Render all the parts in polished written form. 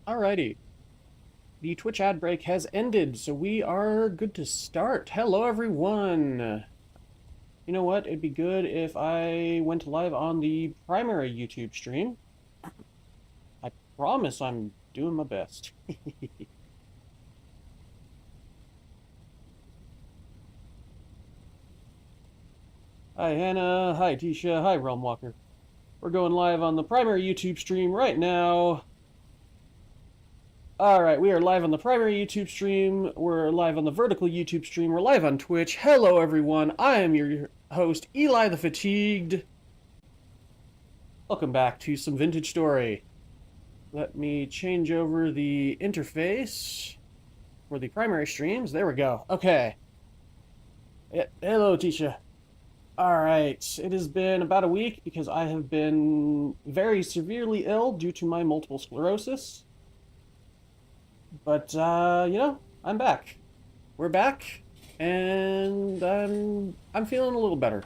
Alrighty. The Twitch ad break has ended, so we are good to start. Hello, everyone. You know what? It'd be good if I went live on the primary YouTube stream. I promise I'm doing my best. Hi, Hannah. Hi, Tisha. Hi, Realm Walker. We're going live on the primary YouTube stream right now. Alright, we are live on the primary YouTube stream. We're live on the vertical YouTube stream. We're live on Twitch. Hello, everyone. I am your host, Eli the Fatigued. Welcome back to some Vintage Story. Let me change over the interface for the primary streams. There we go. Okay. Hello, Tisha. Alright, it has been about a week because I have been very severely ill due to my multiple sclerosis. But, I'm back. We're back, and I'm feeling a little better.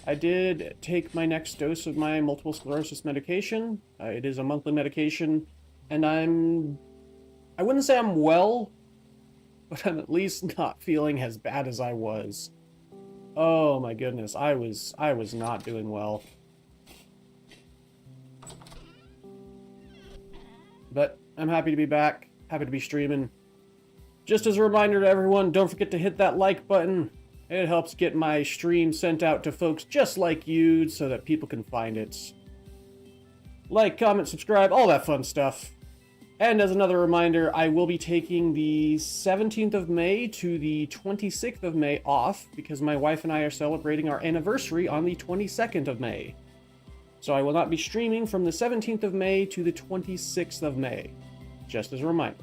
I did take my next dose of my multiple sclerosis medication. It is a monthly medication, and I wouldn't say I'm well, but I'm at least not feeling as bad as I was. Oh my goodness, I was not doing well. But I'm happy to be back, happy to be streaming. Just as a reminder to everyone, don't forget to hit that like button. It helps get my stream sent out to folks just like you so that people can find it. Like, comment, subscribe, all that fun stuff. And as another reminder, I will be taking the 17th of May to the 26th of May off because my wife and I are celebrating our anniversary on the 22nd of May. So I will not be streaming from the 17th of May to the 26th of May. Just as a reminder.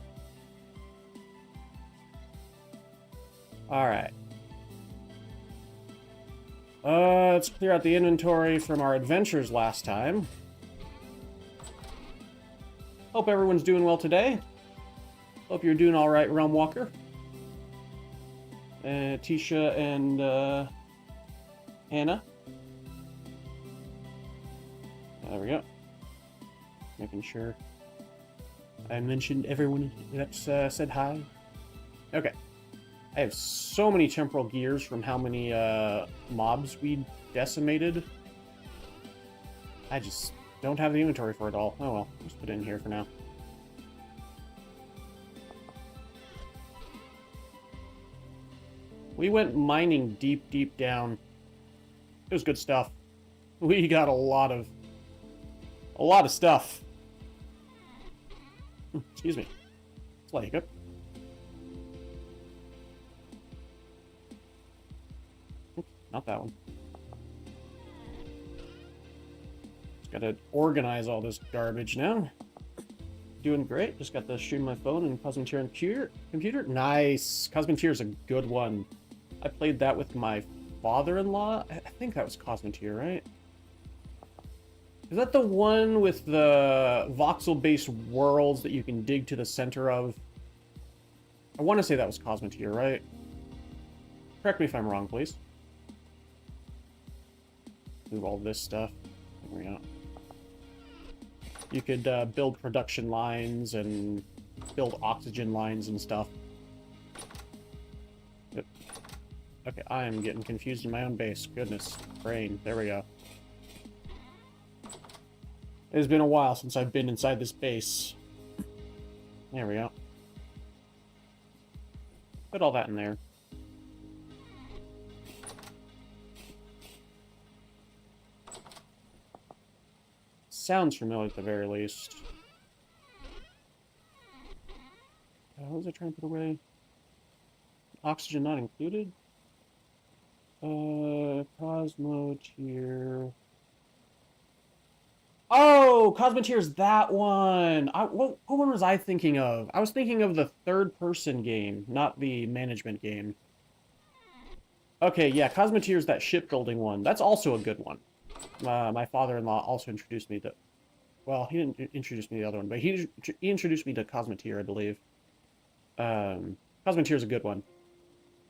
Alright. Let's clear out the inventory from our adventures last time. Hope everyone's doing well today. Hope you're doing alright, Realm Walker. Tisha and Hannah. There we go. Making sure I mentioned everyone that's said hi. Okay. I have so many temporal gears from how many mobs we decimated. I just don't have the inventory for it all. Oh well, just put it in here for now. We went mining deep, deep down. It was good stuff. We got a lot of stuff. Excuse me. Slight hiccup. Not that one. Just gotta organize all this garbage now. Doing great. Just got to stream my phone and Cosmontier computer. Nice. Cosmontier is a good one. I played that with my father-in-law. I think that was Cosmontier, right? Is that the one with the voxel-based worlds that you can dig to the center of? I want to say that was Cosmontier, right? Correct me if I'm wrong, please. Move all this stuff. There we go. You could build production lines and build oxygen lines and stuff. Yep. Okay, I am getting confused in my own base. Goodness. Brain. There we go. It has been a while since I've been inside this base. There we go. Put all that in there. Sounds familiar at the very least. What was I trying to put away? Oxygen not included? Cosmo tier. Oh, Cosmotier's that one. What one was I thinking of? I was thinking of the third-person game, not the management game. Okay, yeah, Cosmotier's that shipbuilding one. That's also a good one. My father-in-law also introduced me to... Well, he didn't introduce me to the other one, but he introduced me to Cosmotier, I believe. Cosmotier's a good one.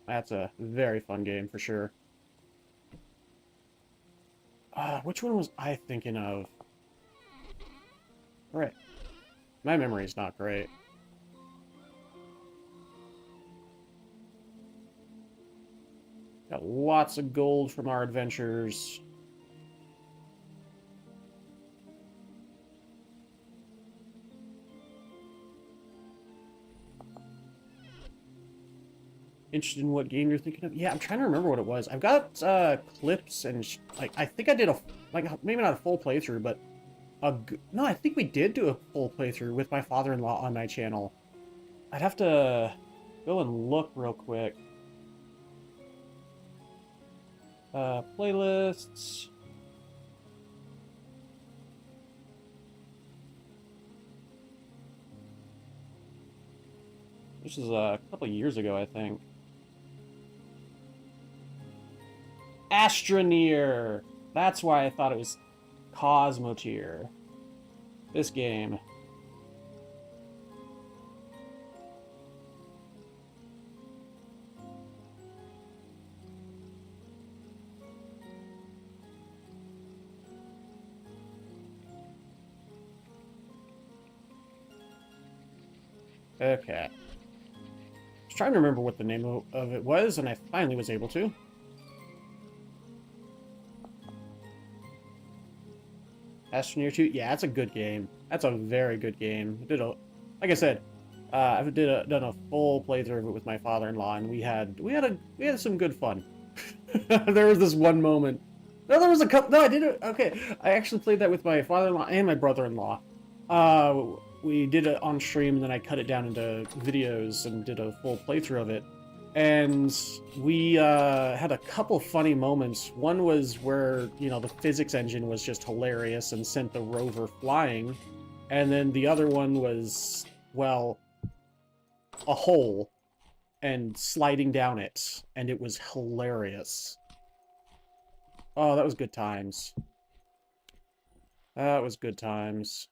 That's a very fun game, for sure. Which one was I thinking of? Alright. My memory's not great. Got lots of gold from our adventures. Interested in what game you're thinking of? Yeah, I'm trying to remember what it was. I've got clips and like I think I did a maybe not a full playthrough, but no, I think we did do a full playthrough with my father-in-law on my channel. I'd have to go and look real quick. Playlists. This is a couple years ago, I think. Astroneer! That's why I thought it was Cosmoteer. This game. Okay. I was trying to remember what the name of it was, and I finally was able to. Astroneer 2? Yeah, that's a good game. That's a very good game. Like I said, I've done a full playthrough of it with my father-in-law, and we had some good fun. There was this one moment. No, there was a couple. No, I did it. Okay, I actually played that with my father-in-law and my brother-in-law. We did it on stream, and then I cut it down into videos and did a full playthrough of it. And we had a couple funny moments. One was where, you know, the physics engine was just hilarious and sent the rover flying. And then the other one was, well, a hole and sliding down it. And it was hilarious. Oh, that was good times. That was good times.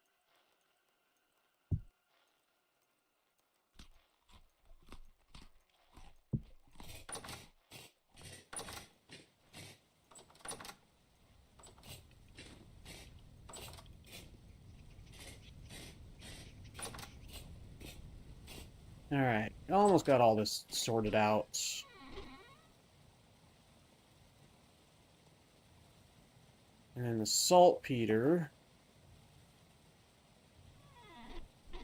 Alright, almost got all this sorted out. And then the saltpeter. I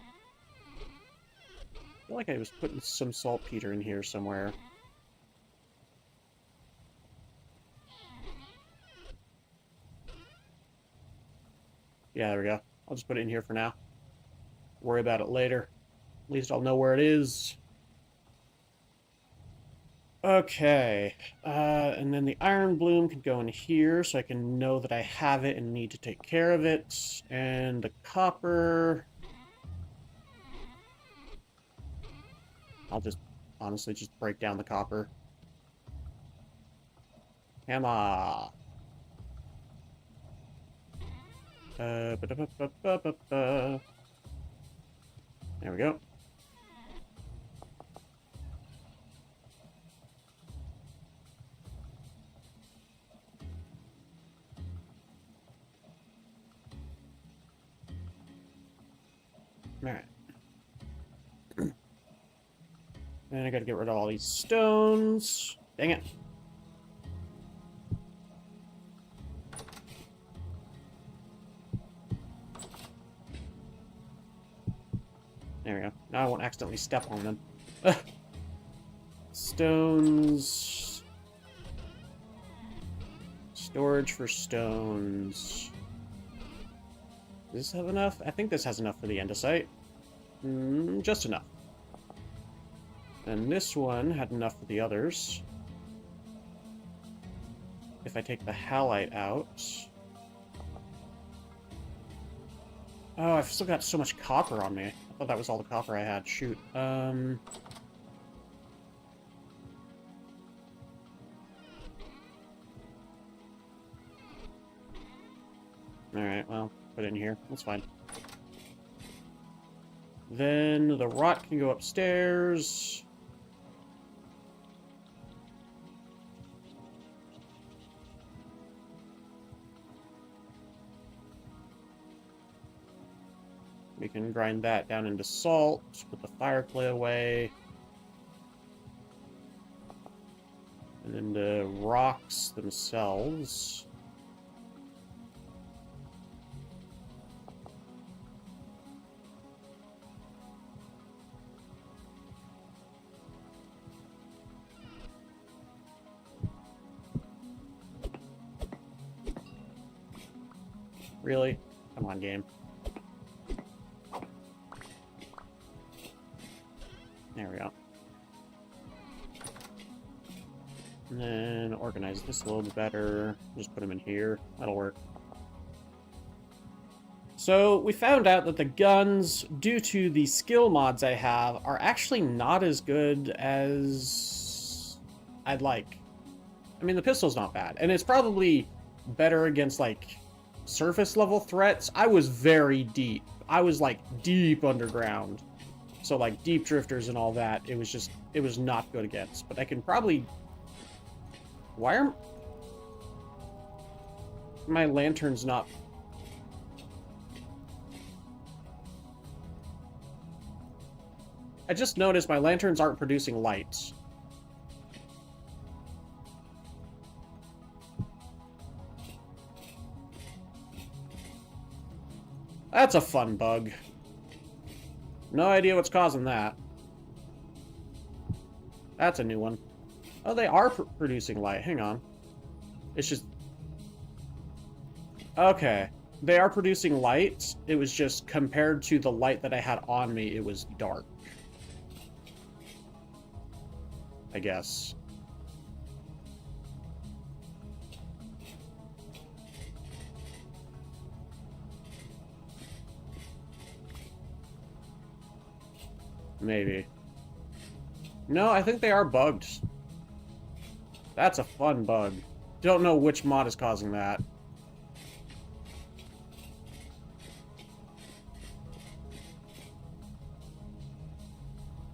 feel like I was putting some saltpeter in here somewhere. Yeah, there we go. I'll just put it in here for now. Worry about it later. At least I'll know where it is. Okay. And then the iron bloom can go in here, so I can know that I have it and need to take care of it. And the copper... I'll just honestly just break down the copper. Come on. There we go. Alright. Then I gotta get rid of all these stones. Dang it. There we go. Now I won't accidentally step on them. Stones. Storage for stones. Does this have enough? I think this has enough for the andesite. Just enough. And this one had enough for the others. If I take the halite out... Oh, I've still got so much copper on me. I thought that was all the copper I had. Shoot. Alright, well, put it in here. That's fine. Then the rot can go upstairs. We can grind that down into salt, put the fire clay away. And then the rocks themselves. Really? Come on, game. There we go. And then organize this a little bit better. Just put them in here. That'll work. So we found out that the guns, due to the skill mods I have, are actually not as good as I'd like. I mean, the pistol's not bad, and it's probably better against, like, surface level threats. I was very deep. I was, like, deep underground. So, like, deep drifters and all that, it was not good against. But I can probably... Why are my lanterns not... I just noticed my lanterns aren't producing lights. That's a fun bug. No idea what's causing that. That's a new one. Oh, they are producing light. Hang on. It's just... Okay. They are producing light. It was just compared to the light that I had on me, it was dark. I guess. Maybe. No, I think they are bugged. That's a fun bug. Don't know which mod is causing that.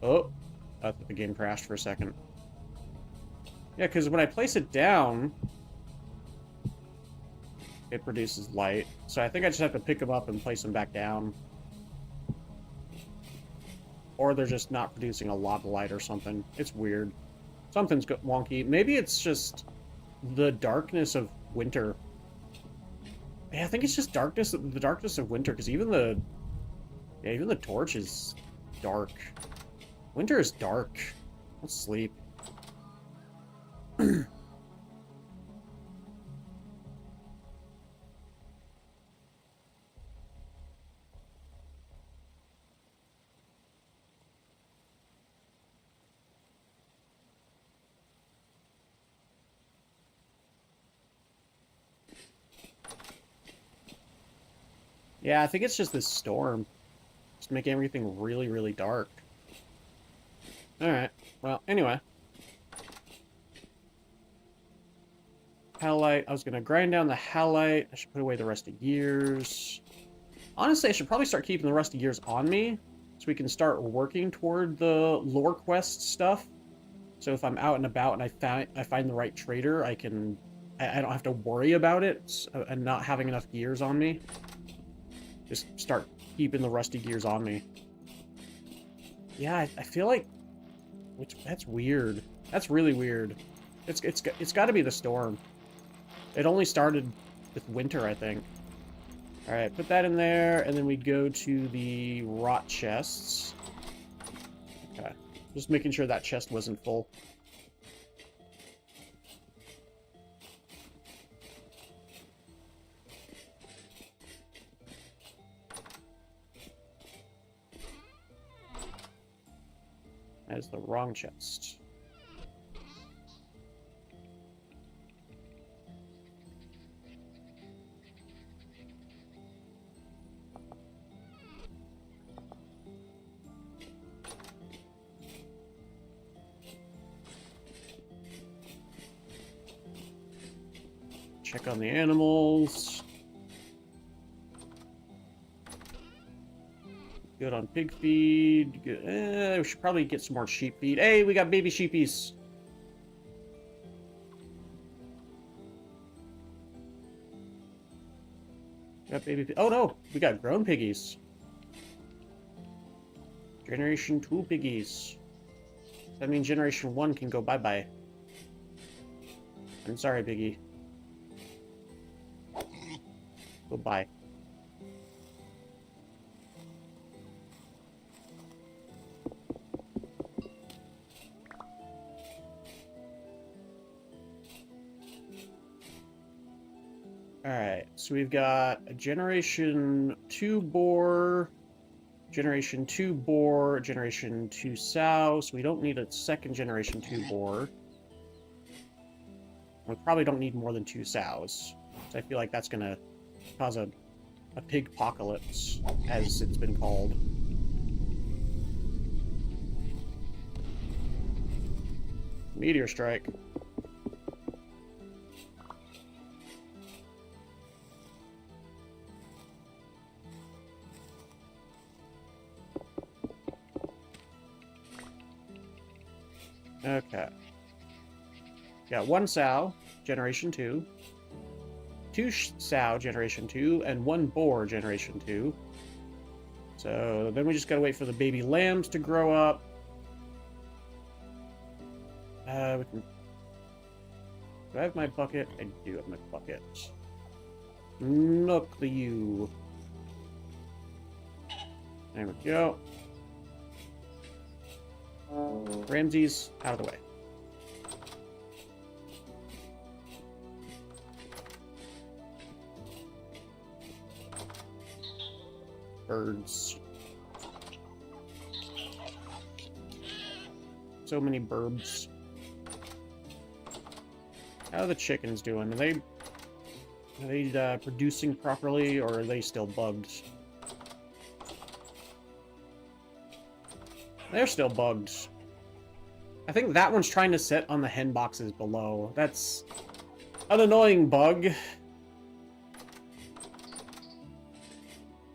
Oh, I thought the game crashed for a second. Yeah, because when I place it down, it produces light. So I think I just have to pick them up and place them back down. Or they're just not producing a lot of light or something. It's weird. Something's wonky. Maybe it's just the darkness of winter. Yeah, I think it's just the darkness of winter, because even the torch is dark. Winter is dark. Let's sleep. Yeah, I think it's just this storm. Just making everything really, really dark. Alright. Well, anyway. Halite. I was going to grind down the halite. I should put away the rusty gears. Honestly, I should probably start keeping the rusty gears on me, so we can start working toward the lore quest stuff. So if I'm out and about and I find the right trader, I don't have to worry about it and not having enough gears on me. Just start keeping the rusty gears on me. Yeah, I feel like... That's weird. That's really weird. It's got to be the storm. It only started with winter, I think. Alright, put that in there, and then we go to the rot chests. Okay. Just making sure that chest wasn't full. That is the wrong chest. Check on the animals. Good on pig feed. Good. We should probably get some more sheep feed. Hey, we got baby sheepies. Got baby. Oh no, we got grown piggies. Generation 2 piggies. That means Generation 1 can go bye-bye. I'm sorry, Biggie. Goodbye. Alright, so we've got a Generation 2 boar, Generation 2 boar, Generation 2 sow, so we don't need a second Generation 2 boar. We probably don't need more than 2 sows. So I feel like that's going to cause a pig apocalypse, as it's been called. Meteor strike. Okay. Got 1 sow, Generation 2. 2 sow, Generation 2, and 1 boar, Generation 2. So then we just gotta wait for the baby lambs to grow up. We can... Do I have my bucket? I do have my bucket. Milk the ewe. There we go. Ramses, out of the way. Birds. So many burbs. How are the chickens doing? Are they producing properly, or are they still bugged? They're still bugged. I think that one's trying to sit on the hen boxes below. That's an annoying bug.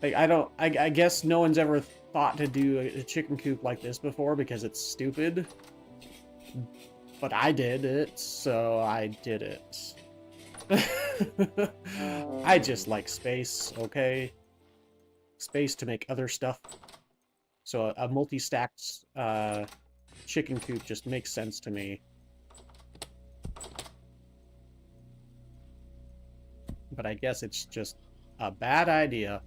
Like, I guess no one's ever thought to do a chicken coop like this before because it's stupid. But I did it, so I did it. I just like space, okay? Space to make other stuff. So a multi-stacked chicken coop just makes sense to me. But I guess it's just a bad idea.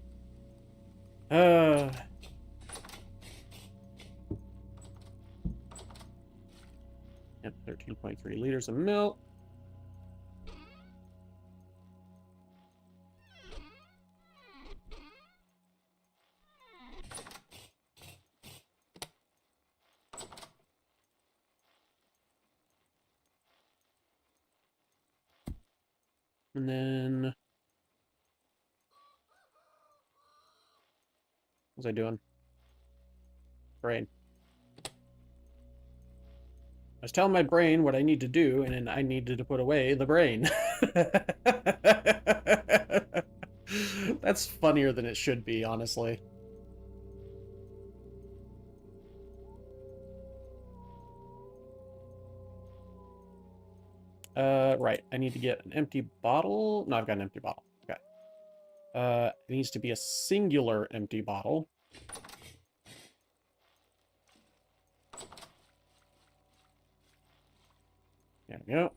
Yep, 13.3 liters of milk. And then... What was I doing? Brain. I was telling my brain what I need to do, and then I needed to put away the brain. That's funnier than it should be, honestly. Right. I need to get an empty bottle. No, I've got an empty bottle. Okay. It needs to be a singular empty bottle. There we go.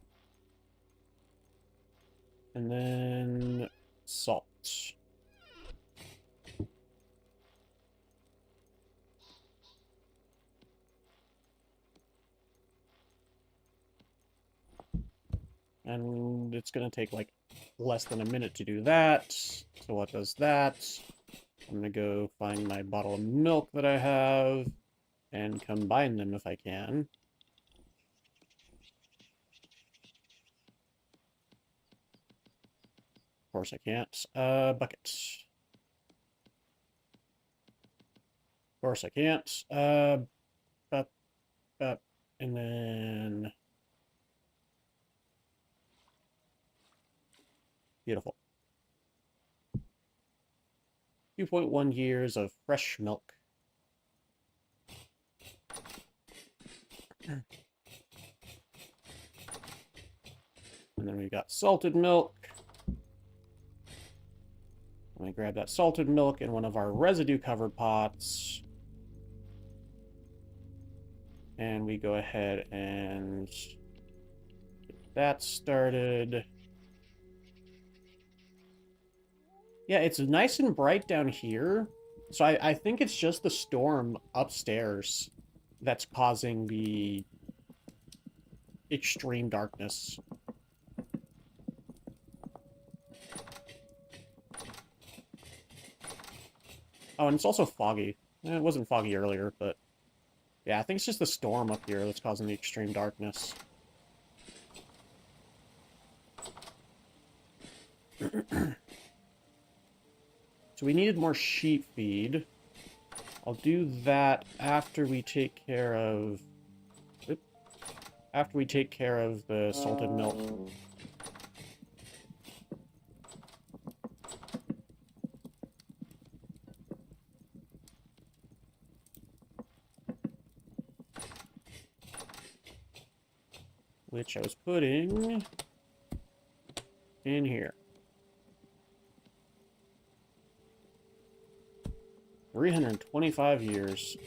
And then salt. And it's going to take like less than a minute to do that. So what does that? I'm going to go find my bottle of milk that I have and combine them if I can. Of course I can't. Bucket. Of course I can't. And then... Beautiful. 2.1 years of fresh milk. And then we've got salted milk. Let me grab that salted milk in one of our residue-covered pots. And we go ahead and get that started. Yeah, it's nice and bright down here. So I think it's just the storm upstairs that's causing the extreme darkness. Oh, and it's also foggy. It wasn't foggy earlier, but yeah, I think it's just the storm up here that's causing the extreme darkness. So we needed more sheep feed. I'll do that after we take care of... after we take care of the salted milk. Which I was putting in here. 325 years.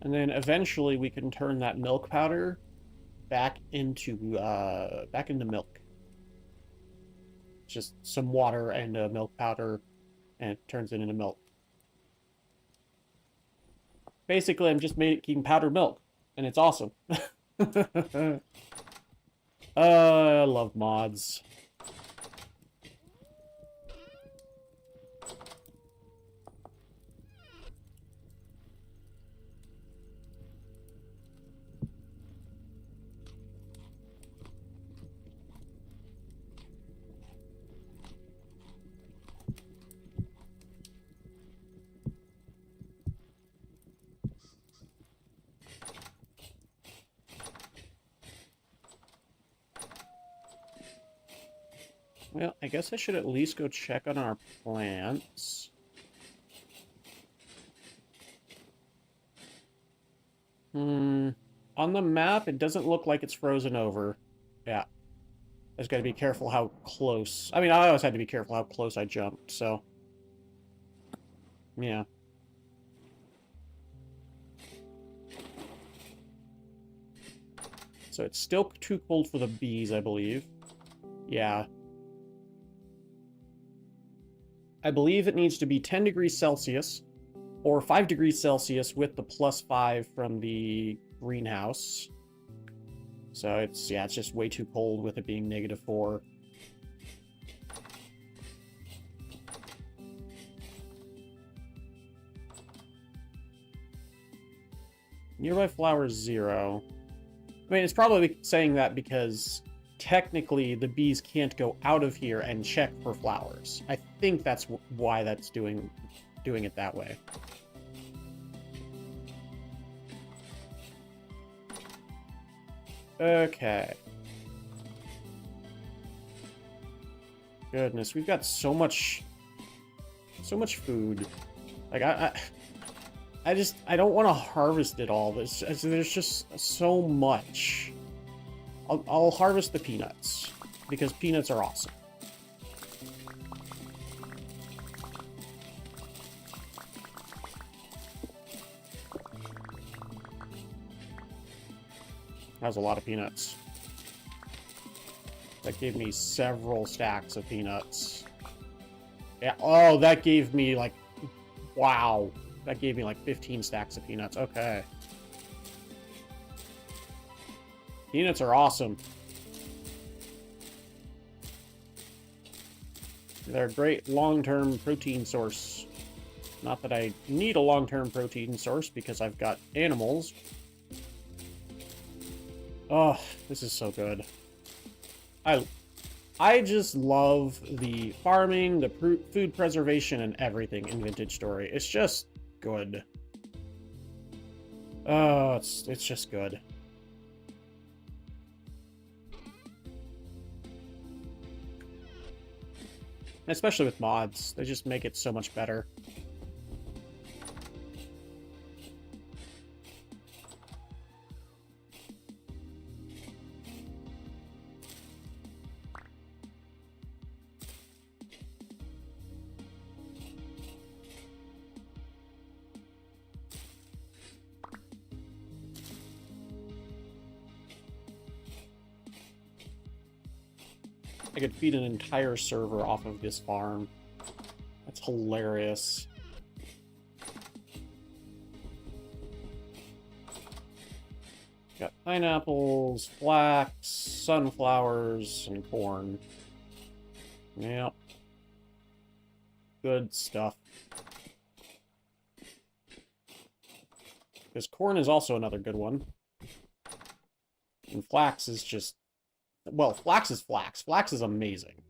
And then eventually we can turn that milk powder back into milk. Just some water and milk powder, and it turns it into milk. Basically, I'm just making powdered milk, and it's awesome. I love mods. Well, I guess I should at least go check on our plants. On the map, it doesn't look like it's frozen over. Yeah. I just gotta be careful how close. I mean, I always had to be careful how close I jumped, so... yeah. So it's still too cold for the bees, I believe. Yeah. I believe it needs to be 10 degrees Celsius, or 5 degrees Celsius with the +5 from the greenhouse. So it's just way too cold with it being -4. Nearby flowers 0. I mean, it's probably saying that because technically the bees can't go out of here and check for flowers. I think that's why that's doing it that way. Okay. Goodness, we've got so much food. Like I don't want to harvest it all. There's just so much. I'll harvest the peanuts because peanuts are awesome. That was a lot of peanuts. That gave me several stacks of peanuts. Yeah, oh, that gave me like, wow. That gave me like 15 stacks of peanuts. Okay. Peanuts are awesome. They're a great long-term protein source. Not that I need a long-term protein source because I've got animals. Oh, this is so good. I just love the farming, the food preservation, and everything in Vintage Story. It's just good. Oh, it's just good. Especially with mods, they just make it so much better. I could feed an entire server off of this farm. That's hilarious. Got pineapples, flax, sunflowers, and corn. Yep. Good stuff. Because corn is also another good one. And flax is just... Well, flax is flax. Flax is amazing.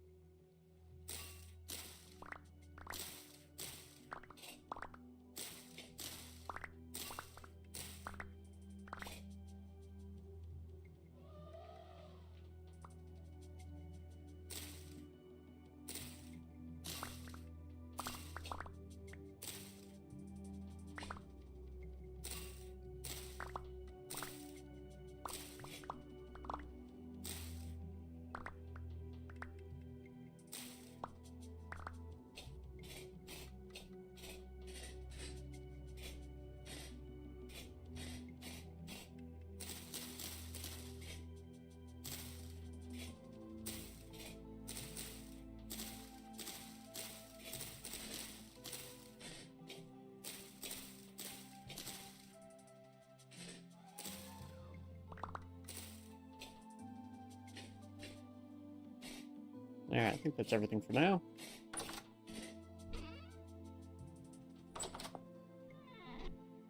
Alright, I think that's everything for now.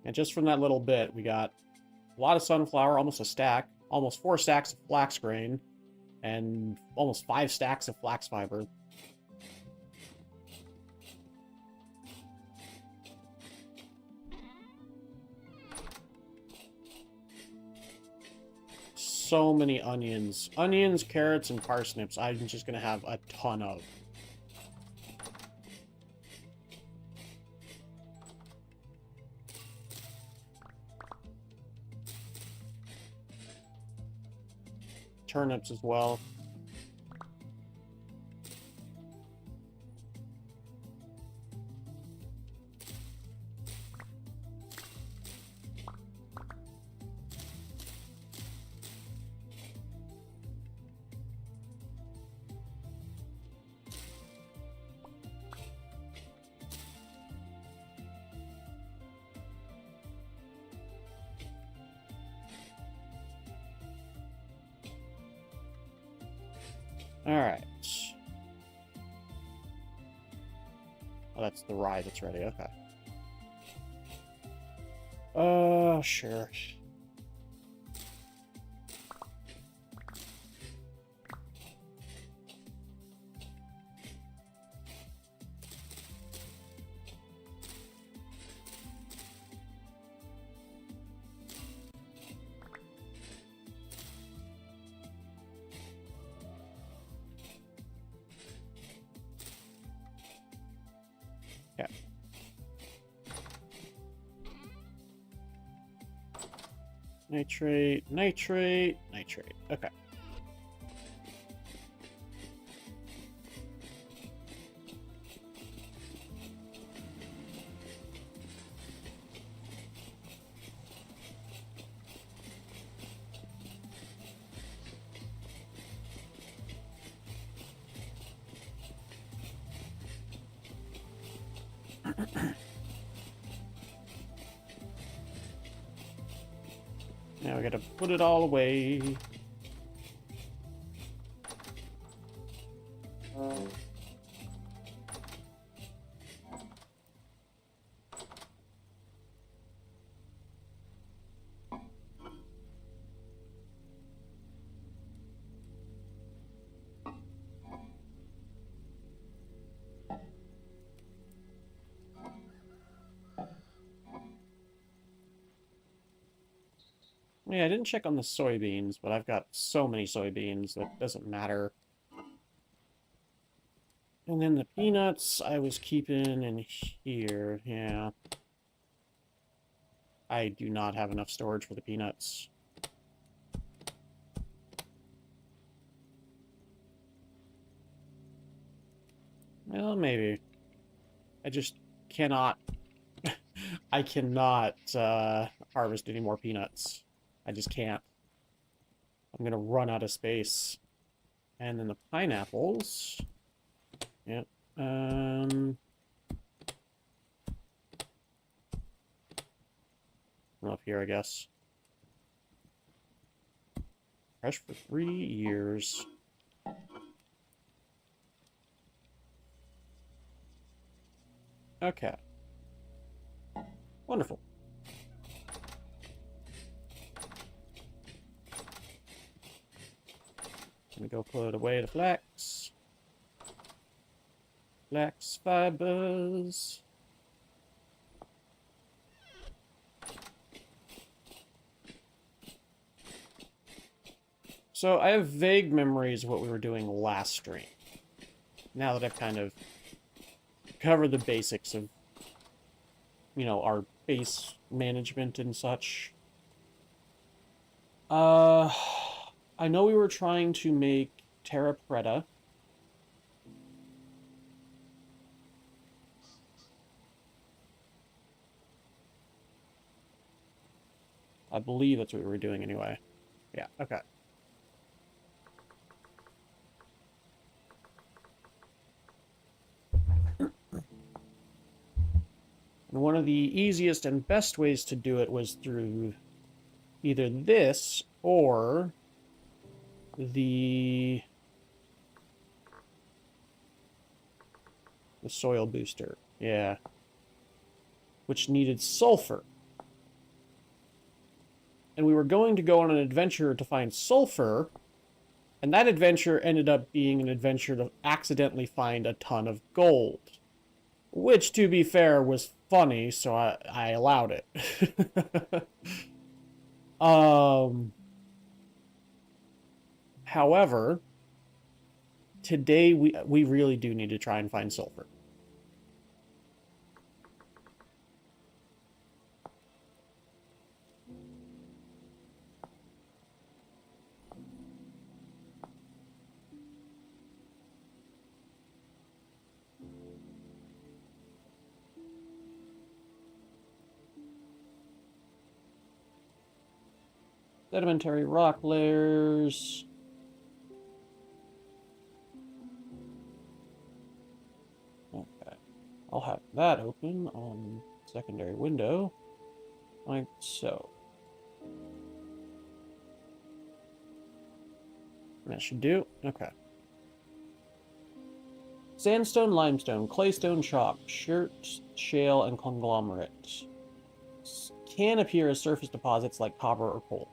And just from that little bit, we got a lot of sunflower, almost a stack, almost 4 stacks of flax grain, and almost 5 stacks of flax fiber. So many onions. Onions, carrots, and parsnips I'm just going to have a ton of. Turnips as well. Alright. Oh, that's the rye that's ready, okay. Sure. Yeah. Nitrate, nitrate, nitrate. Okay. Now we gotta put it all away. Yeah, I didn't check on the soybeans, but I've got so many soybeans that doesn't matter. And then the peanuts I was keeping in here, yeah. I do not have enough storage for the peanuts. Well, maybe. I just cannot... I cannot harvest any more peanuts. I just can't. I'm gonna run out of space. And then the pineapples. Yep. Up here, I guess. Fresh for 3 years. Okay. Wonderful. Let me go put away the flax. Flax fibers. So I have vague memories of what we were doing last stream. Now that I've kind of covered the basics of, you know, our base management and such. I know we were trying to make Terra Preta. I believe that's what we were doing anyway. Yeah, okay. And one of the easiest and best ways to do it was through either this or the soil booster. Yeah. Which needed sulfur. And we were going to go on an adventure to find sulfur, and that adventure ended up being an adventure to accidentally find a ton of gold. Which, to be fair, was funny, so I allowed it. However, today we really do need to try and find sulfur. Sedimentary rock layers. Okay. I'll have that open on secondary window. Like so. That should do. Okay. Sandstone, limestone, claystone, chalk, shale, and conglomerate. Can appear as surface deposits like copper or coal.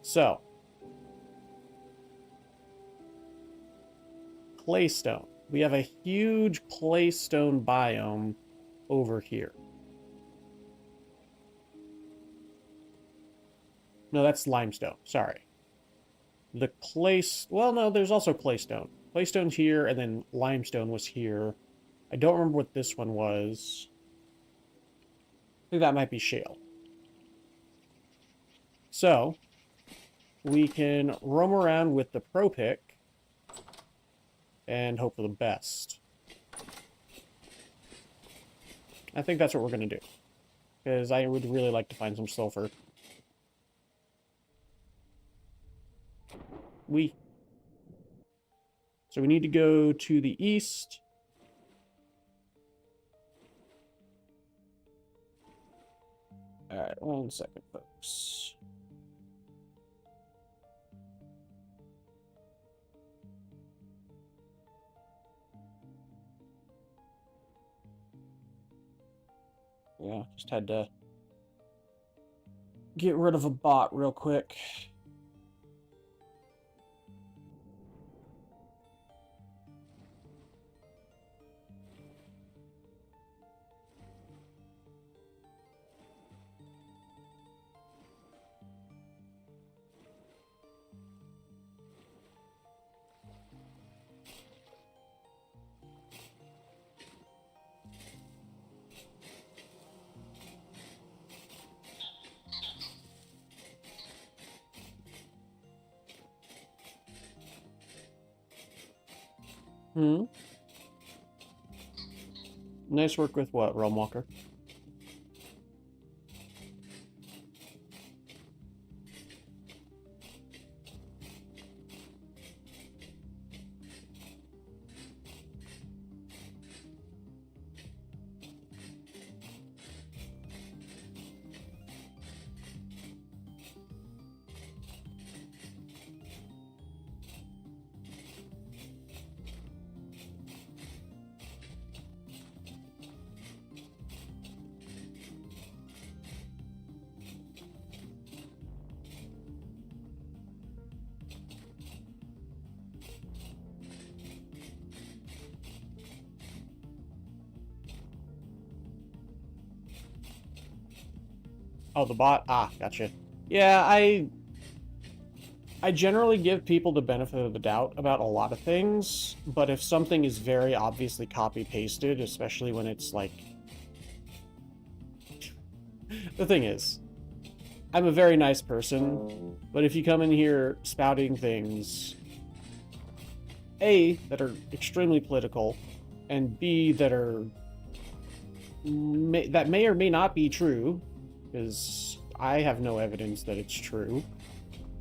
So, claystone. We have a huge claystone biome over here. No, that's limestone. Sorry. The well, no, there's also claystone. Claystone's here, and then limestone was here. I don't remember what this one was. I think that might be shale. So, we can roam around with the Pro Pick and hope for the best. I think that's what we're going to do. Because I would really like to find some sulfur. So we need to go to the east. Alright, 1 second, folks. Yeah, just had to get rid of a bot real quick. Nice work with what, Realm Walker? Oh, the bot? Ah, gotcha. Yeah, I generally give people the benefit of the doubt about a lot of things, but if something is very obviously copy-pasted, especially when it's like... The thing is, I'm a very nice person, but if you come in here spouting things, A, that are extremely political, and B, that are... that may or may not be true, because I have no evidence that it's true,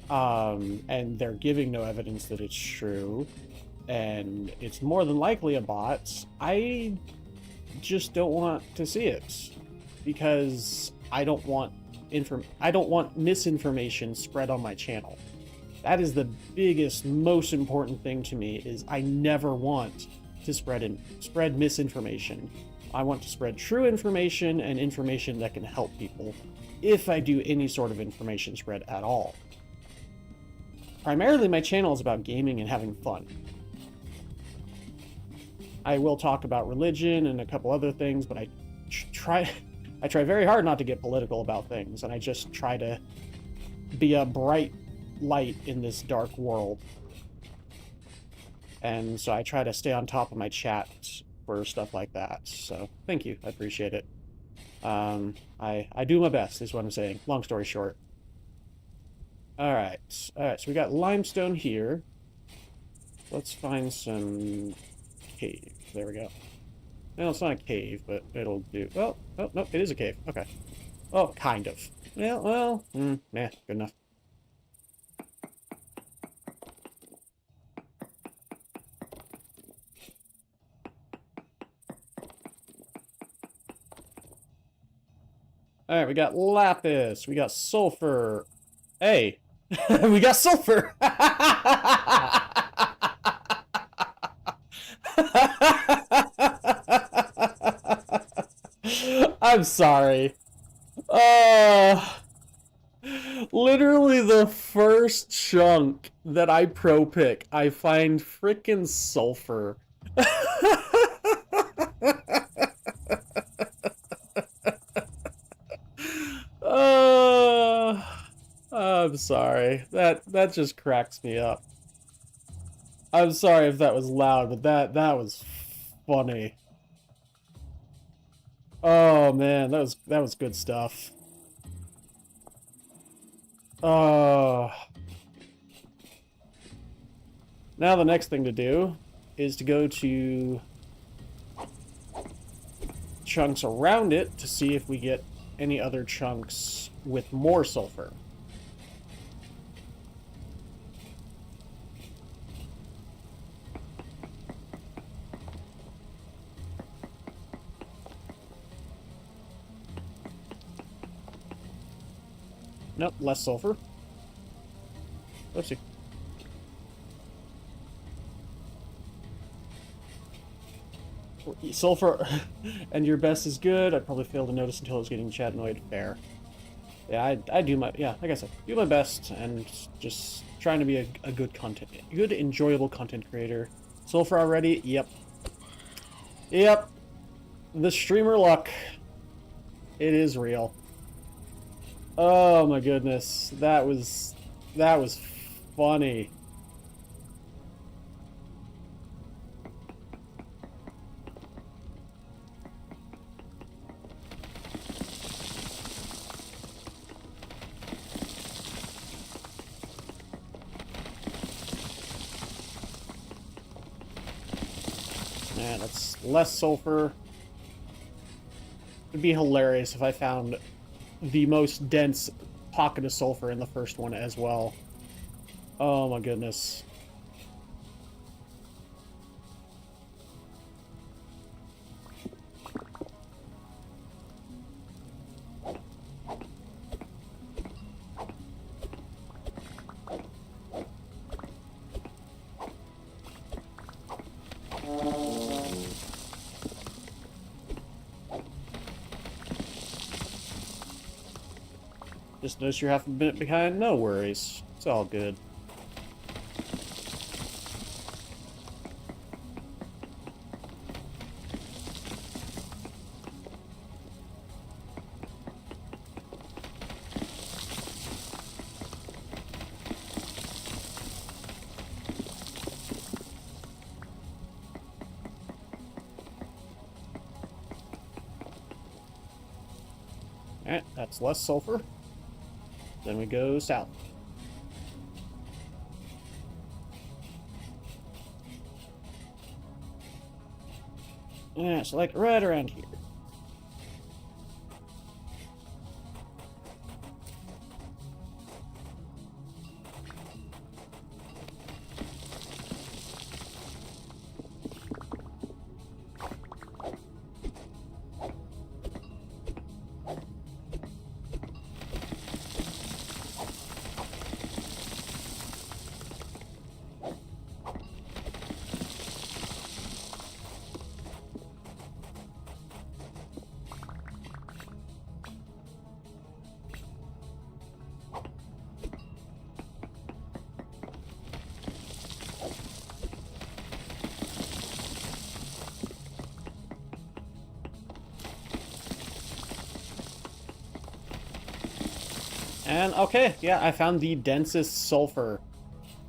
and they're giving no evidence that it's true, and it's more than likely a bot, I just don't want to see it, because I don't want misinformation spread on my channel. That is the biggest, most important thing to me, is I never want to spread misinformation. I want to spread true information and information that can help people, if I do any sort of information spread at all. Primarily, my channel is about gaming and having fun. I will talk about religion and a couple other things, but I try very hard not to get political about things, and I just try to be a bright light in this dark world. And so I try to stay on top of my chat for stuff like that. So thank you, I appreciate it. I do my best, is what I'm saying. Long story short. Alright, so we got limestone here. Let's find some cave. There we go. Well, it's not a cave, but it'll do. Well, oh, no, it is a cave. Okay. Oh, kind of. Well, good enough. Alright, we got lapis. We got sulfur. Hey! We got sulfur! I'm sorry. Literally the first chunk that I pro pick, I find frickin' sulfur. I'm sorry. That just cracks me up. I'm sorry if that was loud, but that was funny. Oh man, that was good stuff. Oh. Now the next thing to do is to go to chunks around it to see if we get any other chunks with more sulfur. Nope, less sulfur. Oopsie. Sulfur and your best is good. I'd probably fail to notice until I was getting chat annoyed. Fair. Yeah, I do my, yeah, like I said, do my best and just trying to be a good enjoyable content creator. Sulfur already? Yep. Yep. The streamer luck. It is real. Oh my goodness. That was funny. Man, that's less sulfur. It'd be hilarious if I found the most dense pocket of sulfur in the first one as well. Oh my goodness. Just notice you're half a minute behind. No worries. It's all good. Alright, that's less sulfur. Then we go south. Yeah, so like right around here. And okay, yeah, I found the densest sulfur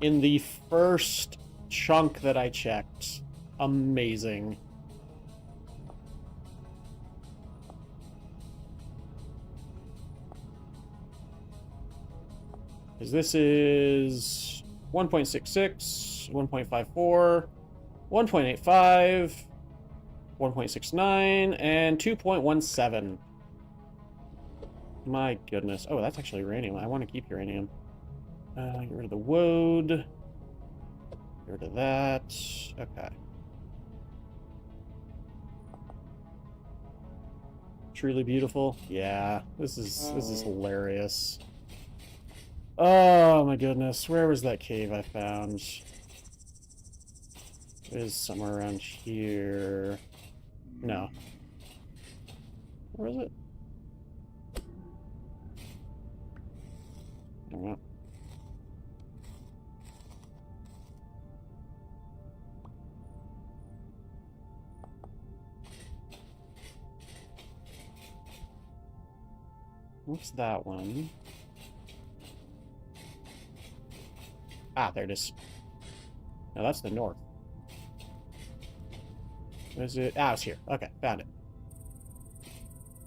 in the first chunk that I checked. Amazing. Because this is 1.66, 1.54, 1.85, 1.69, and 2.17. My goodness. Oh, that's actually uranium. I want to keep uranium. Get rid of the woad. Get rid of that. Okay. Truly beautiful. Yeah, this is hilarious. Oh my goodness. Where was that cave I found? It is somewhere around here. No. Where is it? I don't know. What's that one? Ah, there it is. No, that's the north. Is it? Ah, it's here. Okay, found it.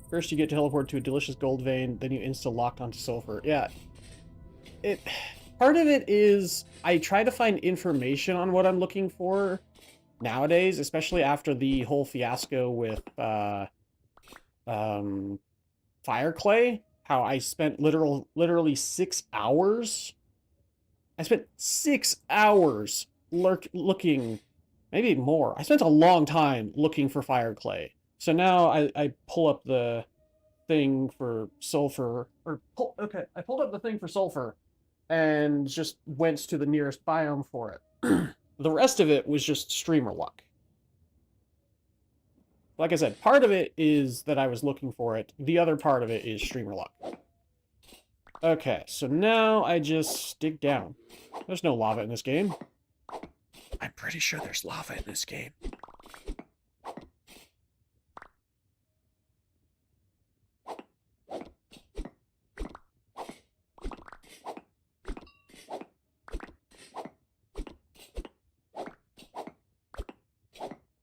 First you get teleported to a delicious gold vein, then you insta-locked onto sulfur. Yeah. Part of it is I try to find information on what I'm looking for nowadays, especially after the whole fiasco with Fireclay. How I spent literally 6 hours. I spent 6 hours looking, maybe more. I spent a long time looking for Fireclay. So now I pull up the thing for sulfur, okay, I pulled up the thing for sulfur and just went to the nearest biome for it. The rest of it was just streamer luck. Like I said, part of it is that I was looking for it. The other part of it is streamer luck. Okay, so now I just dig down. There's no lava in this game. I'm pretty sure there's lava in this game.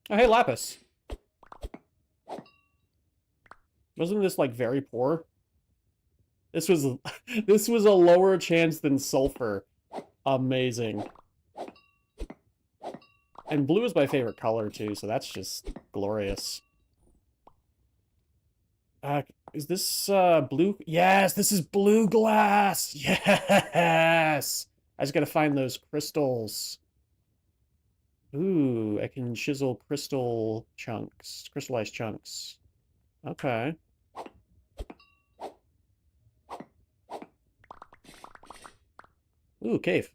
Oh, hey, Lapis. Wasn't this, like, very poor? This was this was a lower chance than sulfur. Amazing. And blue is my favorite color, too, so that's just glorious. Is this, blue? Yes, this is blue glass! Yes! I just gotta find those crystals. Ooh, I can chisel crystal chunks, crystallized chunks. Okay. Ooh, cave.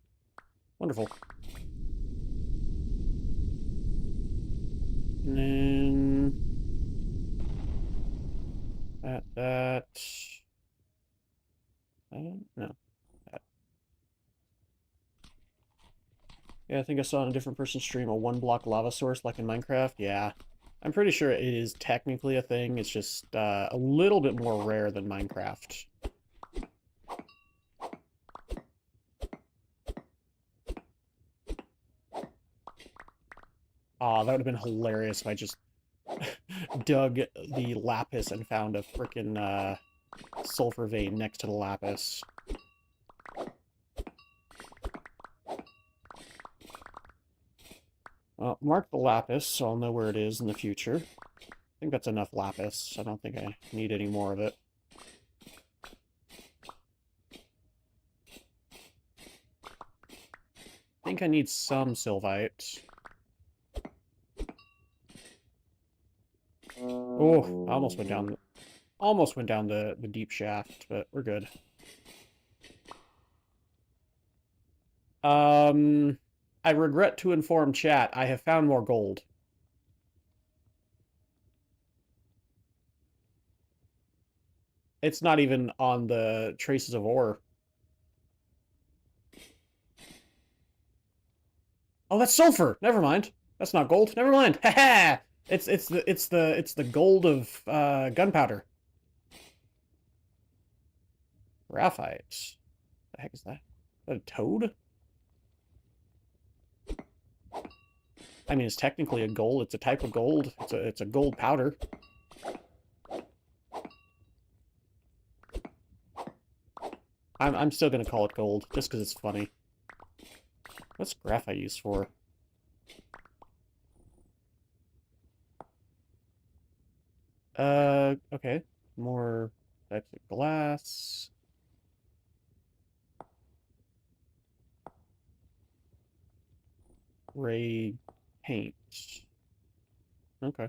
Wonderful. And then... That... No. That. Yeah, I think I saw on a different person's stream a one-block lava source like in Minecraft. Yeah. I'm pretty sure it is technically a thing. It's just a little bit more rare than Minecraft. Aw, that would have been hilarious if I just dug the lapis and found a frickin', sulfur vein next to the lapis. Well, mark the lapis, so I'll know where it is in the future. I think that's enough lapis. I don't think I need any more of it. I think I need some sylvite. Oh, I almost went down the deep shaft, but we're good. I regret to inform chat, I have found more gold. It's not even on the traces of ore. Oh, that's sulfur. Never mind. That's not gold. Never mind. Ha ha. It's the gold of gunpowder. Graphite. The heck is that? Is that a toad? I mean, it's technically a gold. It's a type of gold. It's a gold powder. I'm still gonna call it gold just because it's funny. What's graphite used for? Okay. More types of glass. Gray paint. Okay.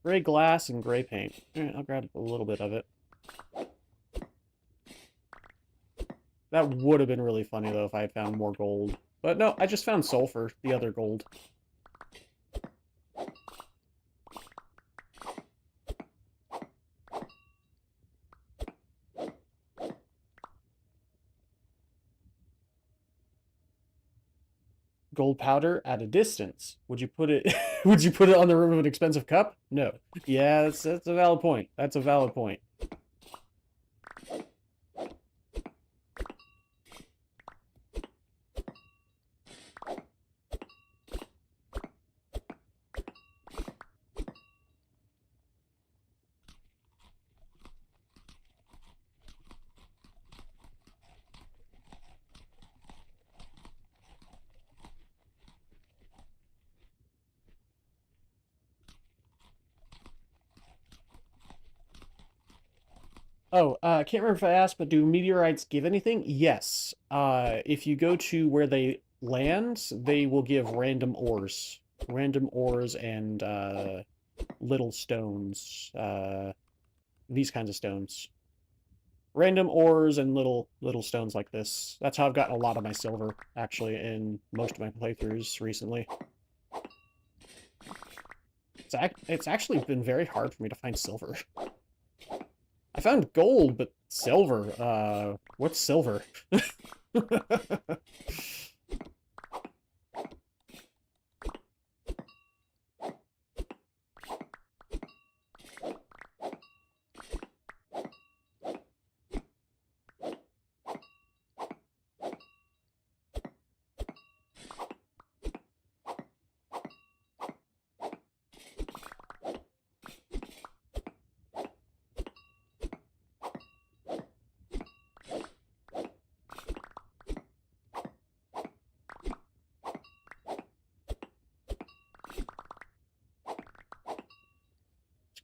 Gray glass and gray paint. Alright, I'll grab a little bit of it. That would have been really funny, though, if I had found more gold. But no, I just found sulfur, the other gold. Gold powder at a distance. Would you put it would you put it on the rim of an expensive cup? No. Yeah, that's a valid point. That's a valid point. Oh, I can't remember if I asked, but do meteorites give anything? Yes. If you go to where they land, they will give random ores. Random ores and, little stones. These kinds of stones. Random ores and little stones like this. That's how I've gotten a lot of my silver, actually, in most of my playthroughs recently. It's actually been very hard for me to find silver. I found gold, but silver, what's silver?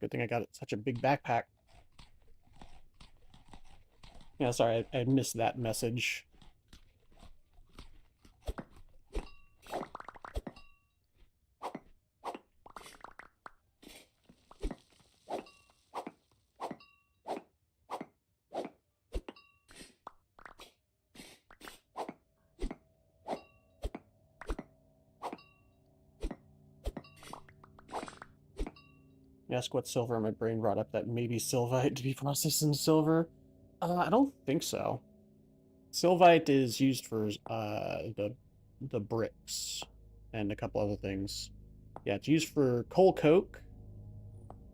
Good thing I got such a big backpack. Yeah, sorry, I missed that message. Ask what silver, my brain brought up that maybe sylvite to be processed into silver. I don't think so. Sylvite is used for the bricks and a couple other things. Yeah, it's used for coal coke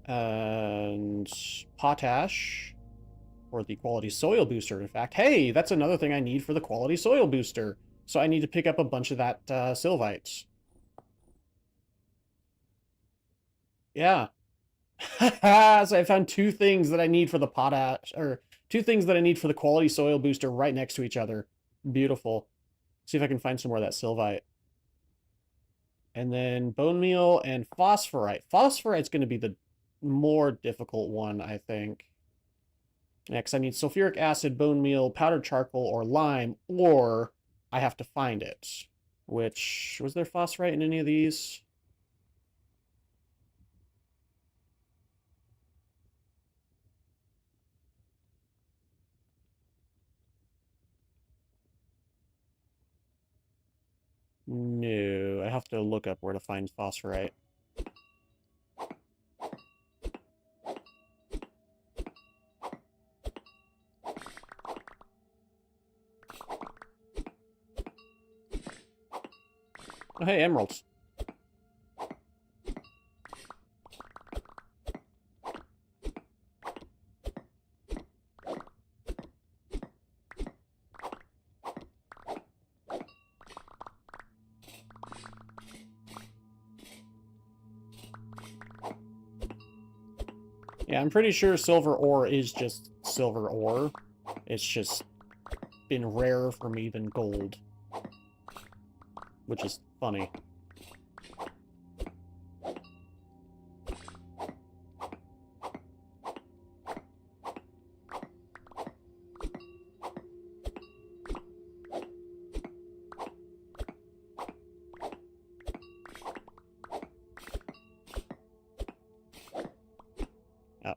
and potash for the quality soil booster. In fact, hey, that's another thing I need for the quality soil booster. So I need to pick up a bunch of that sylvite. Yeah. So I found two things that I need for the potash, or two things that I need for the quality soil booster right next to each other. Beautiful. See if I can find some more of that sylvite. And then bone meal and phosphorite. Phosphorite's going to be the more difficult one, I think. Next, I need sulfuric acid, bone meal, powdered charcoal, or lime, or I have to find it. Which, was there phosphorite in any of these? No, I have to look up where to find phosphorite. Oh, hey, emeralds. Yeah, I'm pretty sure silver ore is just silver ore. It's just been rarer for me than gold. Which is funny. Oh.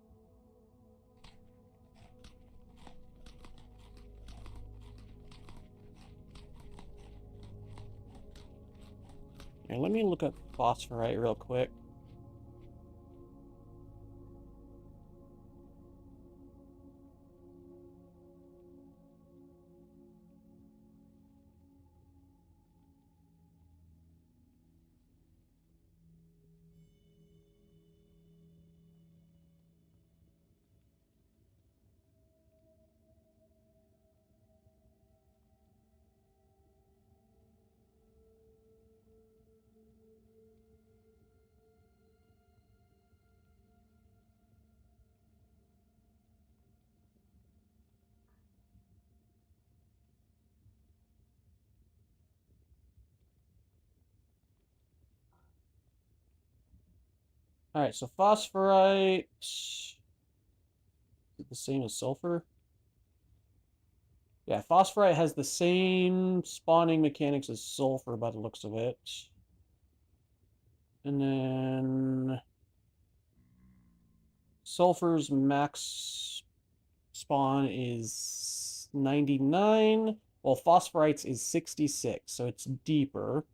Here, let me look up phosphorite real quick. Alright, so phosphorite... Is it the same as sulfur? Yeah, phosphorite has the same spawning mechanics as sulfur by the looks of it. And then... sulfur's max spawn is 99, while phosphorite's is 66, so it's deeper.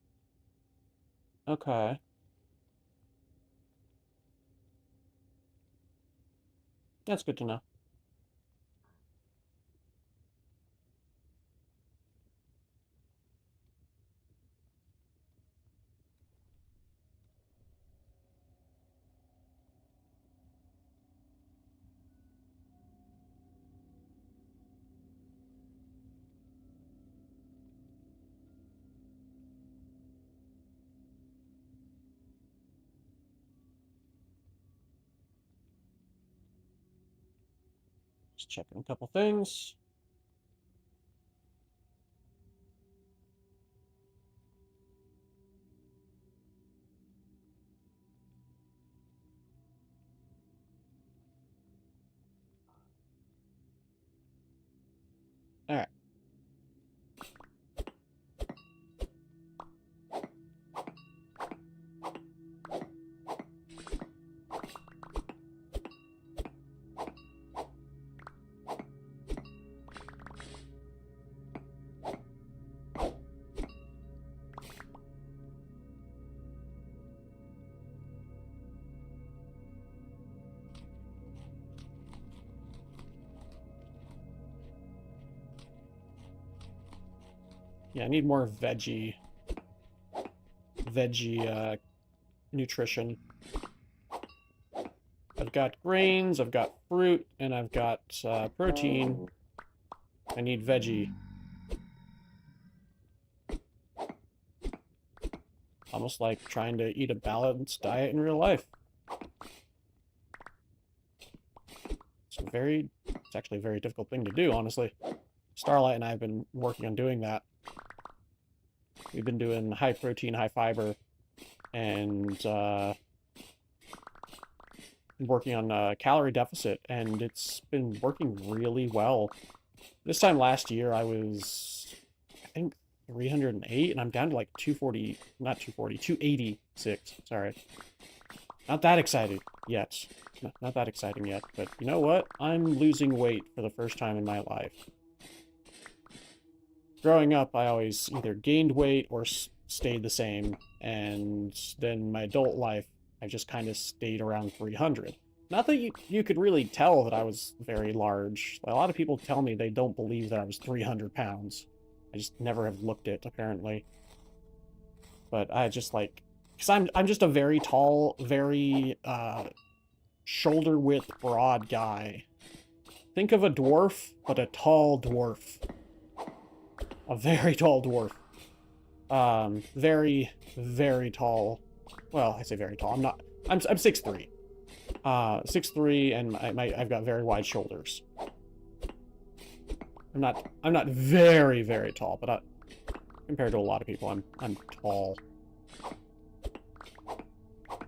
Okay. That's good to know. Just checking a couple things. All right. Yeah, I need more veggie nutrition. I've got grains, I've got fruit, and I've got protein. I need veggie. Almost like trying to eat a balanced diet in real life. it's actually a very difficult thing to do, honestly. Starlight and I have been working on doing that. We've been doing high protein, high fiber, and working on calorie deficit, and it's been working really well. This time last year, I was, I think, 308, and I'm down to like 240, not 240, 286, sorry. Not that exciting yet. Not that exciting yet, but you know what? I'm losing weight for the first time in my life. Growing up, I always either gained weight or stayed the same, and then my adult life, I just kind of stayed around 300. Not that you could really tell that I was very large. A lot of people tell me they don't believe that I was 300 pounds. I just never have looked it, apparently. But I just like... Because I'm just a very tall, very shoulder-width, broad guy. Think of a dwarf, but a tall dwarf. A very tall dwarf. Very, very tall. Well, I say very tall. I'm not... I'm 6'3". 6'3", and I've got very wide shoulders. I'm not very, very tall, but compared to a lot of people, I'm tall.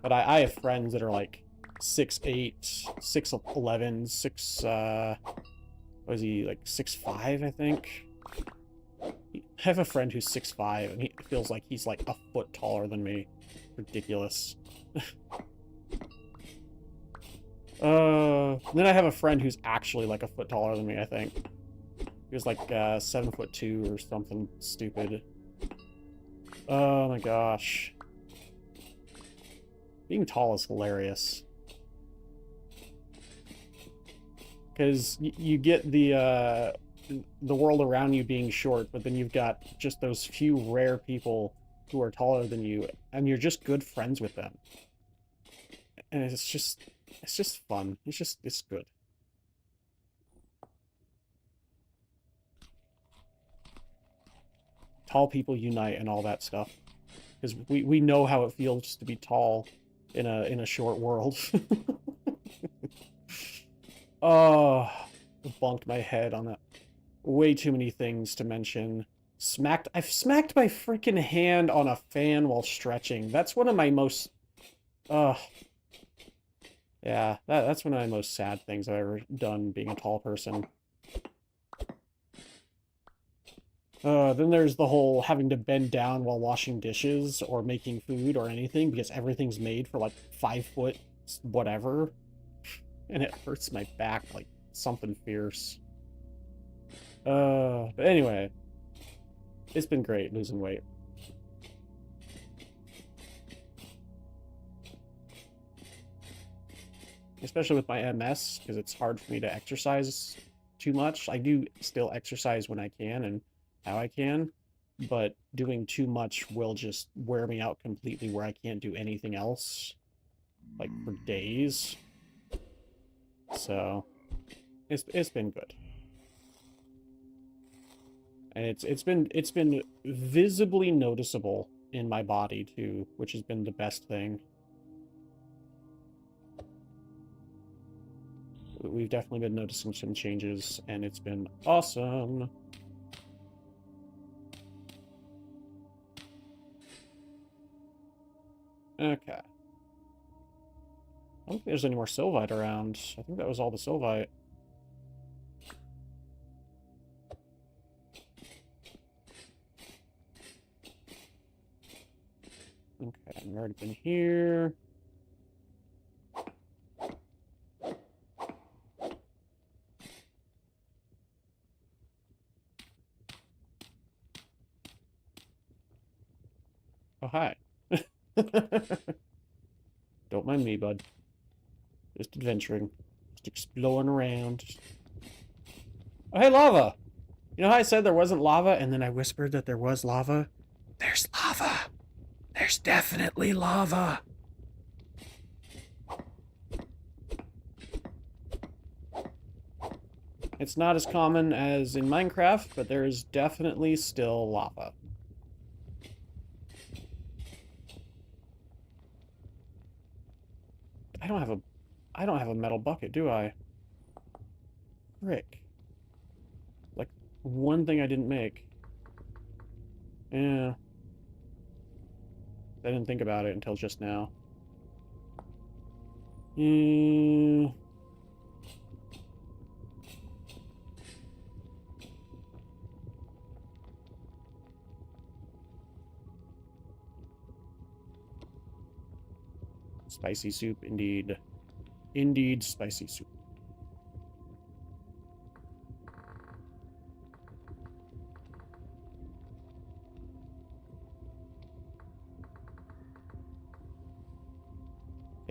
But I have friends that are like 6'8", 6'11", what is he, like 6'5", I think? I have a friend who's 6'5", and he feels like he's like a foot taller than me. Ridiculous. Then I have a friend who's actually like a foot taller than me, I think. He was like 7'2" or something stupid. Oh my gosh. Being tall is hilarious. Because you get the world around you being short, but then you've got just those few rare people who are taller than you, and you're just good friends with them. And it's just fun. It's good. Tall people unite and all that stuff. Because we know how it feels to be tall in a short world. Oh, bonked my head on that. Way too many things to mention. I've smacked my freaking hand on a fan while stretching. That's one of my most... yeah, that's one of my most sad things I've ever done, being a tall person. Then there's the whole having to bend down while washing dishes or making food or anything because everything's made for like 5 foot whatever. And it hurts my back like something fierce. But anyway, it's been great losing weight. Especially with my MS, because it's hard for me to exercise too much. I do still exercise when I can and how I can, but doing too much will just wear me out completely where I can't do anything else, like, for days. So, it's been good. And it's been visibly noticeable in my body, too, which has been the best thing. We've definitely been noticing some changes, and it's been awesome. Okay. I don't think there's any more Sylvite around. I think that was all the Sylvite. Okay, I've already been here. Oh, hi. Don't mind me, bud. Just adventuring. Just exploring around. Oh, hey, lava! You know how I said there wasn't lava, and then I whispered that there was lava? There's lava! There's definitely lava! It's not as common as in Minecraft, but there is definitely still lava. I don't have a metal bucket, do I? frick? Like, one thing I didn't make. Yeah. I didn't think about it until just now. Spicy soup, indeed. Indeed, spicy soup.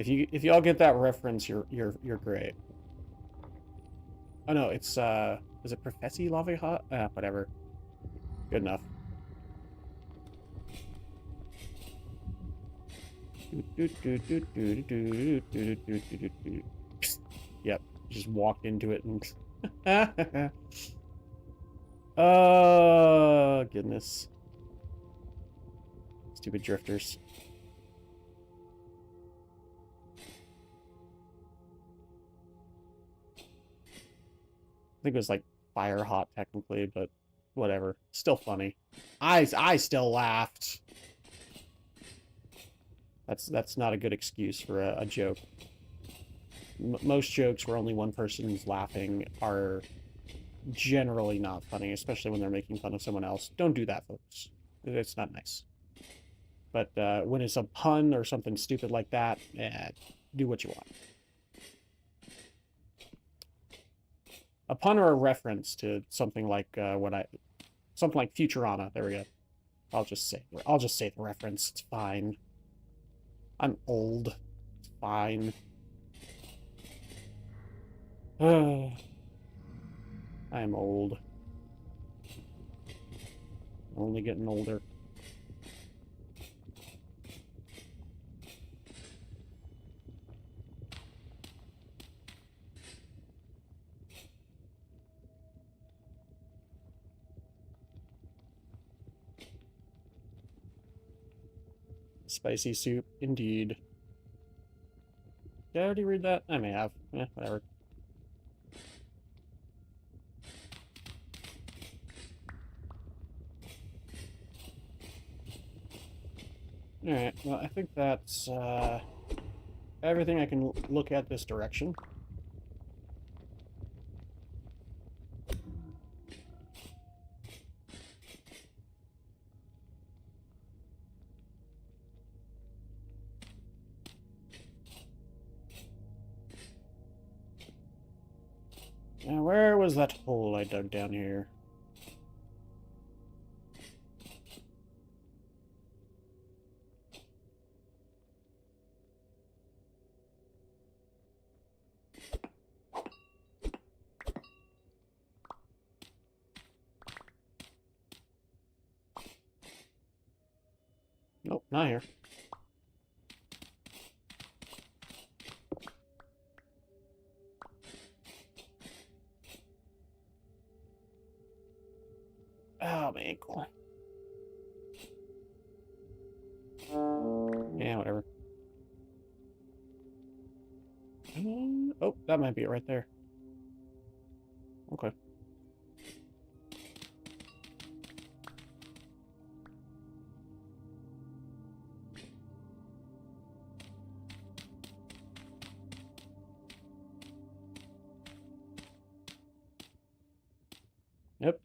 If y'all get that reference, you're great. Oh no, it's is it Professy Lava Hot? Whatever. Good enough. Yep, just walked into it and oh goodness. Stupid drifters. I think it was like fire hot technically, but whatever. Still funny. I still laughed. That's not a good excuse for a joke. Most jokes where only one person is laughing are generally not funny, especially when they're making fun of someone else. Don't do that, folks. It's not nice. But when it's a pun or something stupid like that, do what you want. A pun or a reference to something like something like Futurama. There we go. I'll just say the reference. It's fine. I'm old. It's fine. I'm old. Only getting older. Spicy soup, indeed. Did I already read that? I may have. Whatever. Alright, well, I think that's everything I can look at this direction. Now, where was that hole I dug down here? Nope, not here. Oh, my ankle. Yeah, whatever. Oh, that might be it right there. Okay. Yep.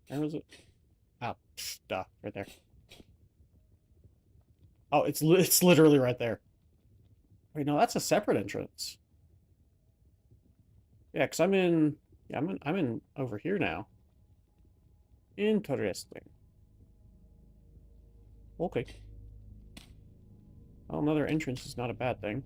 Where was it? Oh, duh, right there. Oh, it's literally right there. Wait, no, that's a separate entrance. Yeah, because I'm in over here now. Interesting. Okay. Well, another entrance is not a bad thing.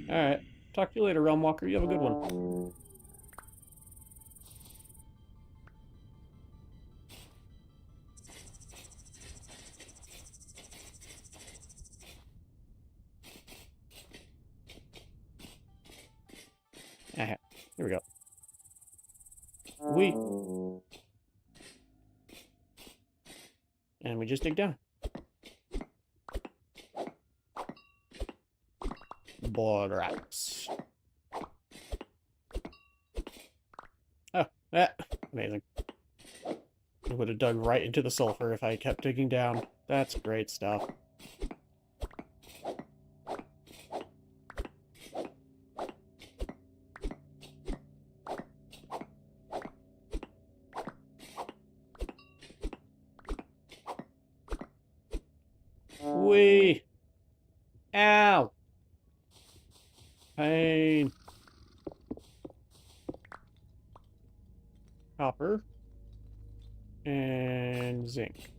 Alright. Talk to you later, Realm Walker. You have a good one. Here we go. And we just dig down. Borax. Oh, amazing. I would have dug right into the sulfur if I kept digging down. That's great stuff. Wee! Ow! Pain. Copper. And zinc.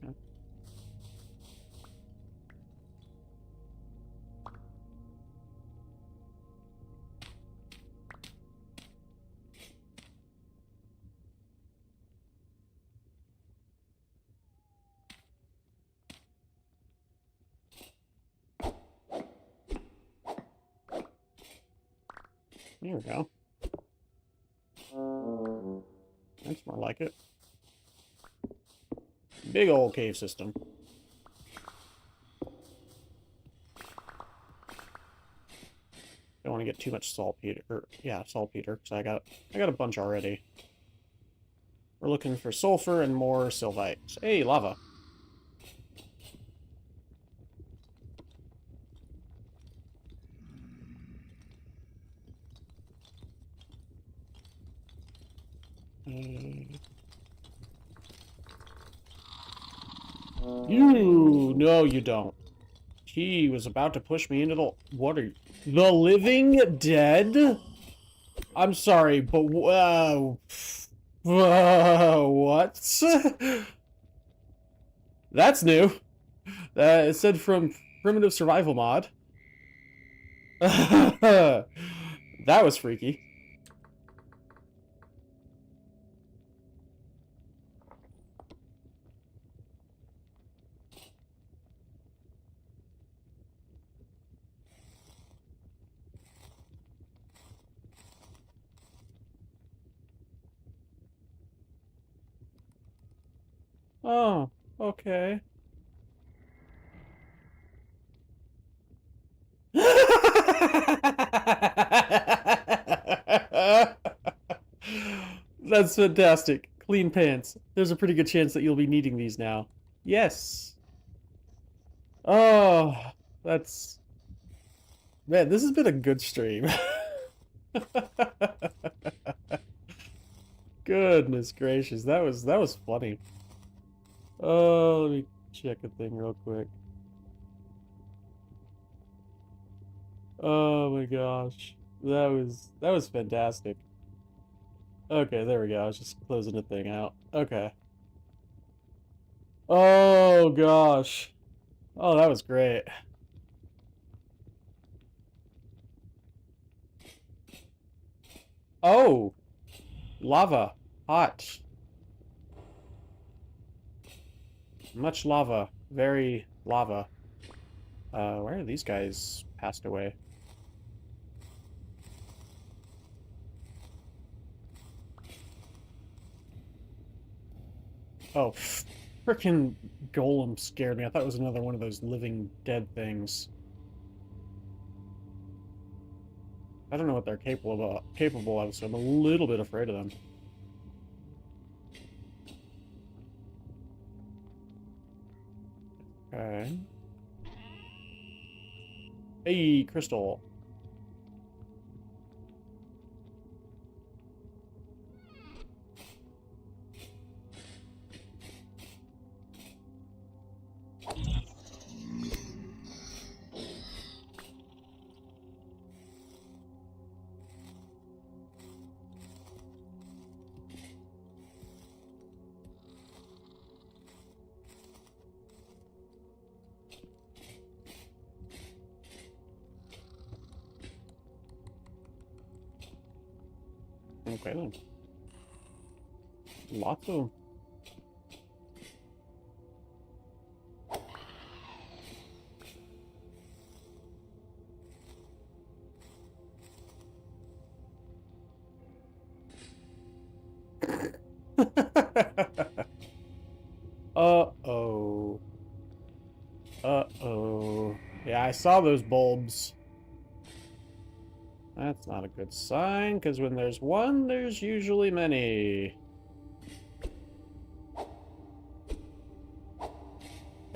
There we go. That's more like it. Big old cave system. Don't want to get too much saltpeter. Yeah, saltpeter, because I got a bunch already. We're looking for sulfur and more sylvites. Hey, lava. No, you don't. He was about to push me into the... What are you... The Living Dead? I'm sorry, but... what? That's new. It said from Primitive Survival Mod. That was freaky. Oh, okay. That's fantastic. Clean pants. There's a pretty good chance that you'll be needing these now. Yes. Oh, that's... Man, this has been a good stream. Goodness gracious, that was funny. Oh, let me check a thing real quick. Oh my gosh. That was fantastic. Okay, there we go. I was just closing the thing out. Okay. Oh gosh. Oh, that was great. Oh, lava. Hot. Much lava. Very lava. Where are these guys passed away? Oh, frickin' golem scared me. I thought it was another one of those living dead things. I don't know what they're capable of, so I'm a little bit afraid of them. Okay. Hey, crystal. Okay then. Lots of them. Uh-oh. Uh-oh. Yeah, I saw those bulbs. That's not a good sign, because when there's one, there's usually many.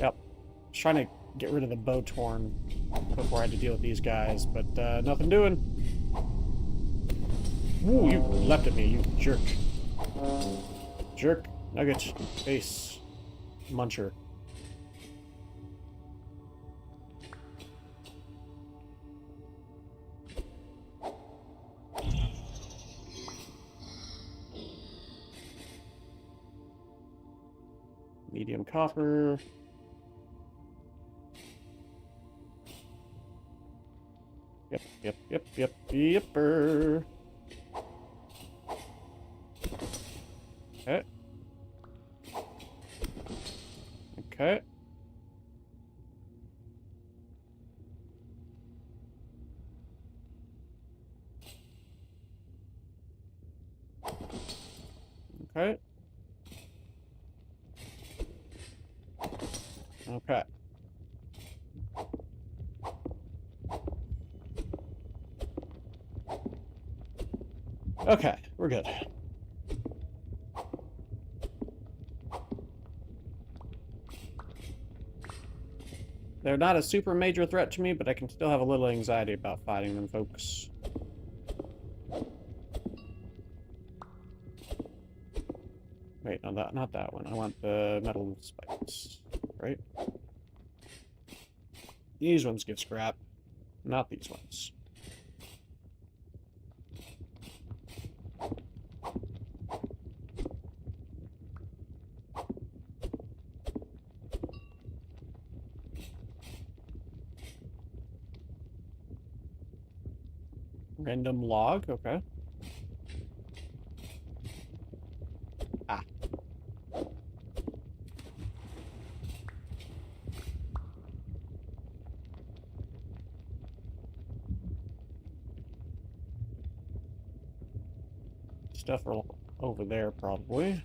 Yep. I was trying to get rid of the bow torn before I had to deal with these guys, but nothing doing. Ooh, you leapt at me, you jerk. Jerk. Nugget. Face. Muncher. Medium copper. Yepper. Okay. Okay. Okay. Okay. Okay, we're good. They're not a super major threat to me, but I can still have a little anxiety about fighting them, folks. Wait, no, not that one. I want the metal spikes, right? These ones get scrap, not these ones. Random log, okay. Ah. Stuff over there, probably.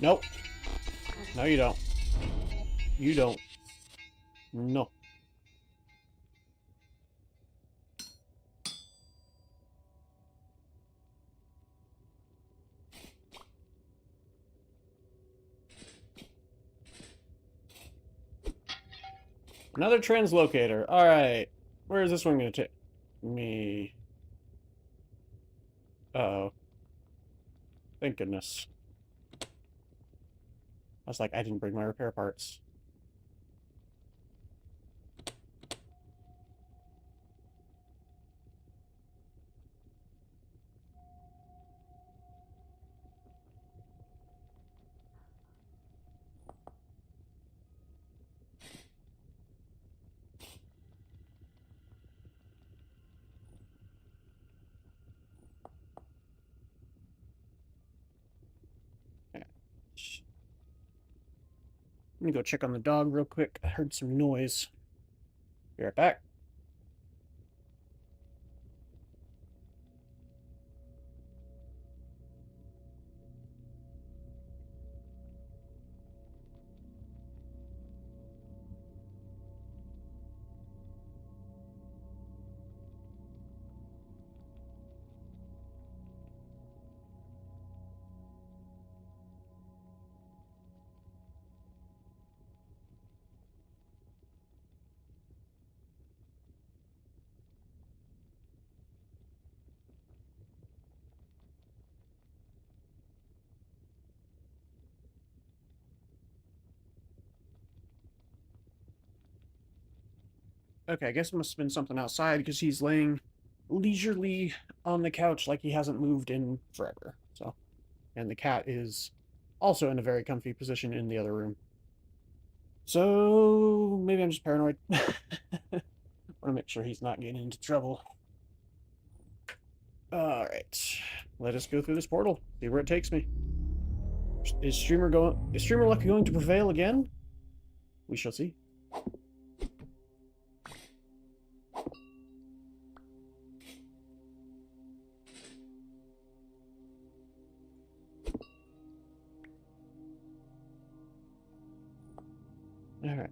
Nope. No, you don't. You don't. No. Another translocator. Alright. Where is this one going to take me? Uh-oh. Thank goodness. I was like, I didn't bring my repair parts. Let me go check on the dog real quick. I heard some noise. Be right back. Okay, I guess it must have been something outside because he's laying leisurely on the couch like he hasn't moved in forever. So, and the cat is also in a very comfy position in the other room. So maybe I'm just paranoid. Want to make sure he's not getting into trouble. All right, let us go through this portal. See where it takes me. Is Streamer luck going to prevail again? We shall see. All right.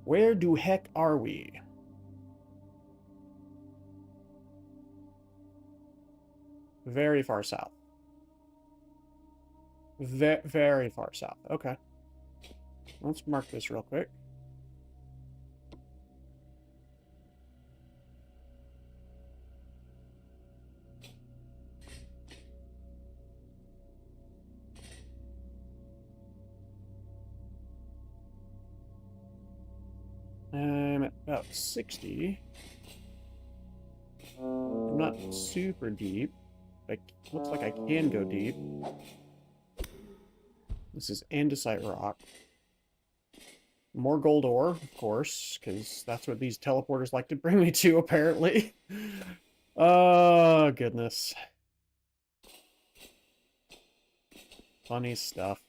Where do heck are we? Very far south. Very far south. Okay. Let's mark this real quick. I'm at about 60. I'm not super deep. Looks like I can go deep. This is andesite rock. More gold ore, of course, because that's what these teleporters like to bring me to, apparently. Oh, goodness. Funny stuff.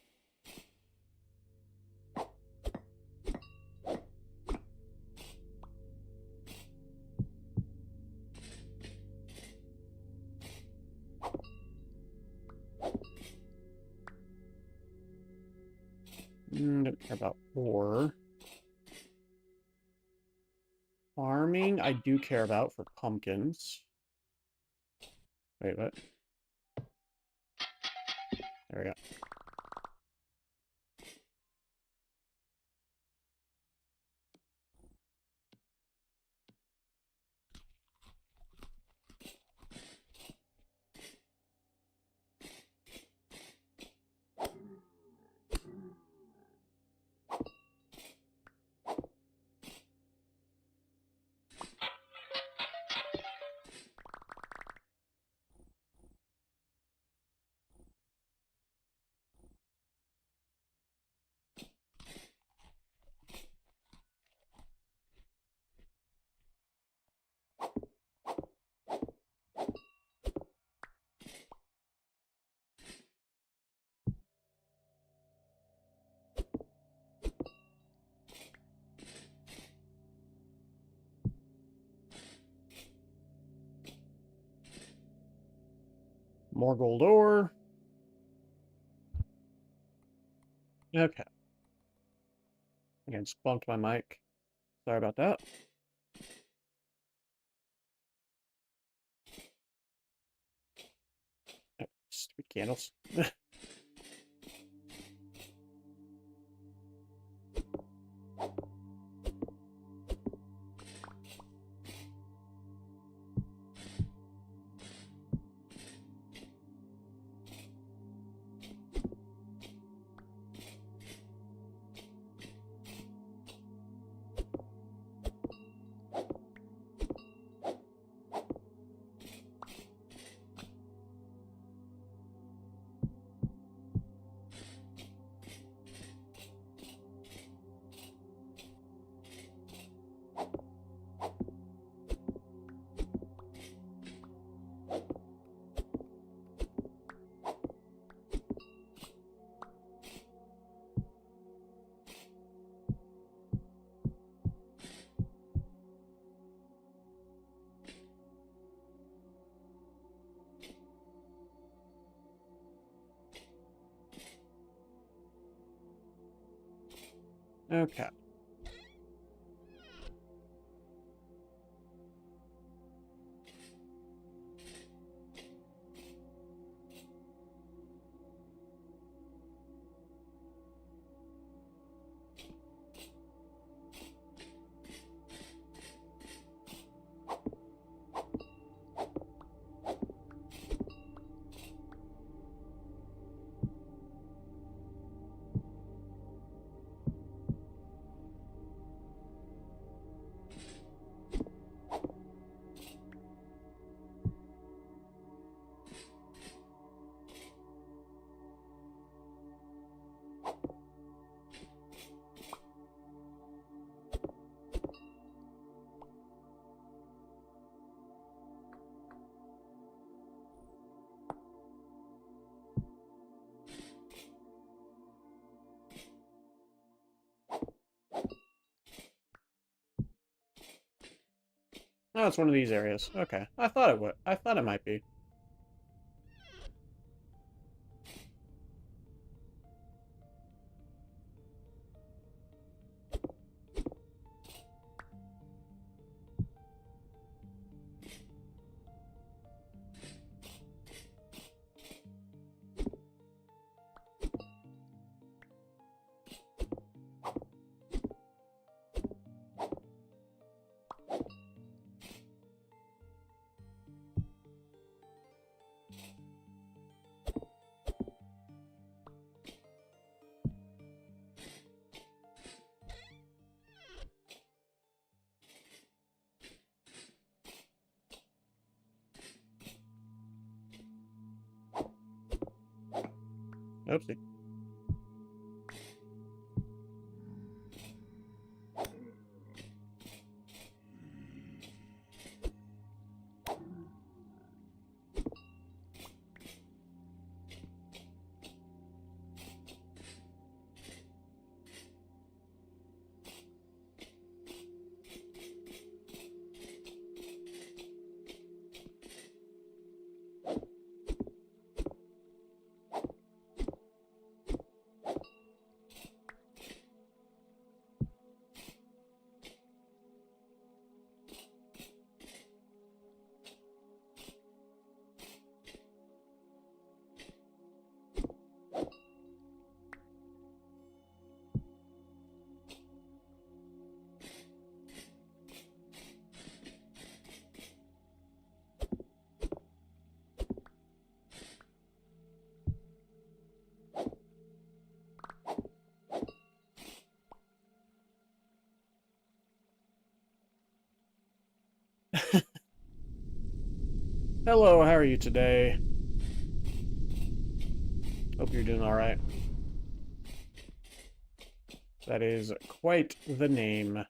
Don't care about ore. Farming, I do care about for pumpkins. Wait, what? There we go. More gold ore. Okay. Again, just bumped my mic. Sorry about that. Stupid candles. Okay. Oh, it's one of these areas. Okay. I thought it would. I thought it might be. Oopsie. Hello, how are you today? Hope you're doing alright. That is quite the name.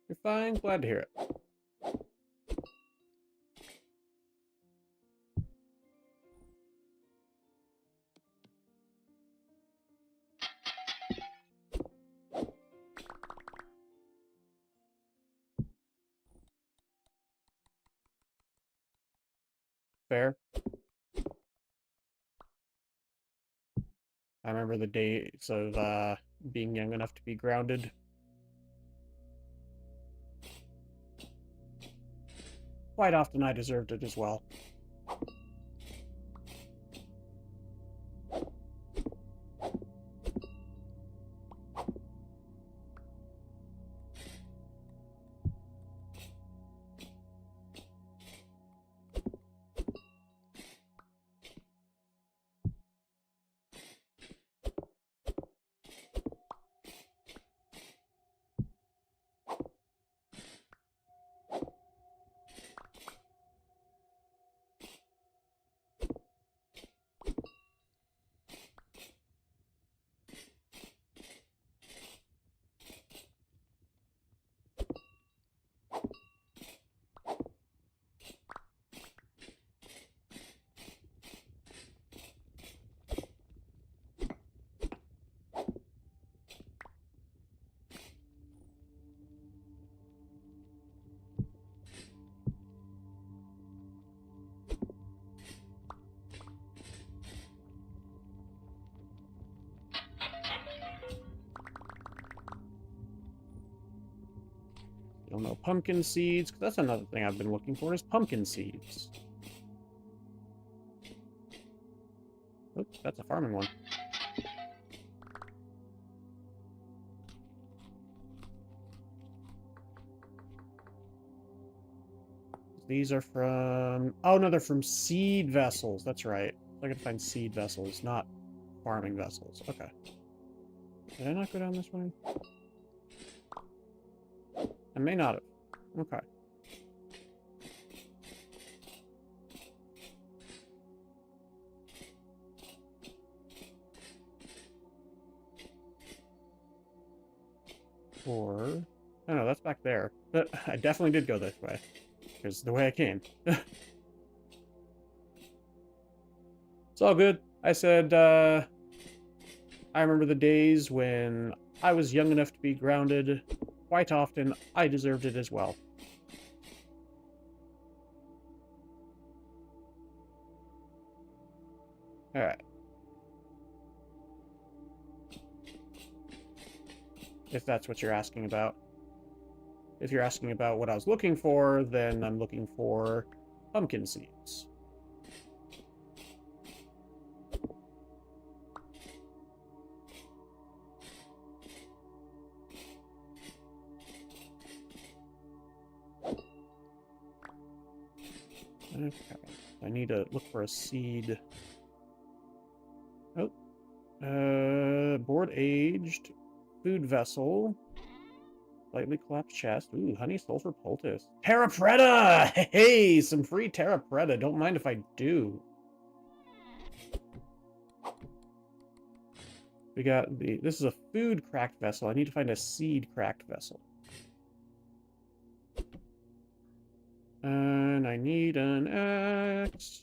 You're fine? Glad to hear it. Fair. I remember the days of being young enough to be grounded. Quite often I deserved it as well. You'll know pumpkin seeds, 'cause that's another thing I've been looking for is pumpkin seeds. Oops, that's a farming one. These are from... Oh, no, they're from seed vessels. That's right. I can find seed vessels, not farming vessels. Okay. Did I not go down this way? I may not have. Okay. Or... Oh no, that's back there. But I definitely did go this way. Because the way I came. It's all good. I said, I remember the days when I was young enough to be grounded. Quite often, I deserved it as well. Alright. If that's what you're asking about. If you're asking about what I was looking for, then I'm looking for pumpkin seeds. Okay. I need to look for a seed. Oh. Board aged. Food vessel. Slightly collapsed chest. Ooh, honey sulfur poultice. Terra Preta! Hey, some free Terra Preta. Don't mind if I do. We got the... This is a food cracked vessel. I need to find a seed cracked vessel. And I need an axe.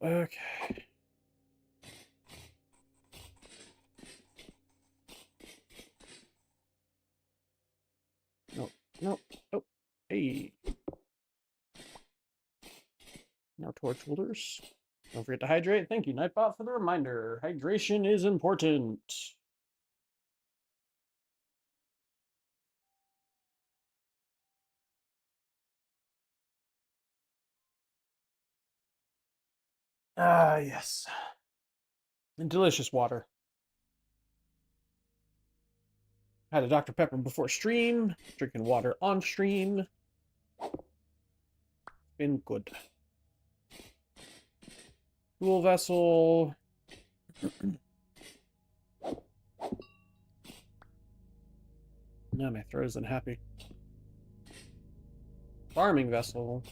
Okay. No, no, oh, hey. Now torch holders. Don't forget to hydrate. Thank you, Nightbot, for the reminder. Hydration is important. Ah, yes. And delicious water. Had a Dr. Pepper before stream. Drinking water on stream. Been good. Tool vessel. No, my throat isn't happy. Farming vessel.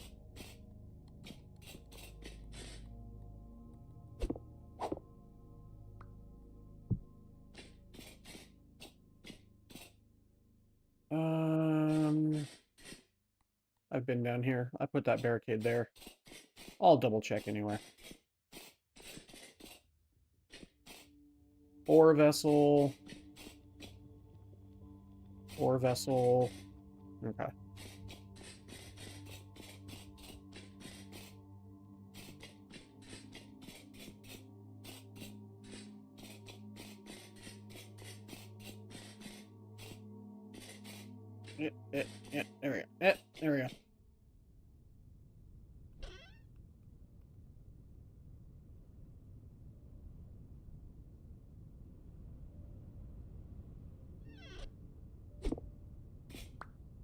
I've been down here. I put that barricade there. I'll double check anyway. Ore vessel. Ore vessel. Okay. Yeah, there we go. There we go.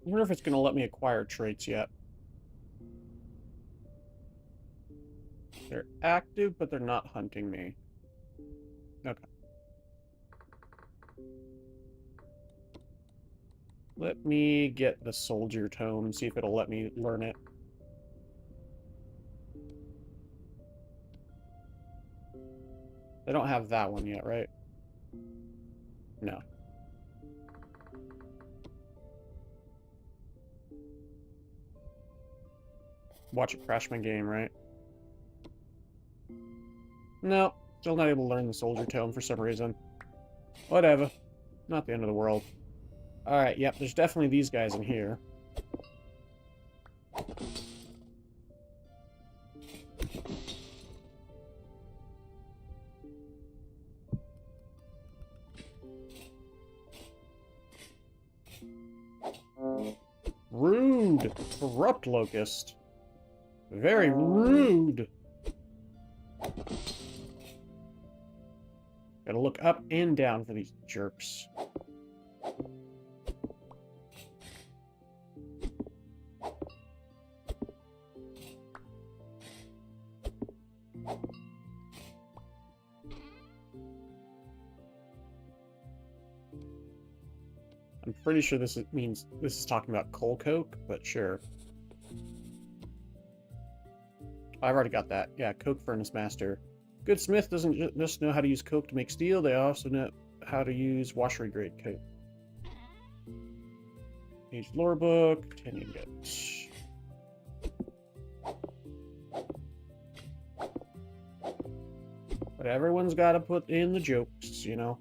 I wonder if it's going to let me acquire traits yet. They're active, but they're not hunting me. Okay. Let me get the soldier tome, see if it'll let me learn it. They don't have that one yet, right? No. Watch it crash my game, right? No, still not able to learn the soldier tome for some reason. Whatever. Not the end of the world. Alright, yep, there's definitely these guys in here. corrupt locust. Very rude. Gotta look up and down for these jerks. I'm pretty sure this means this is talking about coal coke, but sure. I've already got that. Yeah, coke furnace master. Good smith doesn't just know how to use coke to make steel, they also know how to use washery grade coke. Age lore book, 10 ingots. But everyone's got to put in the jokes, you know?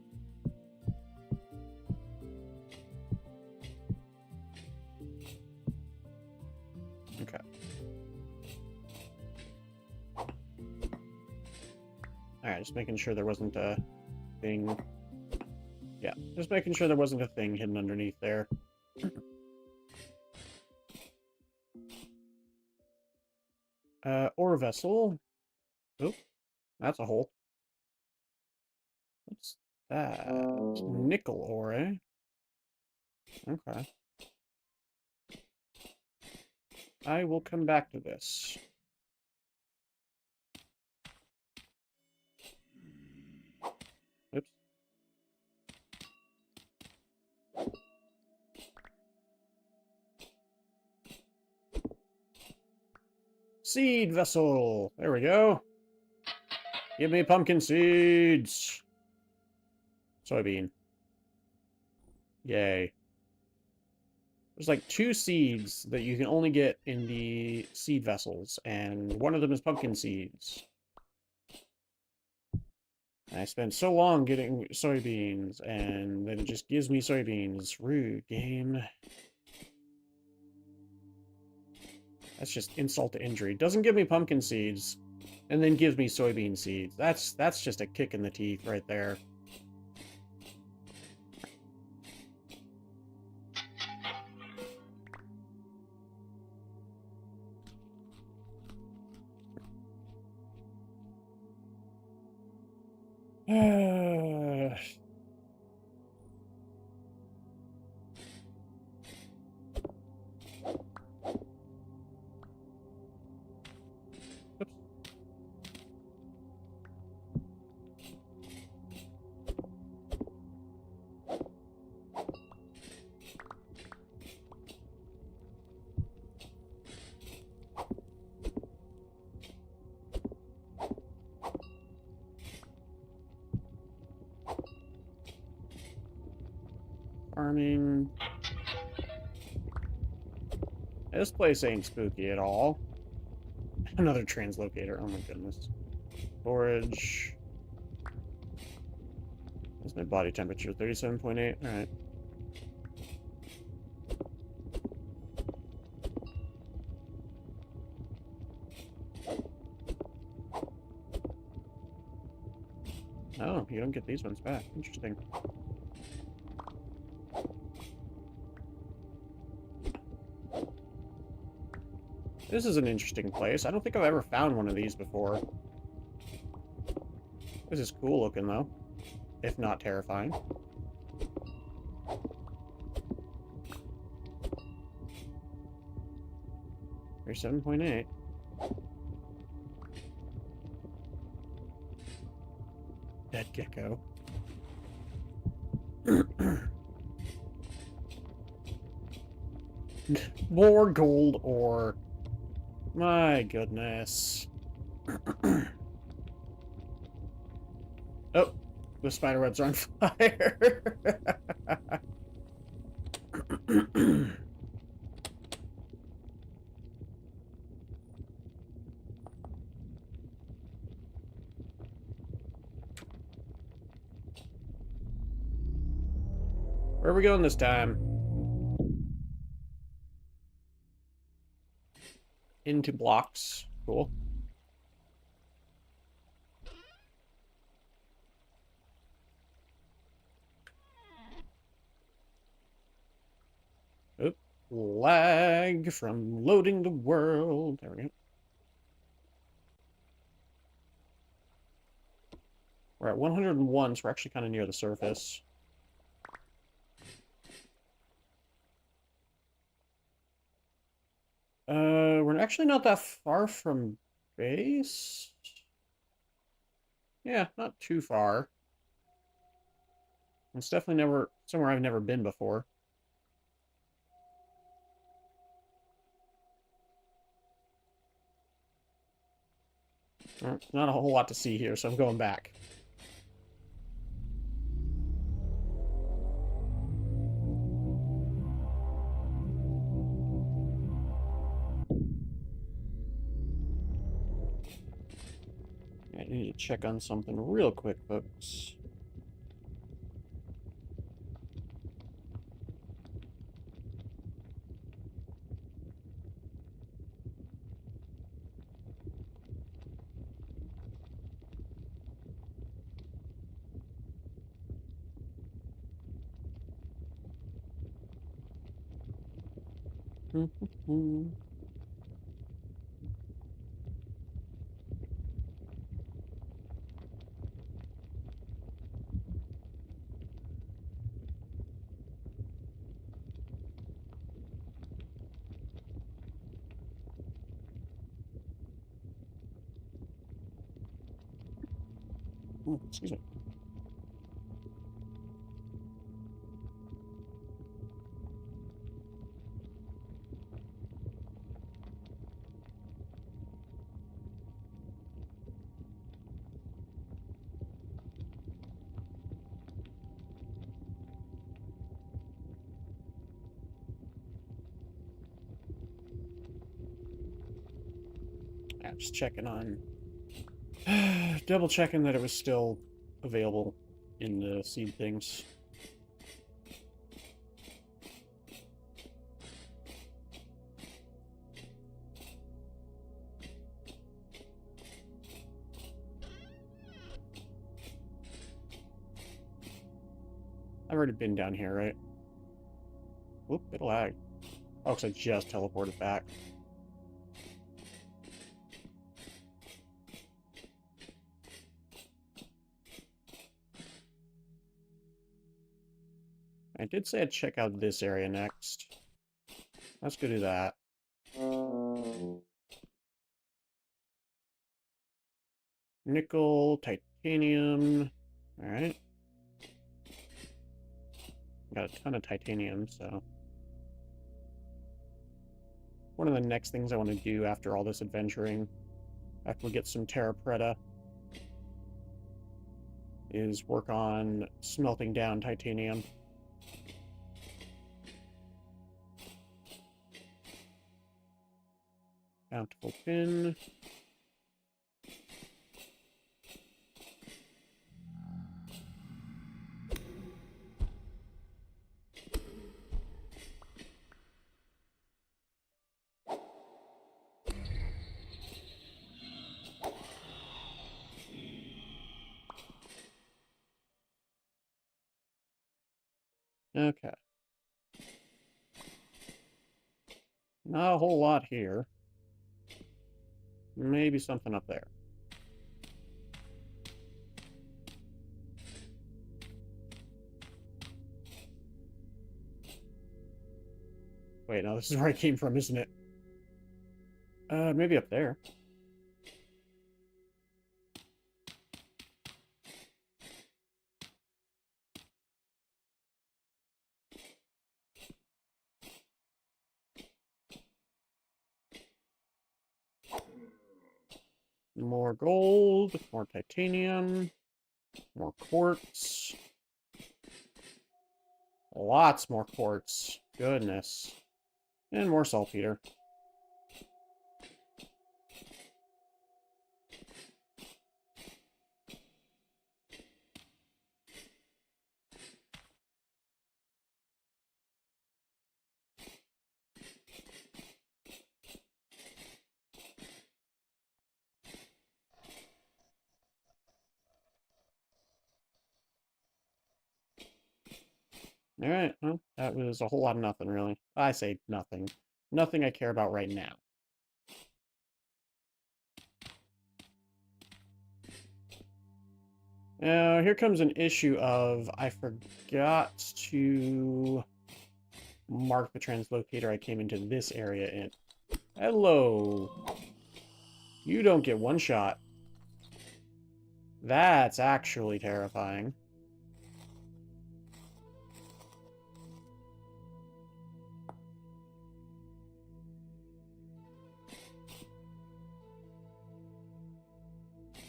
Okay. Alright, just making sure there wasn't a thing. Yeah, just making sure there wasn't a thing hidden underneath there. Ore vessel. Oh, that's a hole. What's that? Nickel ore, eh? Okay. I will come back to this. Oops. Seed vessel. There we go. Give me pumpkin seeds. Soybean. Yay. There's like 2 seeds that you can only get in the seed vessels, and one of them is pumpkin seeds. And I spent so long getting soybeans, and then it just gives me soybeans. Rude game. That's just insult to injury. Doesn't give me pumpkin seeds, and then gives me soybean seeds. That's just a kick in the teeth right there. Farming. This place ain't spooky at all. Another translocator. Oh my goodness. Storage. What's my body temperature? 37.8. Alright. Oh, you don't get these ones back. Interesting. This is an interesting place. I don't think I've ever found one of these before. This is cool looking, though. If not terrifying. 37.8. Dead gecko. More gold ore. My goodness. Oh, the spiderwebs are on fire. Where are we going this time? Into blocks. Cool. Oop. Lag from loading the world. There we go. We're at 101, so we're actually kind of near the surface. We're actually not that far from base. Yeah, not too far. It's definitely never somewhere I've never been before. Not a whole lot to see here, so I'm going back. I need to check on something real quick, folks. Ooh, excuse me. Yeah, just checking on... double checking that it was still available in the seed things. I've already been down here, right? Whoop, it lagged. Oh, because I just teleported back. I did say I'd check out this area next. Let's go do that. Nickel, titanium. Alright. Got a ton of titanium, so... One of the next things I want to do after all this adventuring, after we get some Terra Preta, is work on smelting down titanium. Bountiful pin. Okay. Not a whole lot here. Maybe something up there. Wait, no, this is where I came from, isn't it? Maybe up there. More gold, more titanium, more quartz. Lots more quartz. Goodness. And more saltpeter. Alright, well, that was a whole lot of nothing, really. I say nothing. Nothing I care about right now. Now, here comes an issue of I forgot to mark the translocator I came into this area in. Hello. You don't get one shot. That's actually terrifying.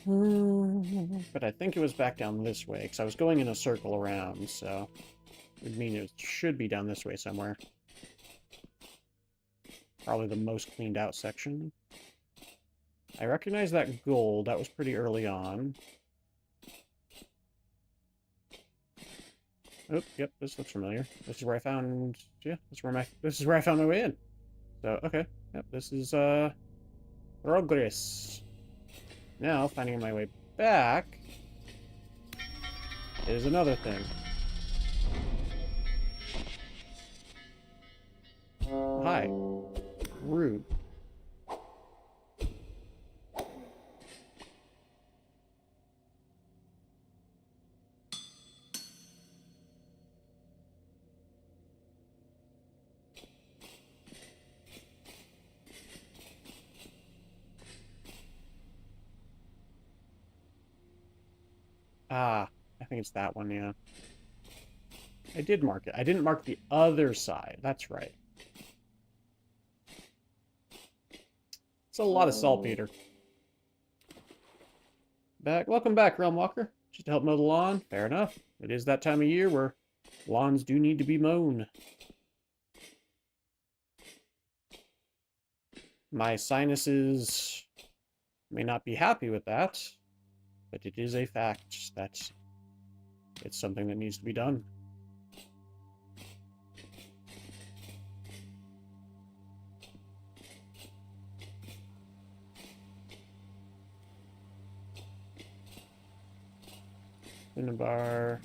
But I think it was back down this way, because I was going in a circle around, so it would mean it should be down this way somewhere. Probably the most cleaned out section. I recognize that gold. That was pretty early on. Oh, yep, this looks familiar. This is where I found... Yeah, this is where I found my way in. So, okay. Yep, this is, progress. Now, finding my way back is another thing. Hi. Rude. Ah, I think it's that one, yeah. I did mark it. I didn't mark the other side. That's right. It's a lot of saltpeter. Welcome back, Realm Walker. Just to help mow the lawn. Fair enough. It is that time of year where lawns do need to be mown. My sinuses may not be happy with that, but it is a fact that it's something that needs to be done. Cinnabar.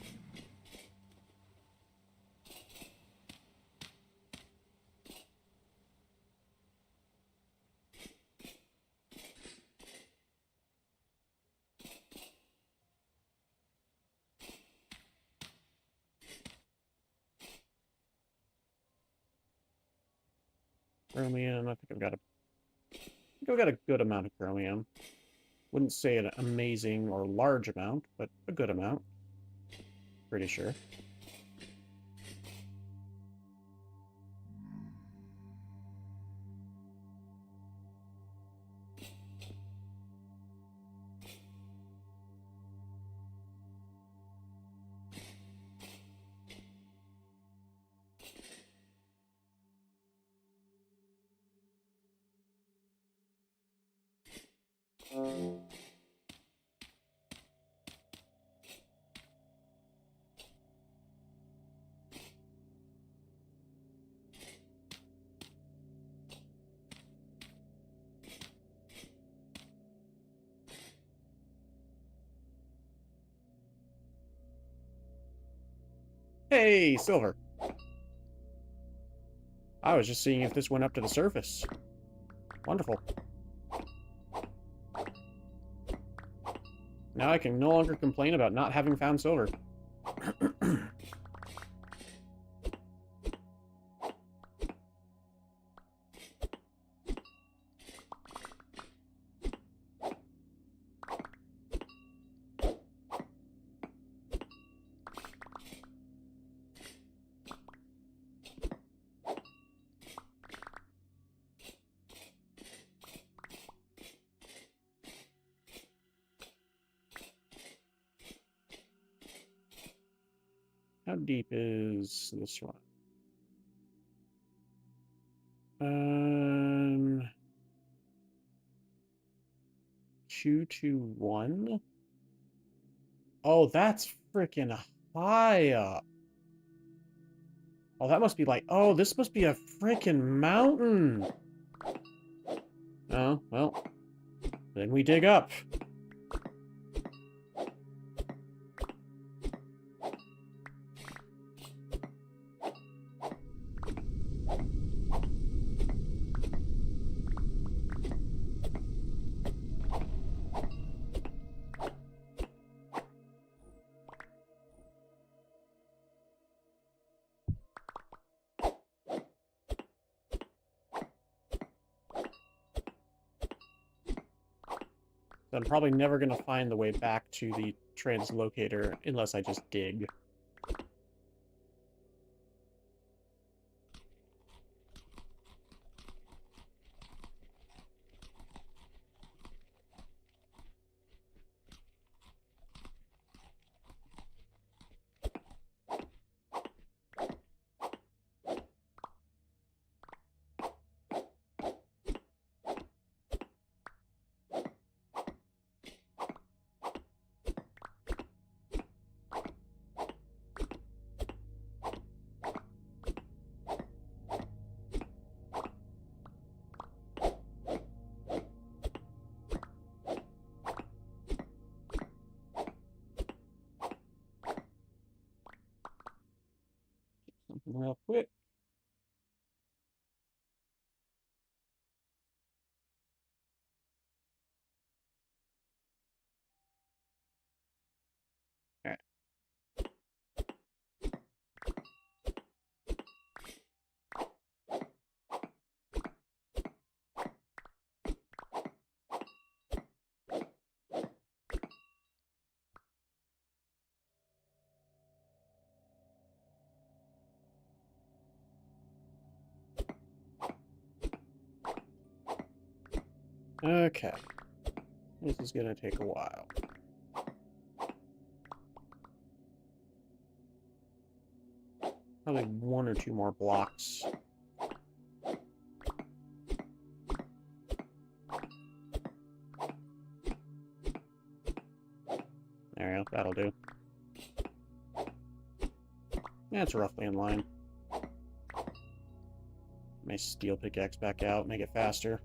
Chromium. I think I've got a good amount of chromium. Wouldn't say an amazing or large amount, but a good amount. Pretty sure. Hey, silver. I was just seeing if this went up to the surface. Wonderful. Now I can no longer complain about not having found silver. How deep is this one? 221? Oh, that's freaking high up. Oh, that must be like... Oh, this must be a freaking mountain. Oh, well. Then we dig up. I'm probably never going to find the way back to the translocator unless I just dig. Something real quick. All right. Okay. This is gonna take a while. Probably 1 or 2 more blocks. There we go, that'll do. Yeah, it's roughly in line. My steel pickaxe back out, make it faster.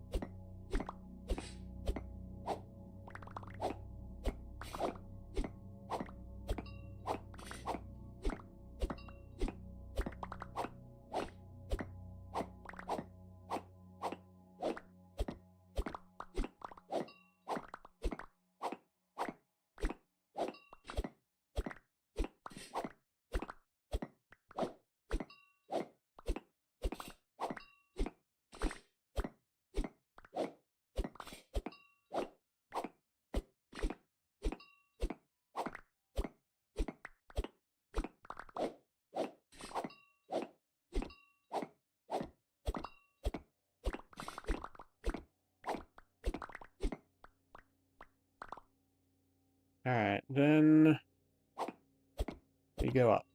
Alright, then we go up.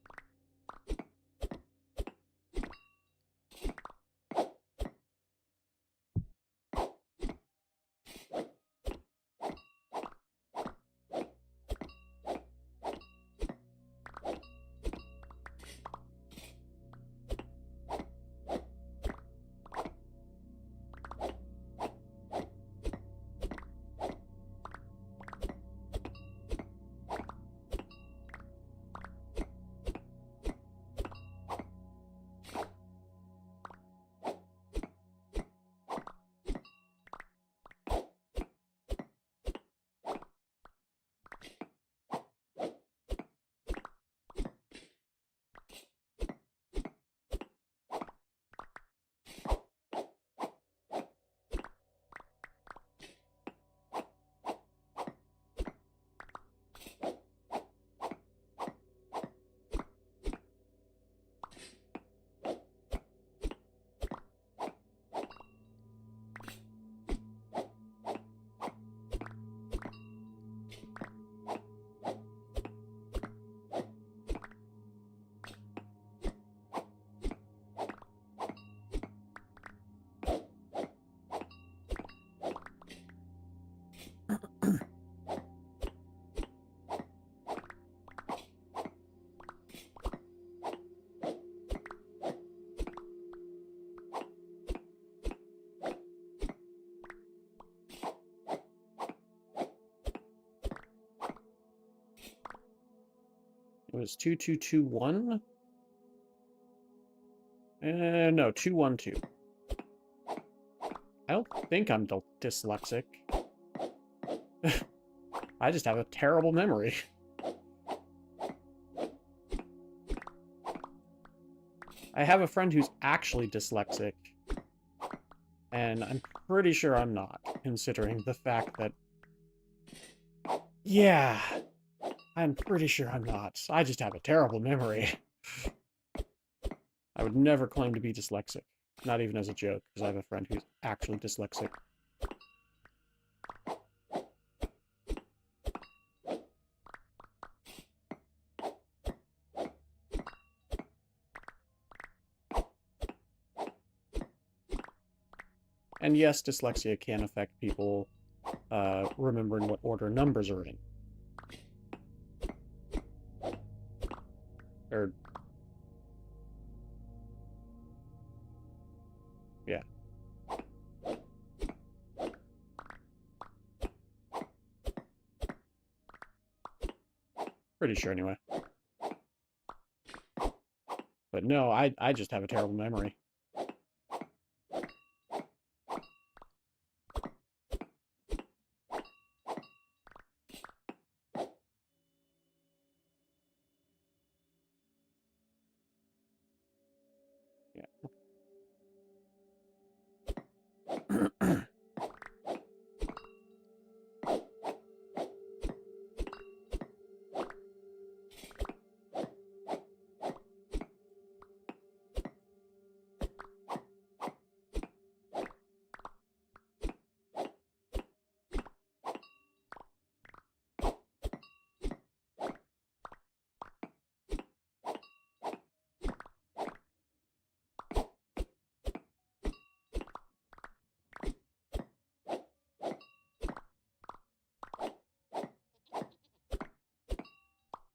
It was 2221? No, 212. I don't think I'm dyslexic. I just have a terrible memory. I have a friend who's actually dyslexic, and I'm pretty sure I'm not, considering the fact that Yeah, I'm pretty sure I'm not. I just have a terrible memory. I would never claim to be dyslexic. Not even as a joke, because I have a friend who's actually dyslexic. And yes, dyslexia can affect people remembering what order numbers are in. Or... yeah. Pretty sure, anyway. But no, I just have a terrible memory. Yeah.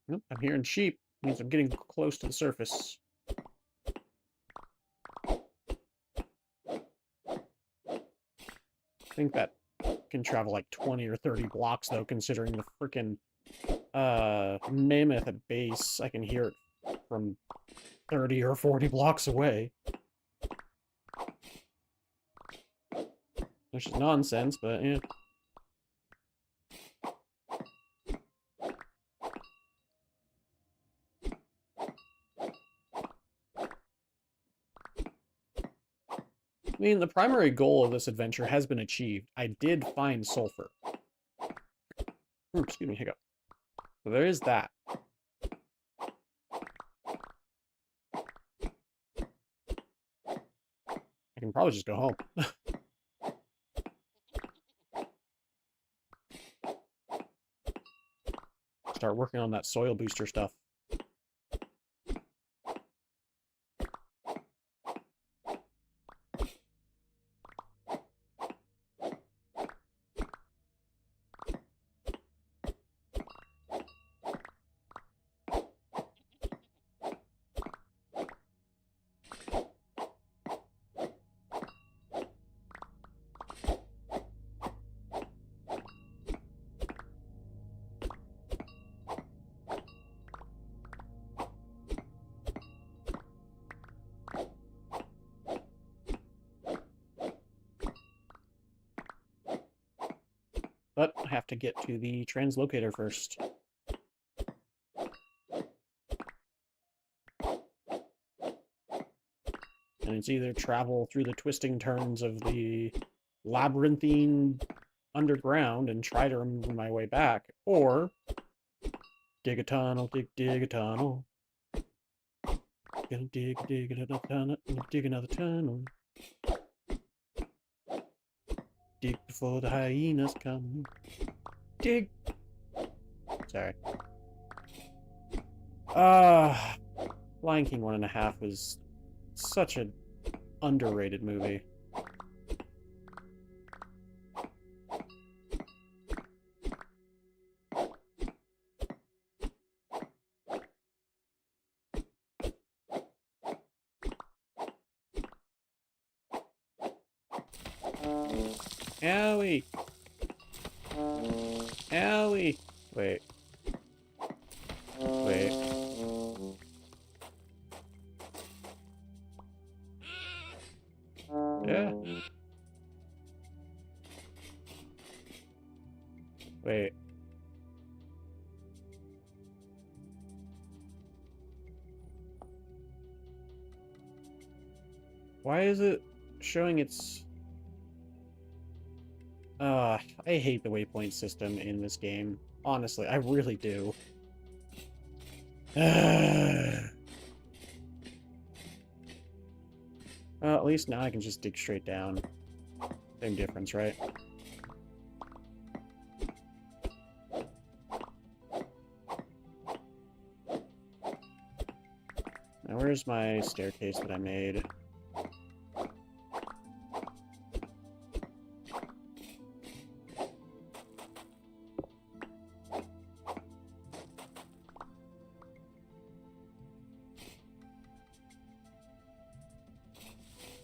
Nope, I'm hearing sheep. Means I'm getting close to the surface. I think that can travel like 20 or 30 blocks, though, considering the freaking mammoth at base. I can hear it from 30 or 40 blocks away. Which is nonsense, but yeah. I mean, the primary goal of this adventure has been achieved. I did find sulfur. Excuse me, hiccup. So there is that. I can probably just go home. Start working on that soil booster stuff. But I have to get to the translocator first. And it's either travel through the twisting turns of the labyrinthine underground and try to remember my way back, or dig a tunnel, dig a tunnel. Gonna dig another tunnel, dig another tunnel. Dig before the hyenas come. Dig. Sorry. Lion King 1.5 was such an underrated movie. Owie! Owie! Wait. Wait. Yeah. Wait. Why is it showing its... I hate the waypoint system in this game. Honestly, I really do. Well, at least now I can just dig straight down. Same difference, right? Now, where's my staircase that I made?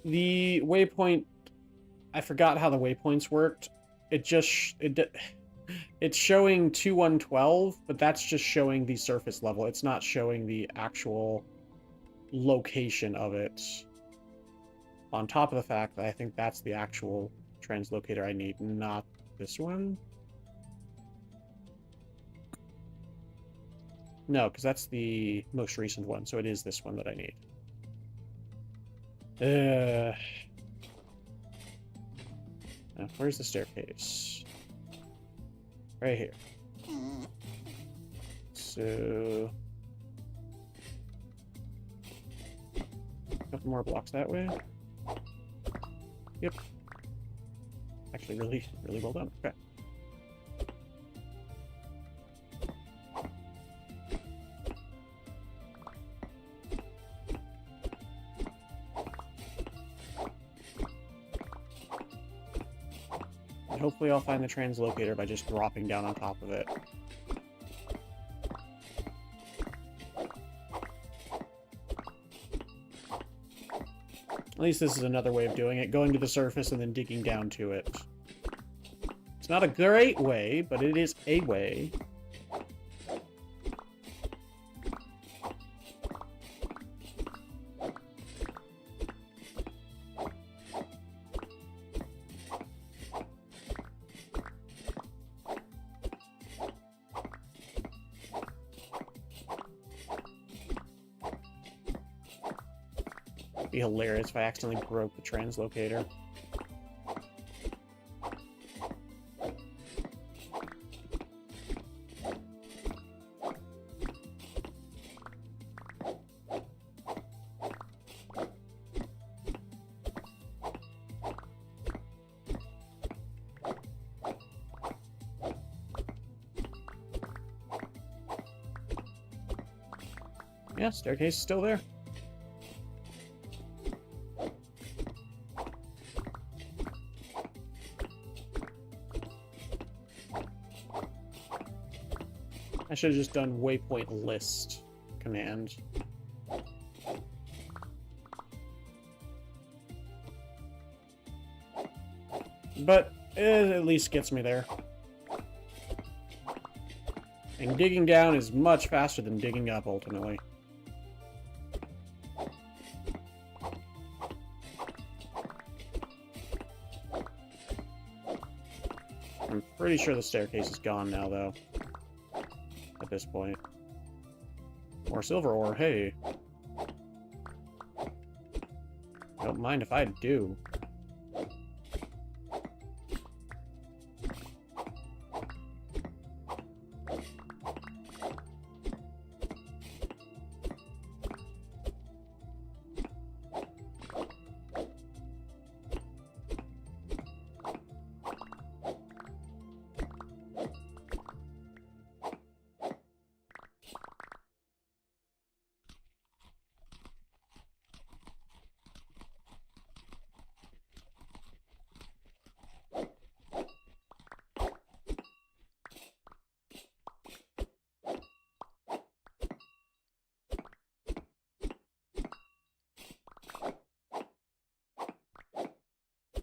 The waypoint, I forgot how the waypoints worked. It's showing 2112, but that's just showing the surface level. It's not showing the actual location of it. On top of the fact that I think that's the actual translocator I need, not this one. No, because that's the most recent one, so it is this one that I need. Where's the staircase? Right here. So... a couple more blocks that way. Yep. Actually, really, really well done. Okay. And hopefully I'll find the translocator by just dropping down on top of it. At least this is another way of doing it, going to the surface and then digging down to it. It's not a great way, but it is a way. It'd be hilarious if I accidentally broke the translocator. Yeah, staircase is still there. I should have just done waypoint list command. But it at least gets me there. And digging down is much faster than digging up, ultimately. I'm pretty sure the staircase is gone now, though. At this point. More silver ore, hey. Don't mind if I do.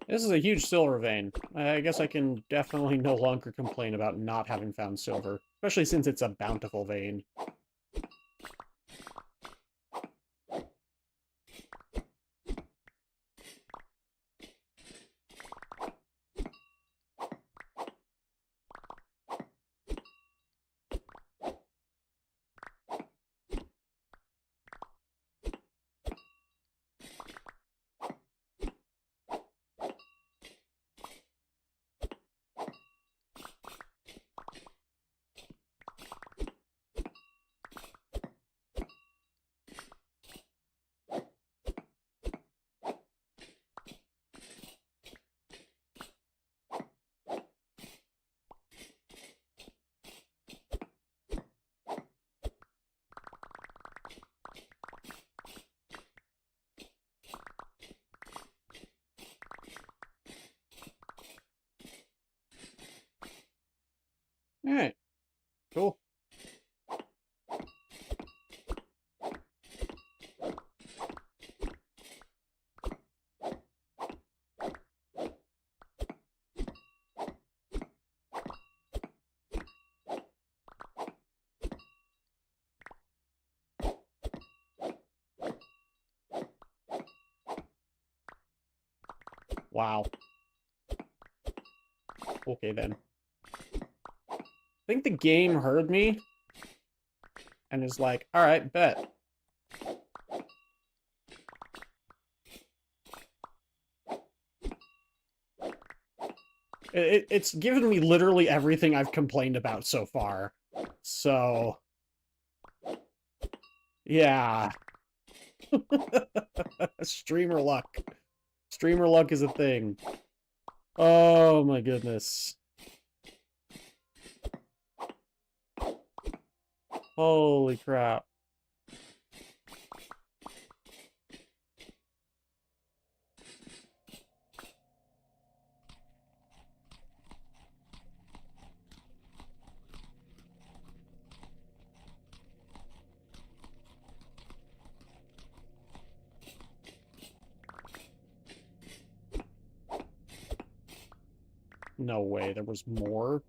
This is a huge silver vein. I guess I can definitely no longer complain about not having found silver, especially since it's a bountiful vein. Wow. Okay, then. I think the game heard me and is like, alright, bet. It's given me literally everything I've complained about so far. So... yeah. Streamer luck. Streamer luck is a thing. Oh my goodness. Holy crap. No way, there was more?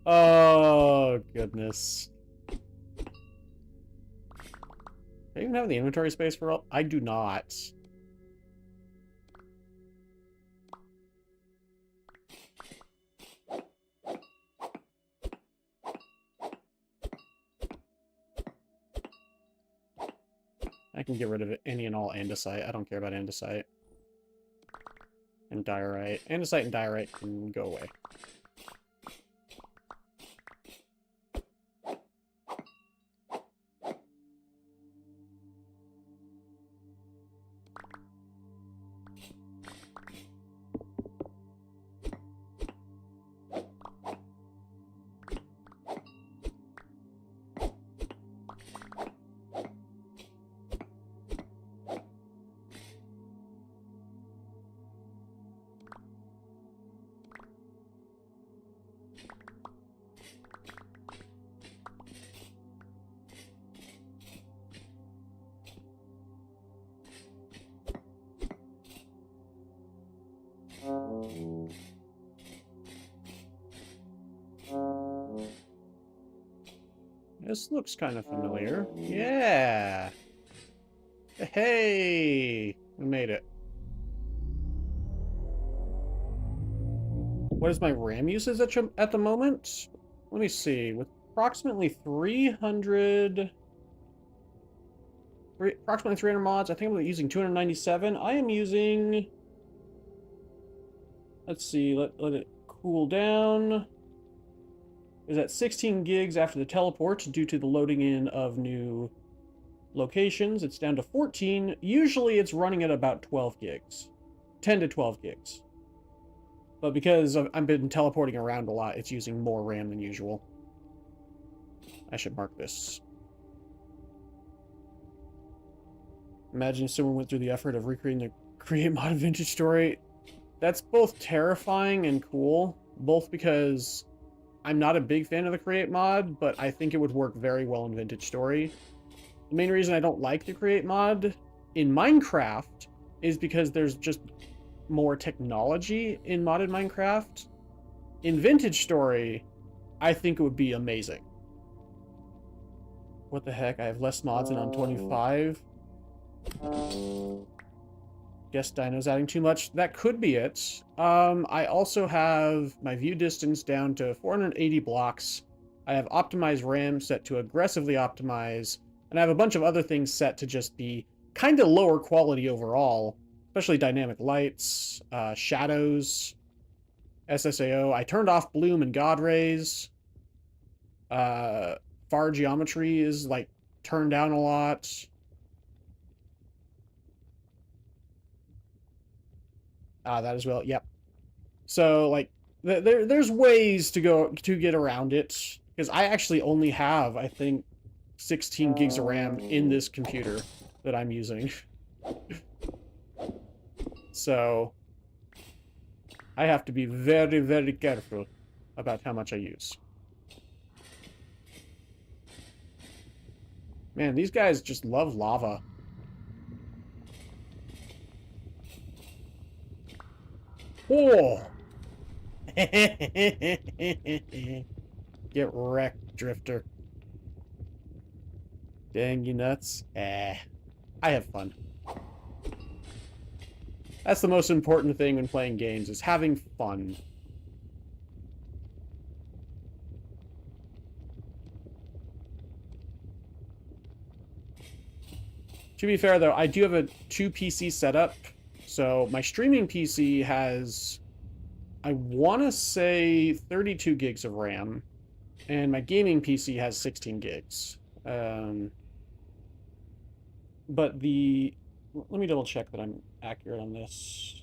Oh, goodness. Do I even have the inventory space for all? I do not. I can get rid of any and all andesite. I don't care about andesite. And diorite. Andesite and diorite can go away. This looks kind of familiar. Yeah! Hey! We made it. What is my RAM usage at the moment? Let me see. With approximately 300 mods, I think I'm using 297. I am using... Let's see, let it cool down. Is at 16 gigs after the teleport due to the loading in of new locations. It's down to 14. Usually it's running at about 12 gigs. 10 to 12 gigs. But because I've been teleporting around a lot, it's using more RAM than usual. I should mark this. Imagine if someone went through the effort of recreating the create mod of Vintage Story. That's both terrifying and cool. Both because I'm not a big fan of the create mod, but I think it would work very well in Vintage Story. The main reason I don't like the create mod in Minecraft is because there's just more technology in modded Minecraft. In Vintage Story, I think it would be amazing. What the heck? I have less mods than on 25. Guess Dino's adding too much. That could be it. I also have my view distance down to 480 blocks. I have optimized RAM set to aggressively optimize, and I have a bunch of other things set to just be kind of lower quality overall, especially dynamic lights, shadows, SSAO. I turned off bloom and god rays. Far geometry is like turned down a lot. That as well. Yep. So like there's ways to get around it, because I actually only have, I think, 16 gigs of RAM in this computer that I'm using. So I have to be very, very careful about how much I use. Man, these guys just love lava. Oh! Get wrecked, Drifter. Dang you nuts. I have fun. That's the most important thing when playing games, is having fun. To be fair, though, I do have a 2-PC setup. So my streaming PC has, I want to say, 32 gigs of RAM. And my gaming PC has 16 gigs. But let me double check that I'm accurate on this.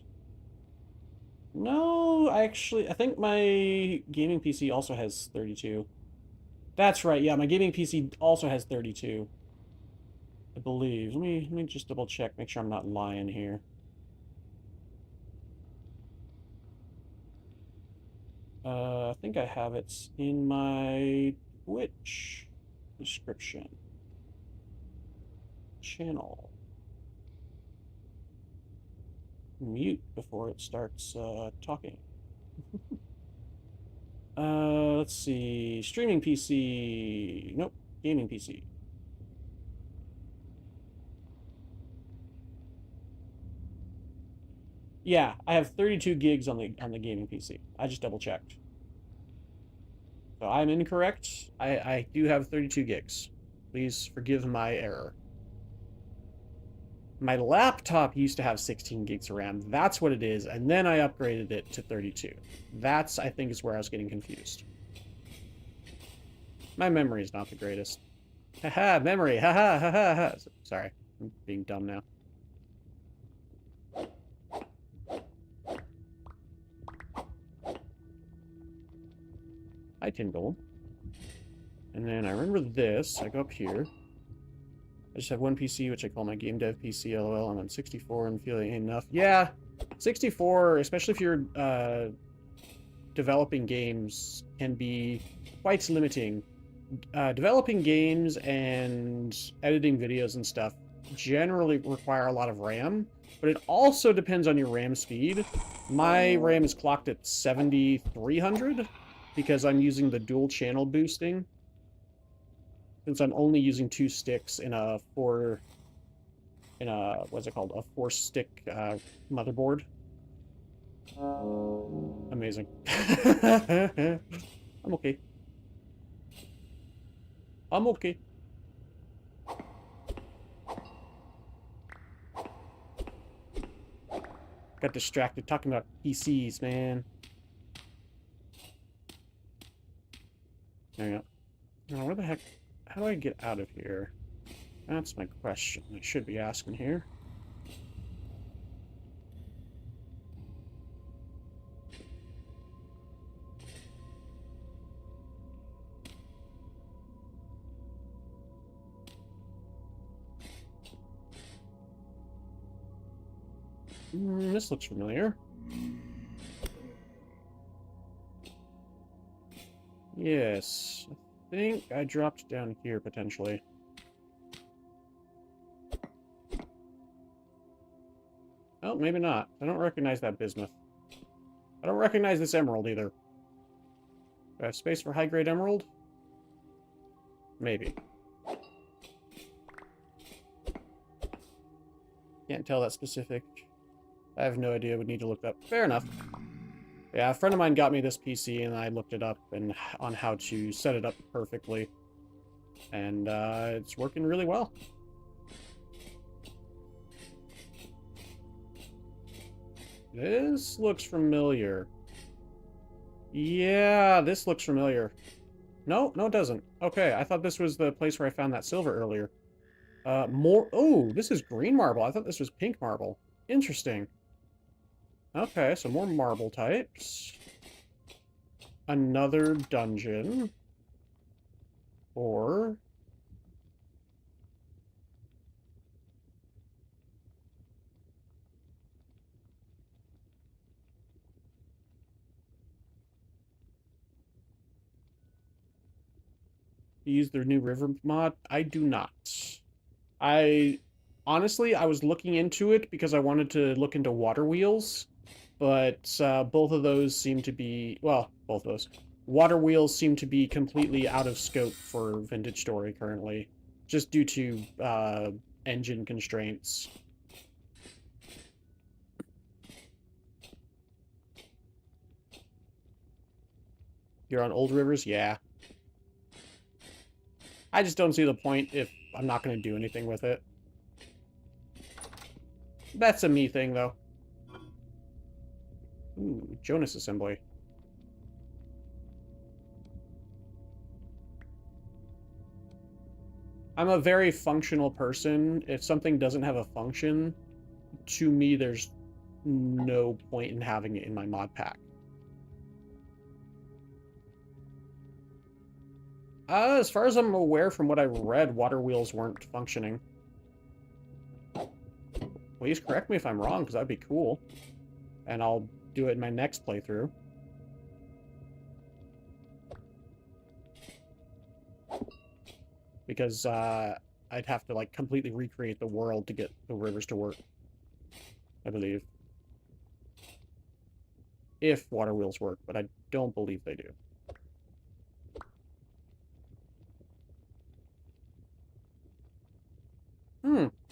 No, I think my gaming PC also has 32. That's right, yeah, my gaming PC also has 32. I believe. Let me just double check, make sure I'm not lying here. I think I have it in my Twitch description. Channel. Mute before it starts talking. Let's see. Streaming PC. Nope. Gaming PC. Yeah, I have 32 gigs on the gaming PC. I just double checked. So I'm incorrect. I do have 32 gigs. Please forgive my error. My laptop used to have 16 gigs of RAM. That's what it is. And then I upgraded it to 32. That's, I think, is where I was getting confused. My memory is not the greatest. Haha, memory. Haha, haha, ha. Sorry, I'm being dumb now. Hi, Tin Gold. And then I remember this. I go up here. I just have one PC, which I call my game dev PC, lol, and I'm 64 and feeling enough. Yeah, 64, especially if you're developing games, can be quite limiting. Developing games and editing videos and stuff generally require a lot of RAM, but it also depends on your RAM speed. My RAM is clocked at 7300 because I'm using the dual channel boosting. Since I'm only using 2 sticks in a what's it called? A 4-stick motherboard. Amazing. I'm okay. I'm okay. Got distracted talking about PCs, man. There you go. Now, where the heck? How do I get out of here? That's my question. I should be asking here. This looks familiar. Yes. I think I dropped down here, potentially. Oh, maybe not. I don't recognize that bismuth. I don't recognize this emerald, either. Do I have space for high-grade emerald? Maybe. Can't tell that specific. I have no idea. Would need to look up. Fair enough. Yeah, a friend of mine got me this PC, and I looked it up and on how to set it up perfectly. And it's working really well. This looks familiar. Yeah, this looks familiar. No, no, it doesn't. Okay, I thought this was the place where I found that silver earlier. More... Oh, this is green marble. I thought this was pink marble. Interesting. Okay, so more marble types. Another dungeon. Or... You use the new river mod? I do not. Honestly, I was looking into it because I wanted to look into water wheels, but both of those seem to be, well, both of those. Water wheels seem to be completely out of scope for Vintage Story currently, just due to engine constraints. You're on old rivers? Yeah. I just don't see the point if I'm not going to do anything with it. That's a me thing, though. Ooh, Jonas assembly. I'm a very functional person. If something doesn't have a function, to me, there's no point in having it in my mod pack. As far as I'm aware from what I read, water wheels weren't functioning. Please correct me if I'm wrong, because that'd be cool. And I'll do it in my next playthrough. Because I'd have to like completely recreate the world to get the rivers to work, I believe. If water wheels work, but I don't believe they do.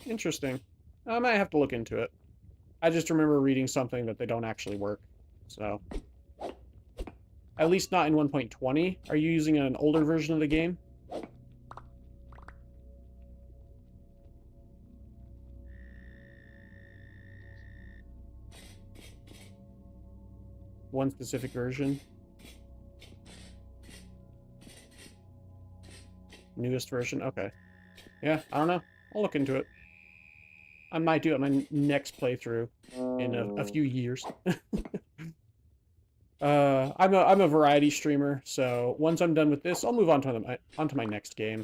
Interesting. I might have to look into it. I just remember reading something that they don't actually work, so... At least not in 1.20. Are you using an older version of the game? One specific version? Newest version? Okay. Yeah, I don't know. I'll look into it. I might do it my next playthrough in a few years. I'm a variety streamer, so once I'm done with this, I'll move on to my next game,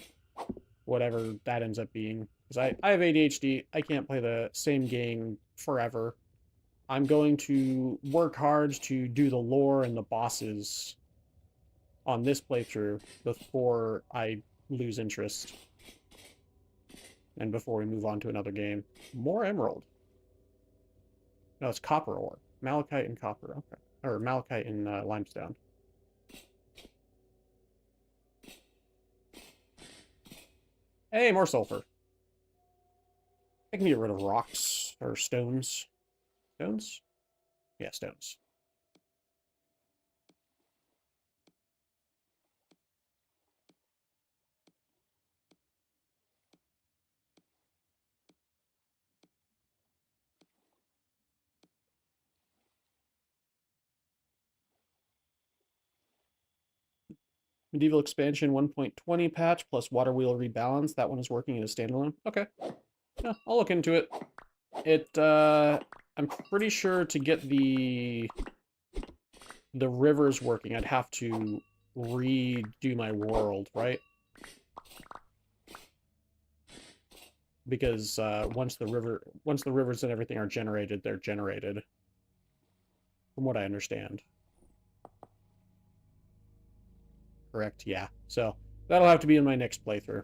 whatever that ends up being. Because I have ADHD, I can't play the same game forever. I'm going to work hard to do the lore and the bosses on this playthrough before I lose interest. And before we move on to another game. More emerald. No, it's copper ore. Malachite and copper, okay. Or malachite and limestone. Hey, more sulfur. I can get rid of rocks or stones. Stones? Yeah, stones. Medieval Expansion 1.20 patch plus Water Wheel Rebalance. That one is working as a standalone. Okay. Yeah, I'll look into it. I'm pretty sure to get the rivers working, I'd have to redo my world, right? Because once the rivers and everything are generated, they're generated. From what I understand. Correct, yeah. So that'll have to be in my next playthrough.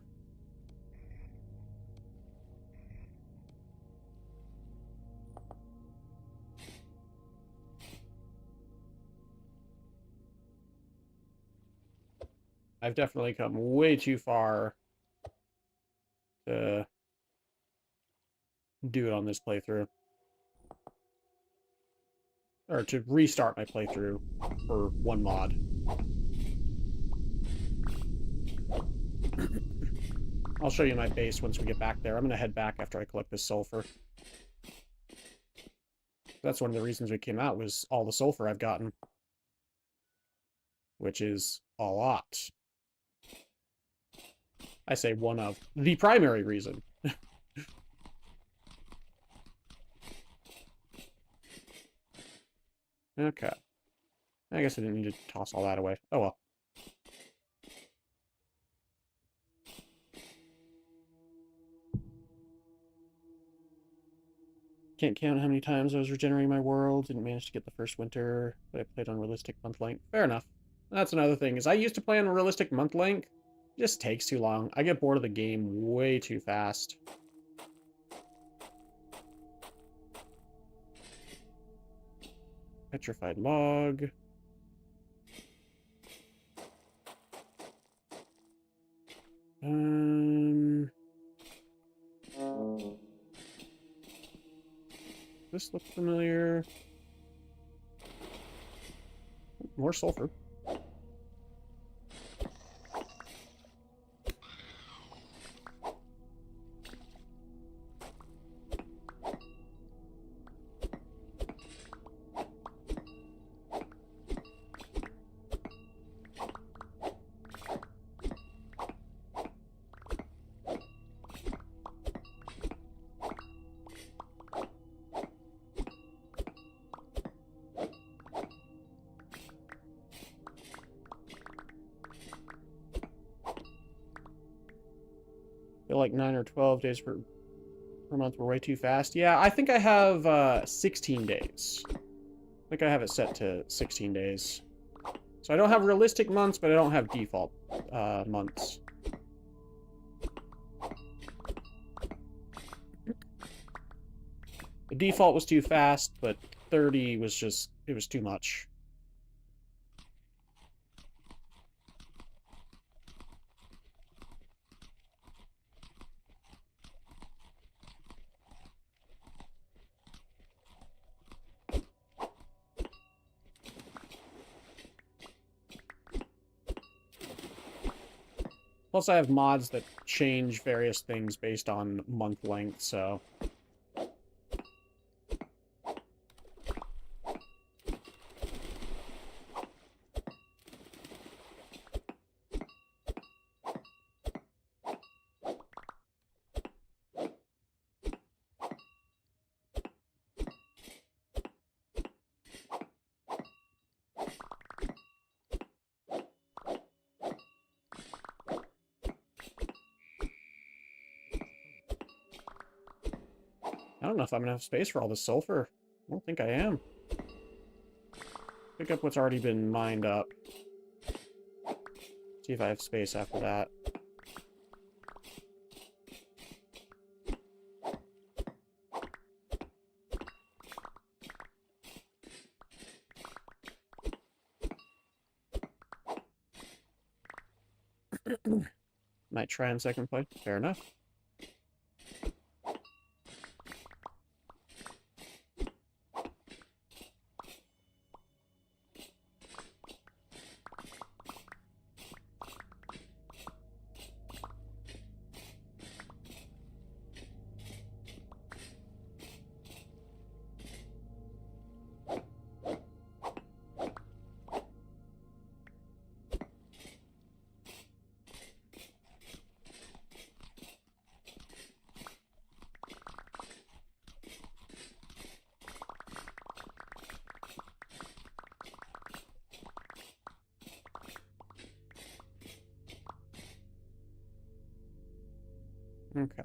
I've definitely come way too far to do it on this playthrough. Or to restart my playthrough for one mod. I'll show you my base once we get back there. I'm going to head back after I collect this sulfur. That's one of the reasons we came out, was all the sulfur I've gotten. Which is a lot. I say one of. The primary reason. Okay. I guess I didn't need to toss all that away. Oh well. Can't count how many times I was regenerating my world. Didn't manage to get the first winter, but I played on realistic month length. Fair enough. That's another thing, is I used to play on realistic month length, It just takes too long. I get bored of the game way too fast. Petrified log. This looks familiar. More sulfur. I feel like 9 or 12 days per month were way too fast. Yeah, I think I have 16 days. I think I have it set to 16 days. So I don't have realistic months, but I don't have default months. The default was too fast, but 30 was just, it was too much. Plus, I have mods that change various things based on month length, so... I don't know if I'm gonna have space for all this sulfur. I don't think I am. Pick up what's already been mined up. See if I have space after that. Might try in second play. Fair enough. Okay.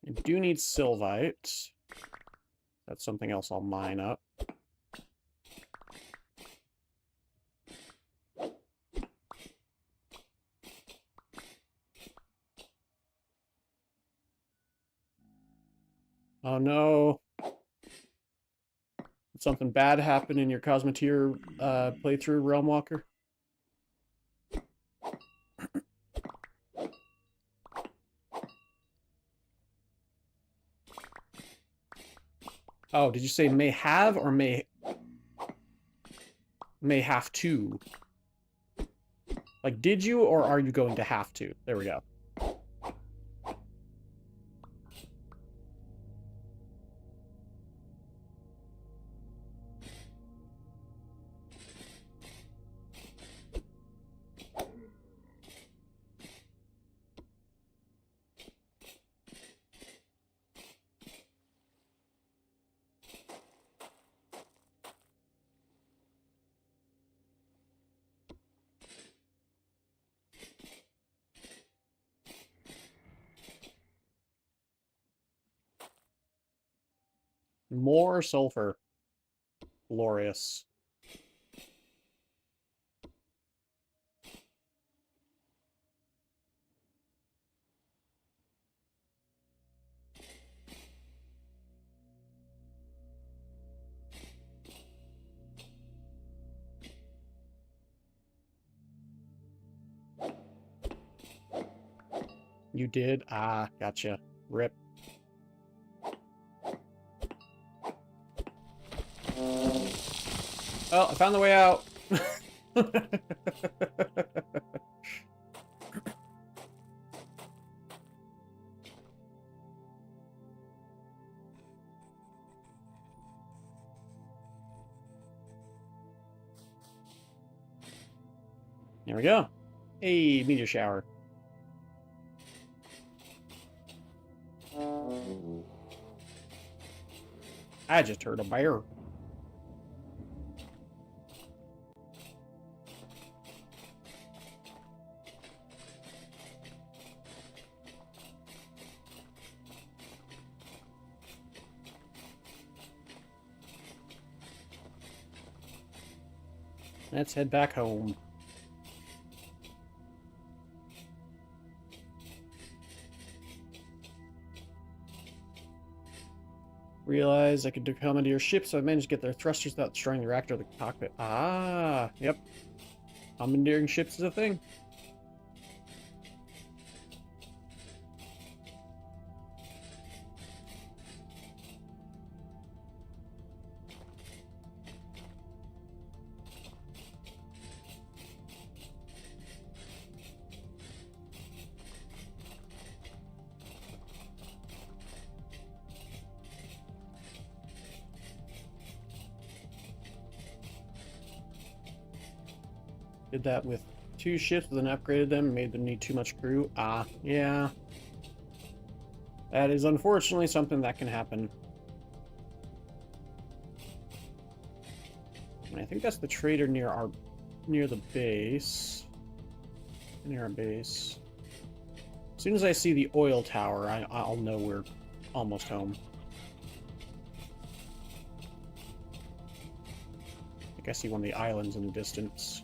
I do need Sylvite. That's something else I'll mine up. Oh no. Did something bad happen in your Cosmoteer playthrough, Realm Walker? Oh, did you say may have or may have to? Like, did you or are you going to have to? There we go. More sulfur. Glorious. You did? Ah, gotcha. Rip. Oh, I found the way out. There we go. Hey, meteor shower. I just heard a bear. Let's head back home. Realize I could commandeer your ship, so I managed to get their thrusters without destroying the reactor of the cockpit. Ah, yep. Commandeering ships is a thing. Did that with 2 ships, then upgraded them, made them need too much crew. Ah, yeah. That is unfortunately something that can happen. And I think that's the trader near the base. Near our base. As soon as I see the oil tower, I'll know we're almost home. I think I see one of the islands in the distance.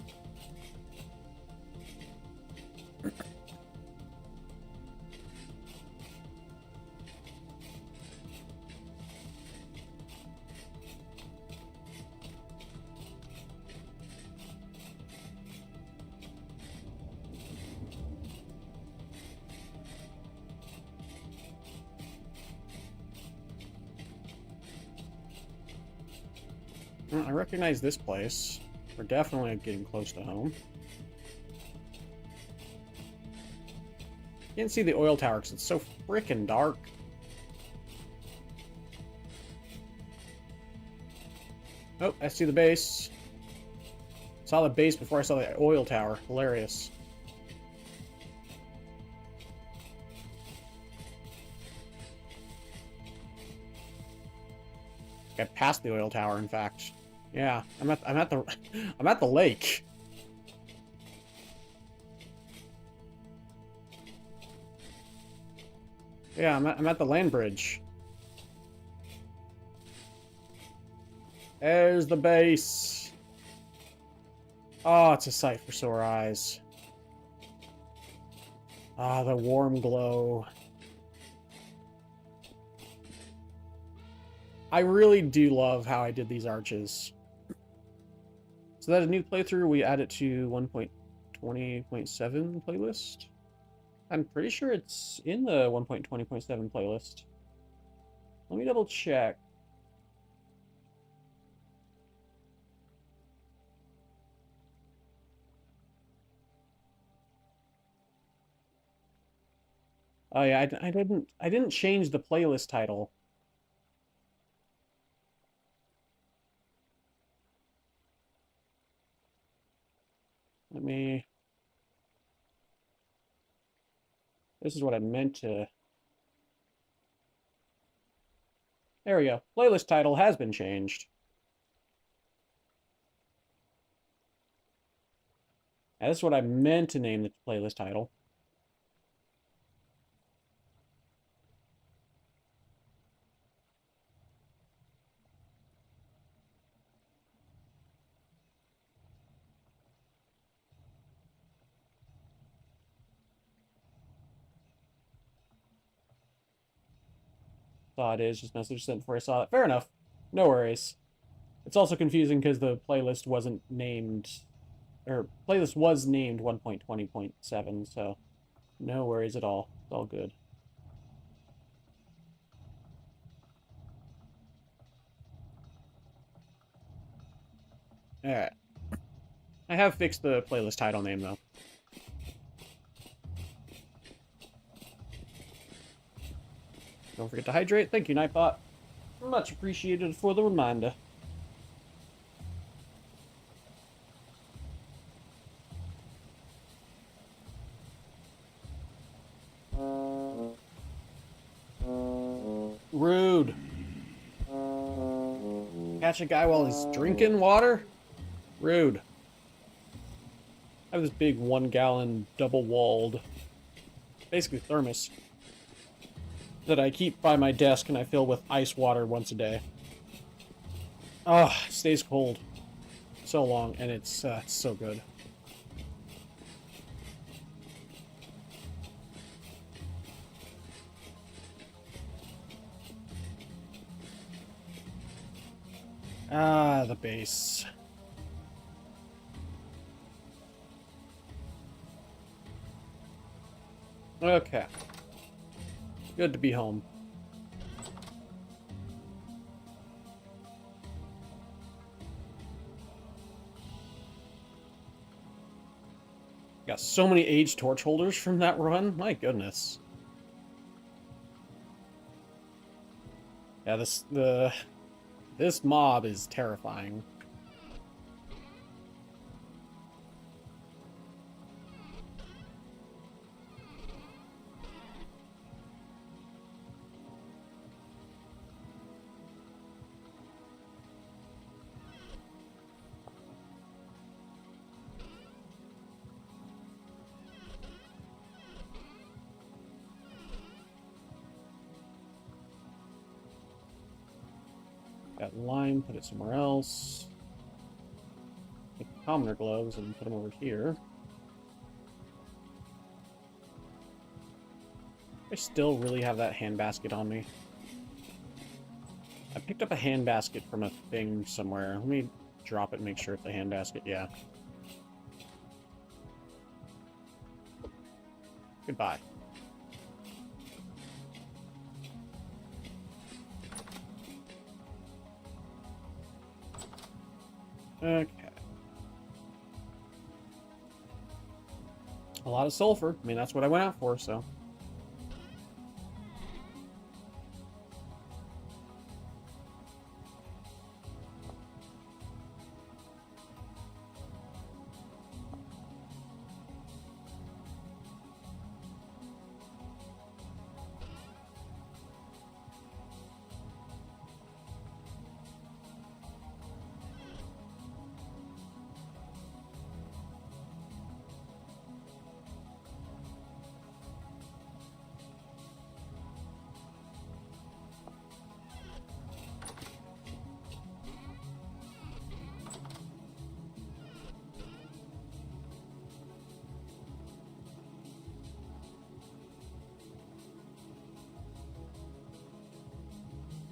I recognize this place. We're definitely getting close to home. Can't see the oil tower because it's so freaking dark. Oh, I see the base. Saw the base before I saw the oil tower. Hilarious. Got past the oil tower, in fact. Yeah, I'm at the lake. Yeah, I'm at the land bridge. There's the base. Oh, it's a sight for sore eyes. Ah, the warm glow. I really do love how I did these arches. So that's a new playthrough. We add it to 1.20.7 playlist. I'm pretty sure it's in the 1.20.7 playlist. Let me double check. Oh yeah, I didn't change the playlist title. Let me. This is what I meant to. There we go. Playlist title has been changed. Yeah, this is what I meant to name the playlist title. Saw it is, just message sent before I saw it. Fair enough. No worries. It's also confusing because the playlist wasn't named, or playlist was named 1.20.7, so no worries at all. It's all good. Alright. I have fixed the playlist title name, though. Don't forget to hydrate. Thank you, Nightbot. Much appreciated for the reminder. Rude. Catch a guy while he's drinking water? Rude. I have this big 1-gallon double-walled, basically thermos, that I keep by my desk and I fill with ice water once a day. Oh, it stays cold so long, and it's so good. Ah, the base. Okay. Good to be home. Got so many aged torch holders from that run. My goodness. Yeah, this mob is terrifying. Got lime, put it somewhere else. Take the commoner gloves and put them over here. I still really have that handbasket on me. I picked up a handbasket from a thing somewhere. Let me drop it and make sure it's a handbasket. Yeah. Goodbye. Okay. A lot of sulfur. I mean, that's what I went out for, so.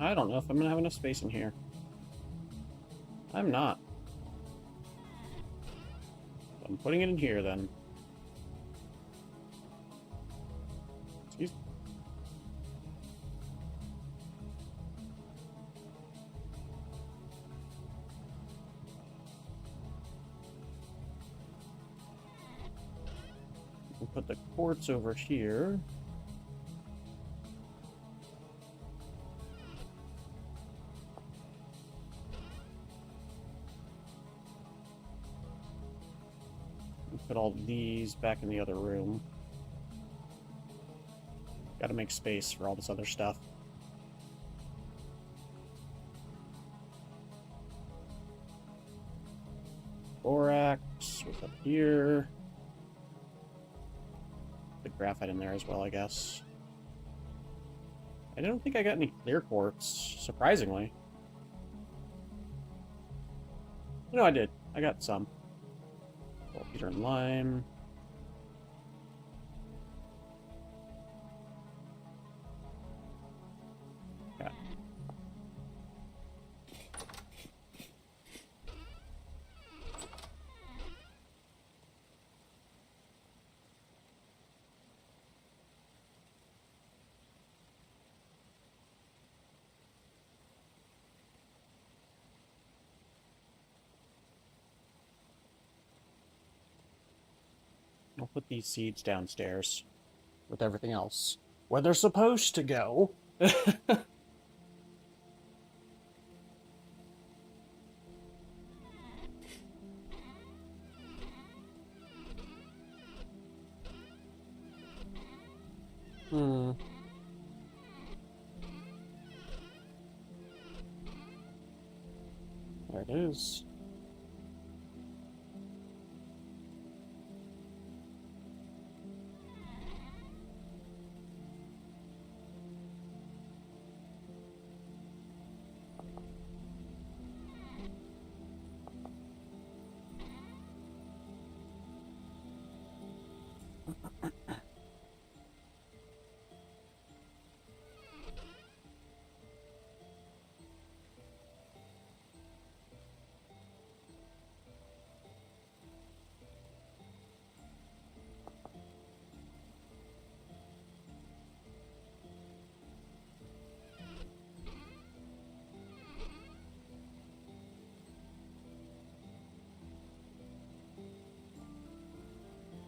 I don't know if I'm gonna have enough space in here. I'm not. I'm putting it in here then. Excuse me. We'll put the quartz over here. Put all these back in the other room. Gotta make space for all this other stuff. Borax was up here. The graphite in there as well, I guess. I don't think I got any clear quartz, surprisingly. No, I did. I got some. Peter and lime. I'll put these seeds downstairs with everything else where they're supposed to go. Hmm. There it is.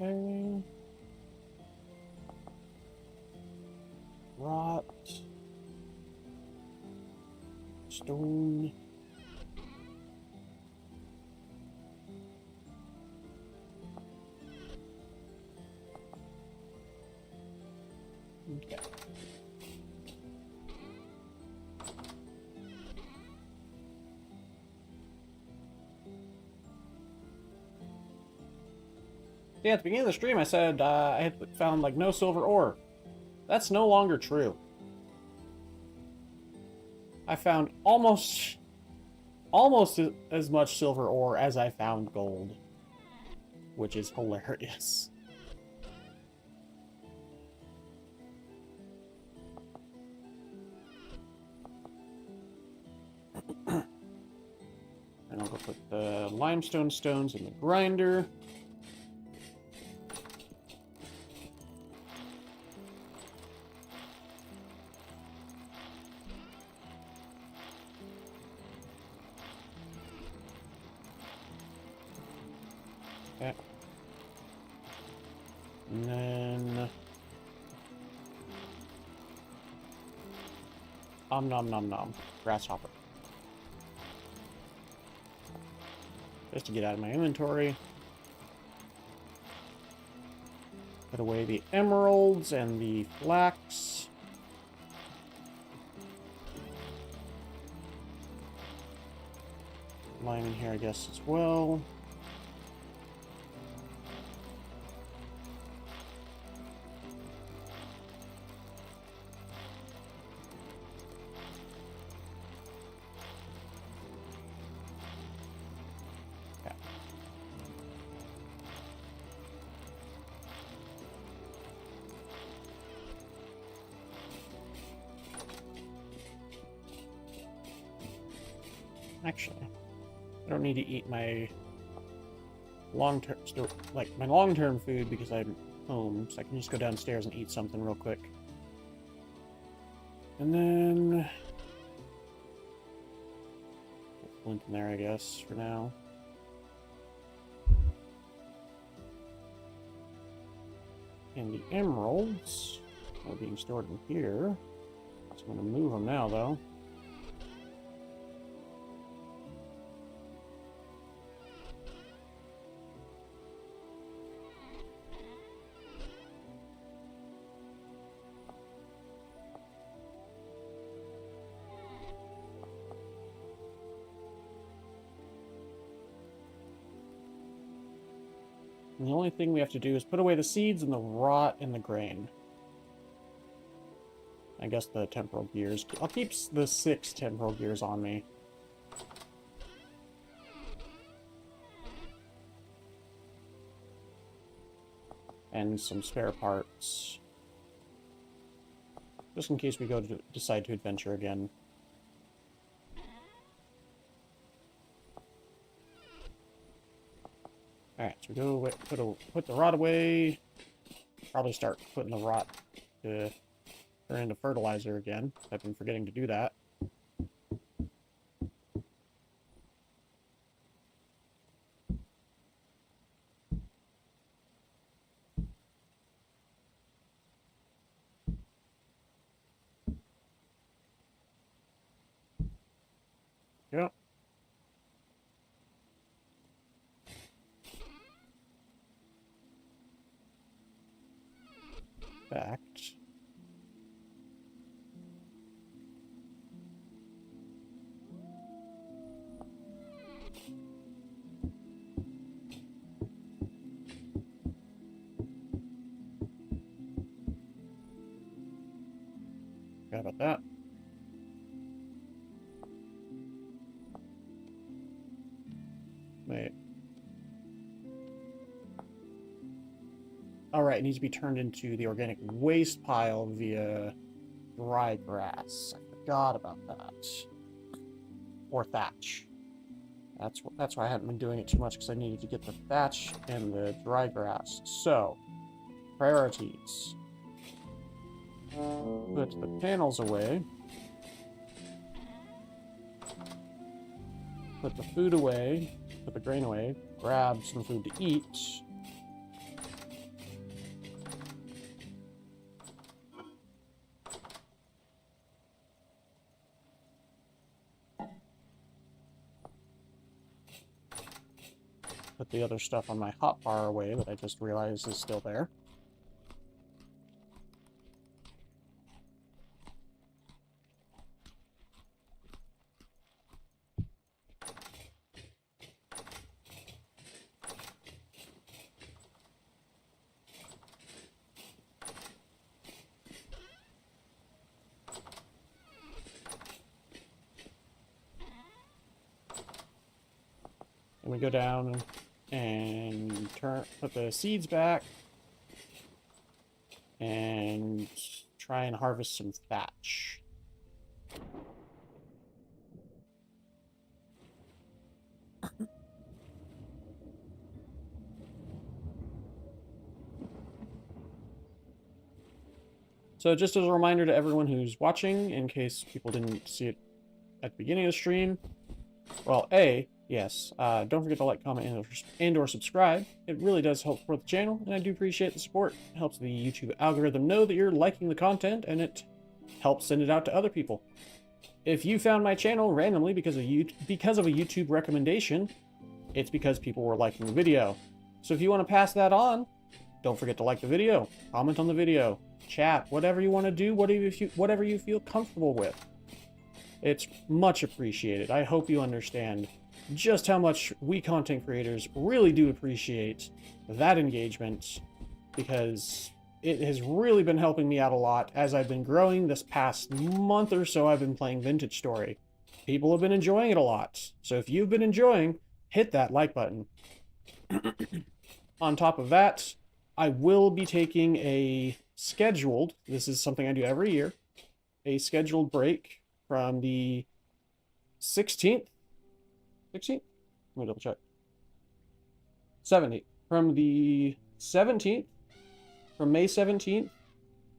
Okay. Rot. Stone. Okay. Yeah, at the beginning of the stream I said I had found like no silver ore. That's no longer true. I found almost as much silver ore as I found gold, which is hilarious. And I'll go put the limestone stones in the grinder. Okay. And then... nom nom nom. Grasshopper. Just to get out of my inventory. Put away the emeralds and the flax. Lime in here, I guess, as well. Actually, I don't need to eat my long-term, like my long-term food because I'm home, so I can just go downstairs and eat something real quick. And then put flint in there, I guess, for now. And the emeralds are being stored in here. So I'm going to move them now, though. And the only thing we have to do is put away the seeds and the rot in the grain. I guess the temporal gears. I'll keep the 6 temporal gears on me. And some spare parts. Just in case we decide to adventure again. Alright, so we go put the rot away. Probably start putting the rot to turn into fertilizer again. I've been forgetting to do that. go. Fact. Forgot about that. Wait. Alright, it needs to be turned into the organic waste pile via dry grass. I forgot about that. Or thatch. That's why I hadn't been doing it too much, because I needed to get the thatch and the dry grass. So, priorities. Put the panels away. Put the food away. Put the grain away. Grab some food to eat. Put the other stuff on my hotbar away that I just realized is still there. And we go down and put the seeds back and try and harvest some thatch. So just as a reminder to everyone who's watching, in case people didn't see it at the beginning of the stream, well, yes, don't forget to like, comment, and/or subscribe. It really does help support the channel, and I do appreciate the support. It helps the YouTube algorithm know that you're liking the content, and it helps send it out to other people. If you found my channel randomly because of a YouTube recommendation, it's because people were liking the video. So if you want to pass that on, don't forget to like the video, comment on the video, chat, whatever you want to do, whatever you feel comfortable with. It's much appreciated. I hope you understand just how much we content creators really do appreciate that engagement, because it has really been helping me out a lot as I've been growing. This past month or so, I've been playing Vintage Story. People have been enjoying it a lot. So if you've been enjoying, hit that like button. On top of that, I will be taking a scheduled, this is something I do every year, a scheduled break from the 16th? 16th? Let me double check. 17th. From the 17th, from May 17th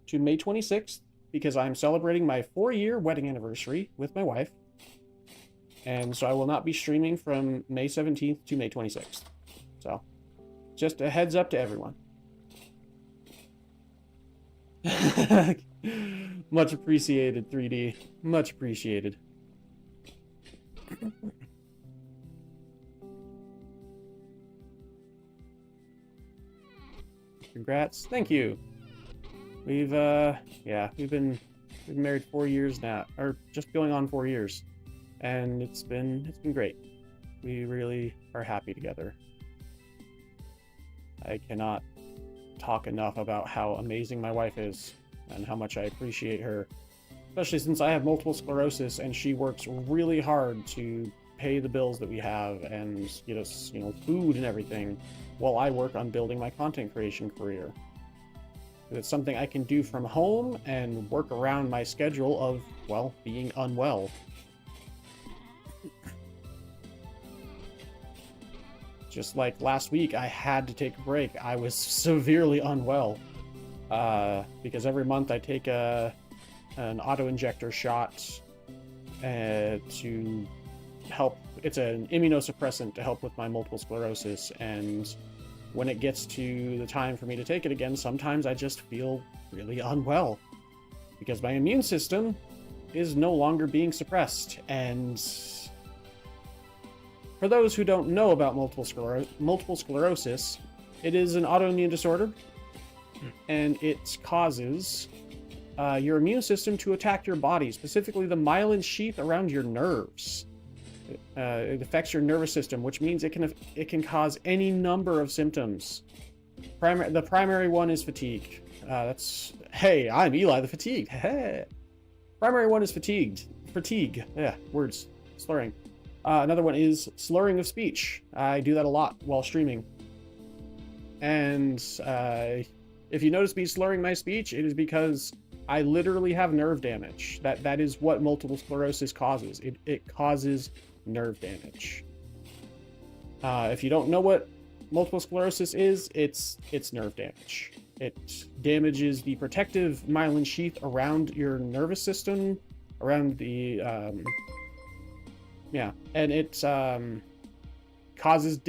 to May 26th, because I'm celebrating my 4-year wedding anniversary with my wife. And so I will not be streaming from May 17th to May 26th. So, just a heads up to everyone. Much appreciated, 3D. Much appreciated. Congrats. Thank you. We've been married 4 years now, or just going on 4 years, and it's been great. We really are happy together. I cannot talk enough about how amazing my wife is and how much I appreciate her, especially since I have multiple sclerosis and she works really hard to pay the bills that we have and get us, food and everything, while I work on building my content creation career. It's something I can do from home and work around my schedule of, well, being unwell. Just like last week, I had to take a break. I was severely unwell because every month I take an auto-injector shot to help. It's an immunosuppressant to help with my multiple sclerosis, and when it gets to the time for me to take it again, sometimes I just feel really unwell because my immune system is no longer being suppressed, and for those who don't know about multiple sclerosis, it is an autoimmune disorder, and it causes your immune system to attack your body, specifically the myelin sheath around your nerves. It affects your nervous system, which means it can cause any number of symptoms. The primary one is fatigue. Hey, I'm Eli the Fatigued. Hey. Primary one is fatigue. Yeah, words. Slurring. Another one is slurring of speech. I do that a lot while streaming. And if you notice me slurring my speech, it is because I literally have nerve damage. That is what multiple sclerosis causes. It causes nerve damage. If you don't know what multiple sclerosis is, it's nerve damage. It damages the protective myelin sheath around your nervous system, around the and it causes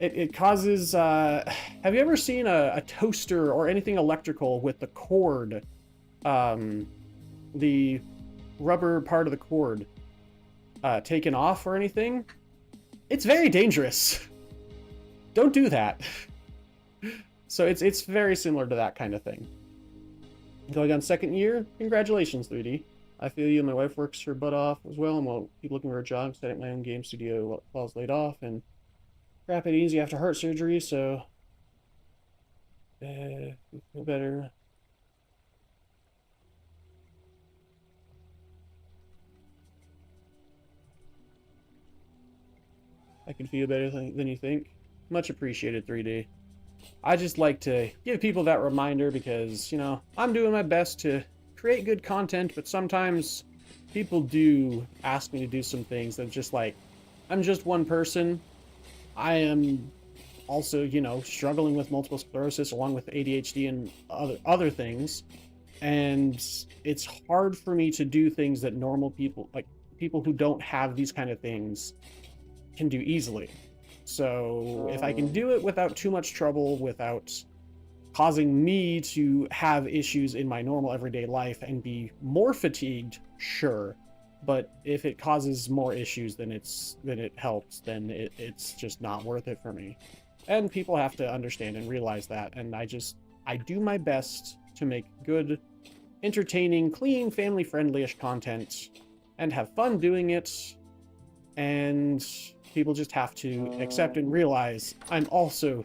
it causes have you ever seen a toaster or anything electrical with the cord, the rubber part of the cord taken off or anything? It's very dangerous. Don't do that. So it's very similar to that kind of thing. Going on 2nd year, congratulations, 3D. I feel you. My wife works her butt off as well, and will keep looking for a job, setting my own game studio while I was laid off, and crap it easy after heart surgery, so feel better. I can feel better than you think. Much appreciated, 3D. I just like to give people that reminder because, you know, I'm doing my best to create good content, but sometimes people do ask me to do some things that just like, I'm just one person. I am also, you know, struggling with multiple sclerosis along with ADHD and other things. And it's hard for me to do things that normal people, like people who don't have these kind of things, can do easily. So if I can do it without too much trouble, without causing me to have issues in my normal everyday life and be more fatigued, sure. But if it causes more issues than it helps, then it's just not worth it for me. And people have to understand and realize that. And I do my best to make good, entertaining, clean, family-friendly-ish content and have fun doing it. And people just have to accept and realize I'm also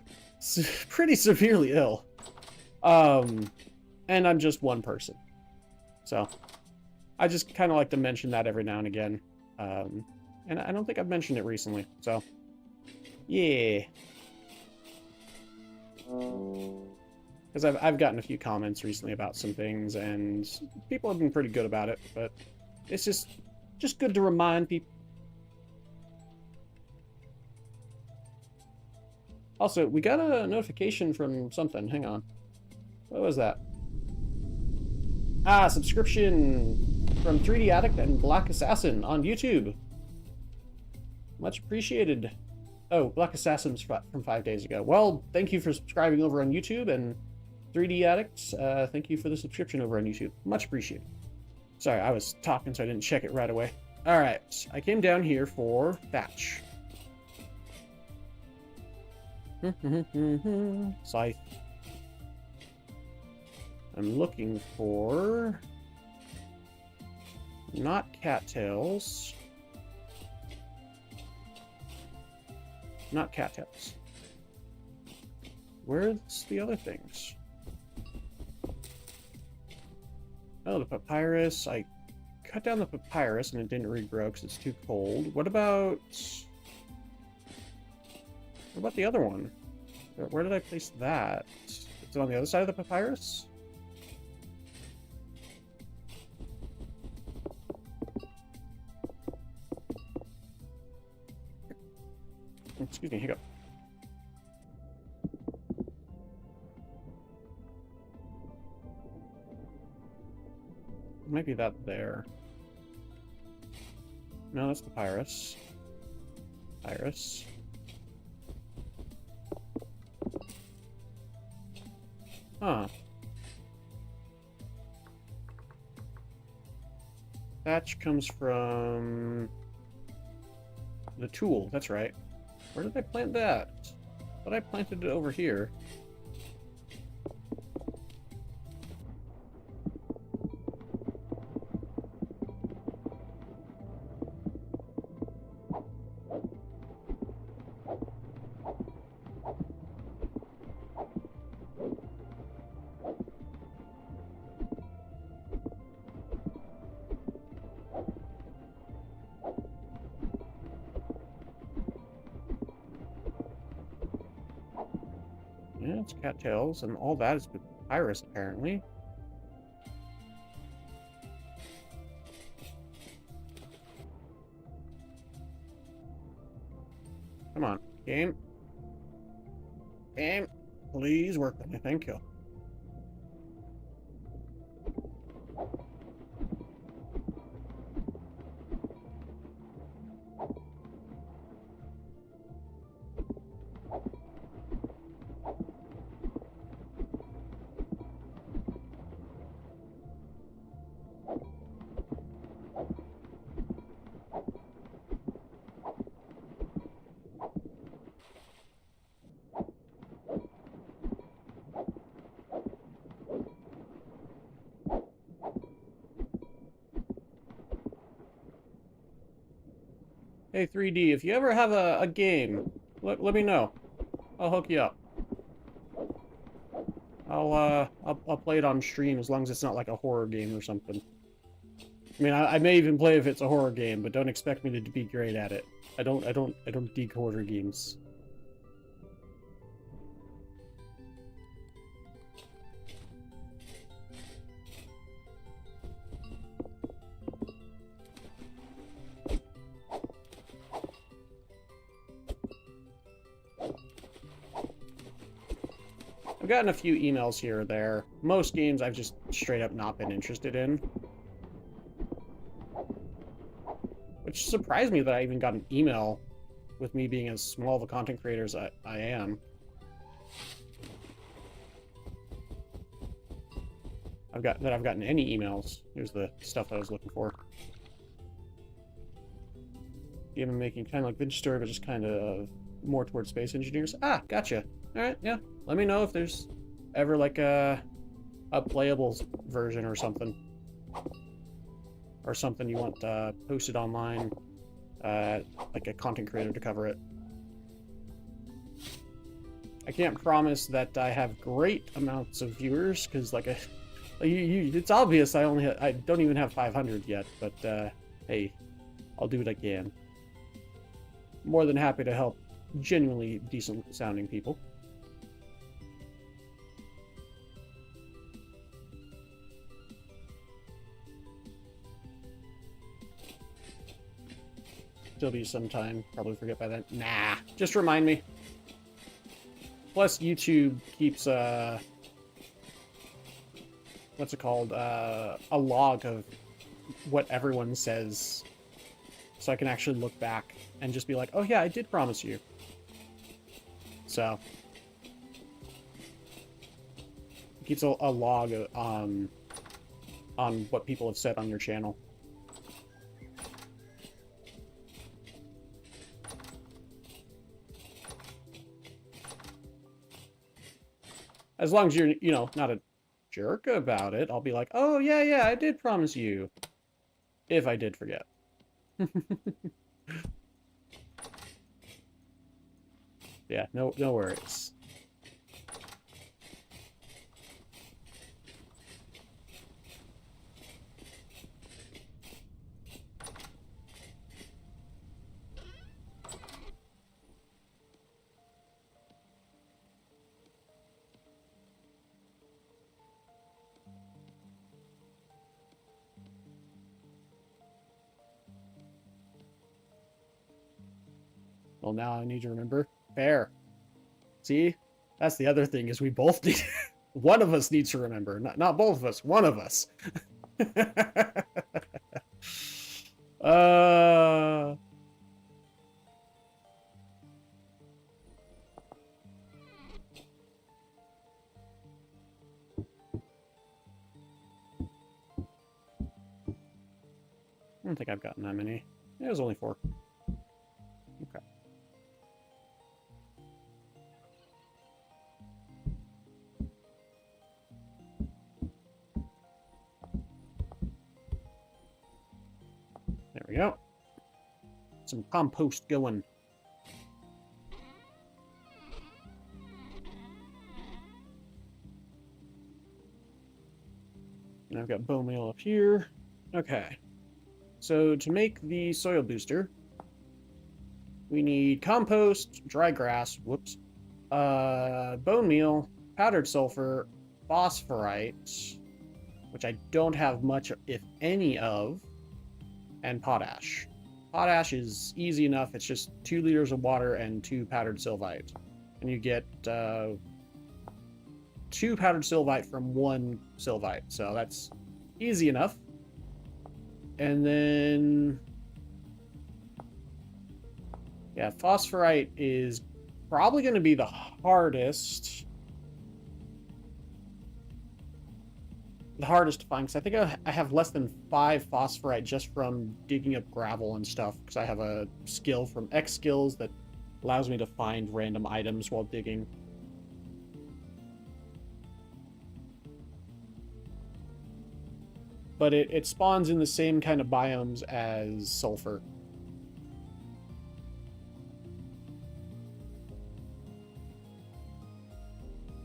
pretty severely ill. And I'm just one person. So I just kind of like to mention that every now and again. And I don't think I've mentioned it recently. So, yeah. Because I've gotten a few comments recently about some things, and people have been pretty good about it. But it's just good to remind people. Also, we got a notification from something. Hang on. What was that? Subscription from 3D Addict and Black Assassin on YouTube. Much appreciated. Oh, Black Assassin's from 5 days ago. Well, thank you for subscribing over on YouTube, and 3D Addict, thank you for the subscription over on YouTube. Much appreciated. Sorry, I was talking, so I didn't check it right away. Alright, I came down here for Thatch. Scythe. I'm looking for... not cattails. Not cattails. Where's the other things? Oh, the papyrus. I cut down the papyrus and it didn't regrow because it's too cold. What about the other one? Where did I place that? Is it on the other side of the papyrus? Excuse me, hiccup. Might be that there. No, that's papyrus. Papyrus. Huh. Thatch comes from The tool, that's right. Where did I plant that? But I planted it over here. Yeah, it's cattails, and all that is papyrus, apparently. Come on, game. Game, please work with me, thank you. Hey 3D, if you ever have a game, let me know. I'll hook you up. I'll play it on stream as long as it's not like a horror game or something. I mean, I may even play if it's a horror game, but don't expect me to be great at it. I don't dig horror games. I've gotten a few emails here or there. Most games I've just straight up not been interested in. Which surprised me that I even got an email with me being as small of a content creator as I am. I've gotten any emails. Here's the stuff I was looking for. Game I'm making kind of like Vintage Story, but just kind of more towards space engineers. Ah, gotcha. Alright, yeah. Let me know if there's ever like a playable version or something. Or something you want posted online, like a content creator to cover it. I can't promise that I have great amounts of viewers, because like it's obvious I don't even have 500 yet, but hey, I'll do what I can. More than happy to help genuinely decent sounding people. Still be some time, probably forget by then. Nah, just remind me. Plus YouTube keeps what's it called? A log of what everyone says, so I can actually look back and just be like, oh yeah, I did promise you. So it keeps a log on what people have said on your channel. As long as you're, you know, not a jerk about it, I'll be like, oh yeah, yeah, I did promise you. If I did forget. Yeah, no worries. Well, now I need to remember. Fair. See? That's the other thing, is we both need... One of us needs to remember. Not both of us. One of us. uh... I don't think I've gotten that many. It was only 4. some compost going. And I've got bone meal up here. Okay. So to make the soil booster, we need compost, dry grass, whoops, bone meal, powdered sulfur, phosphorite, which I don't have much, if any, of, and potash. Potash is easy enough. It's just 2 liters of water and 2 powdered sylvite. And you get 2 powdered sylvite from 1 sylvite. So that's easy enough. And then, yeah, phosphorite is probably going to be the hardest. The hardest to find, because I think I have less than 5 phosphorite just from digging up gravel and stuff, because I have a skill from X skills that allows me to find random items while digging. But it spawns in the same kind of biomes as sulfur.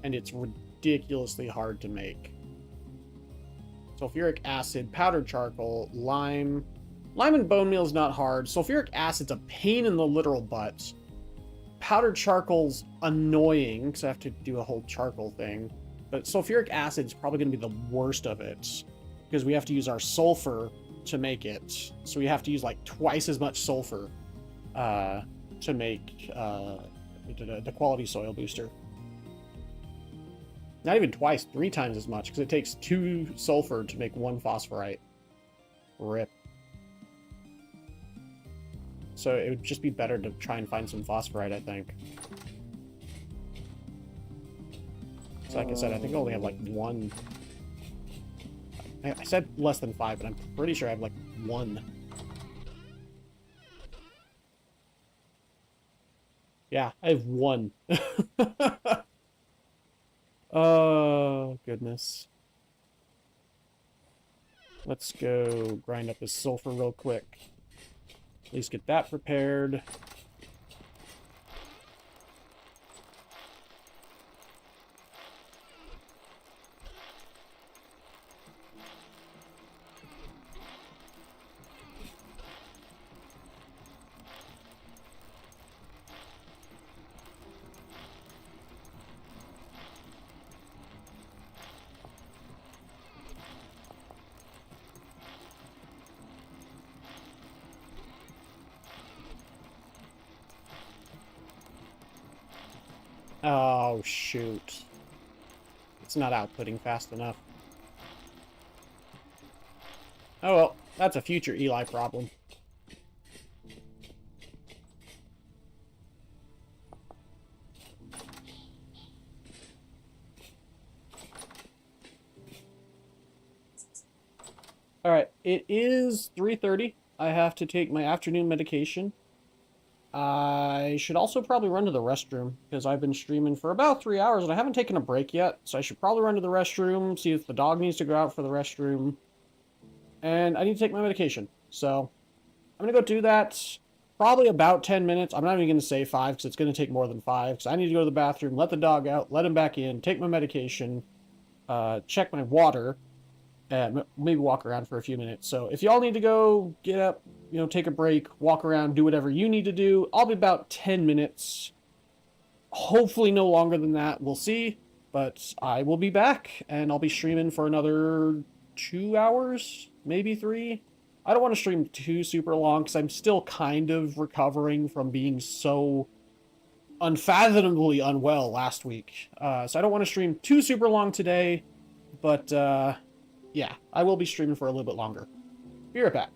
And it's ridiculously hard to make. Sulfuric acid, powdered charcoal, lime. Lime and bone meal is not hard. Sulfuric acid's a pain in the literal butt. Powdered charcoal's annoying, because I have to do a whole charcoal thing. But sulfuric acid's probably going to be the worst of it, because we have to use our sulfur to make it. So we have to use like twice as much sulfur to make the quality soil booster. Not even twice, 3 times as much, because it takes 2 sulfur to make 1 phosphorite. Rip. So it would just be better to try and find some phosphorite, I think. So like I said, I think I only have like 1. I said less than 5, but I'm pretty sure I have like 1. Yeah, I have 1. Oh, goodness. Let's go grind up this sulfur real quick. At least get that prepared. Oh, shoot. It's not outputting fast enough. Oh well, that's a future Eli problem. Alright, it is 3:30. I have to take my afternoon medication. I should also probably run to the restroom, because I've been streaming for about 3 hours and I haven't taken a break yet. So I should probably run to the restroom, see if the dog needs to go out for the restroom. And I need to take my medication. So I'm going to go do that. Probably about 10 minutes. I'm not even going to say 5, because it's going to take more than 5. Because I need to go to the bathroom, let the dog out, let him back in, take my medication, check my water, and maybe walk around for a few minutes. So if y'all need to go, get up, take a break, walk around, do whatever you need to do. I'll be about 10 minutes. Hopefully no longer than that. We'll see. But I will be back, and I'll be streaming for another 2 hours, maybe 3. I don't want to stream too super long, because I'm still kind of recovering from being so unfathomably unwell last week. So I don't want to stream too super long today, but yeah, I will be streaming for a little bit longer. Be right back.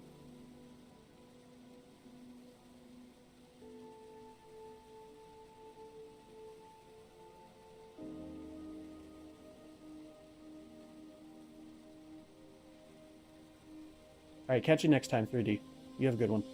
Alright, catch you next time, 3D. You have a good one.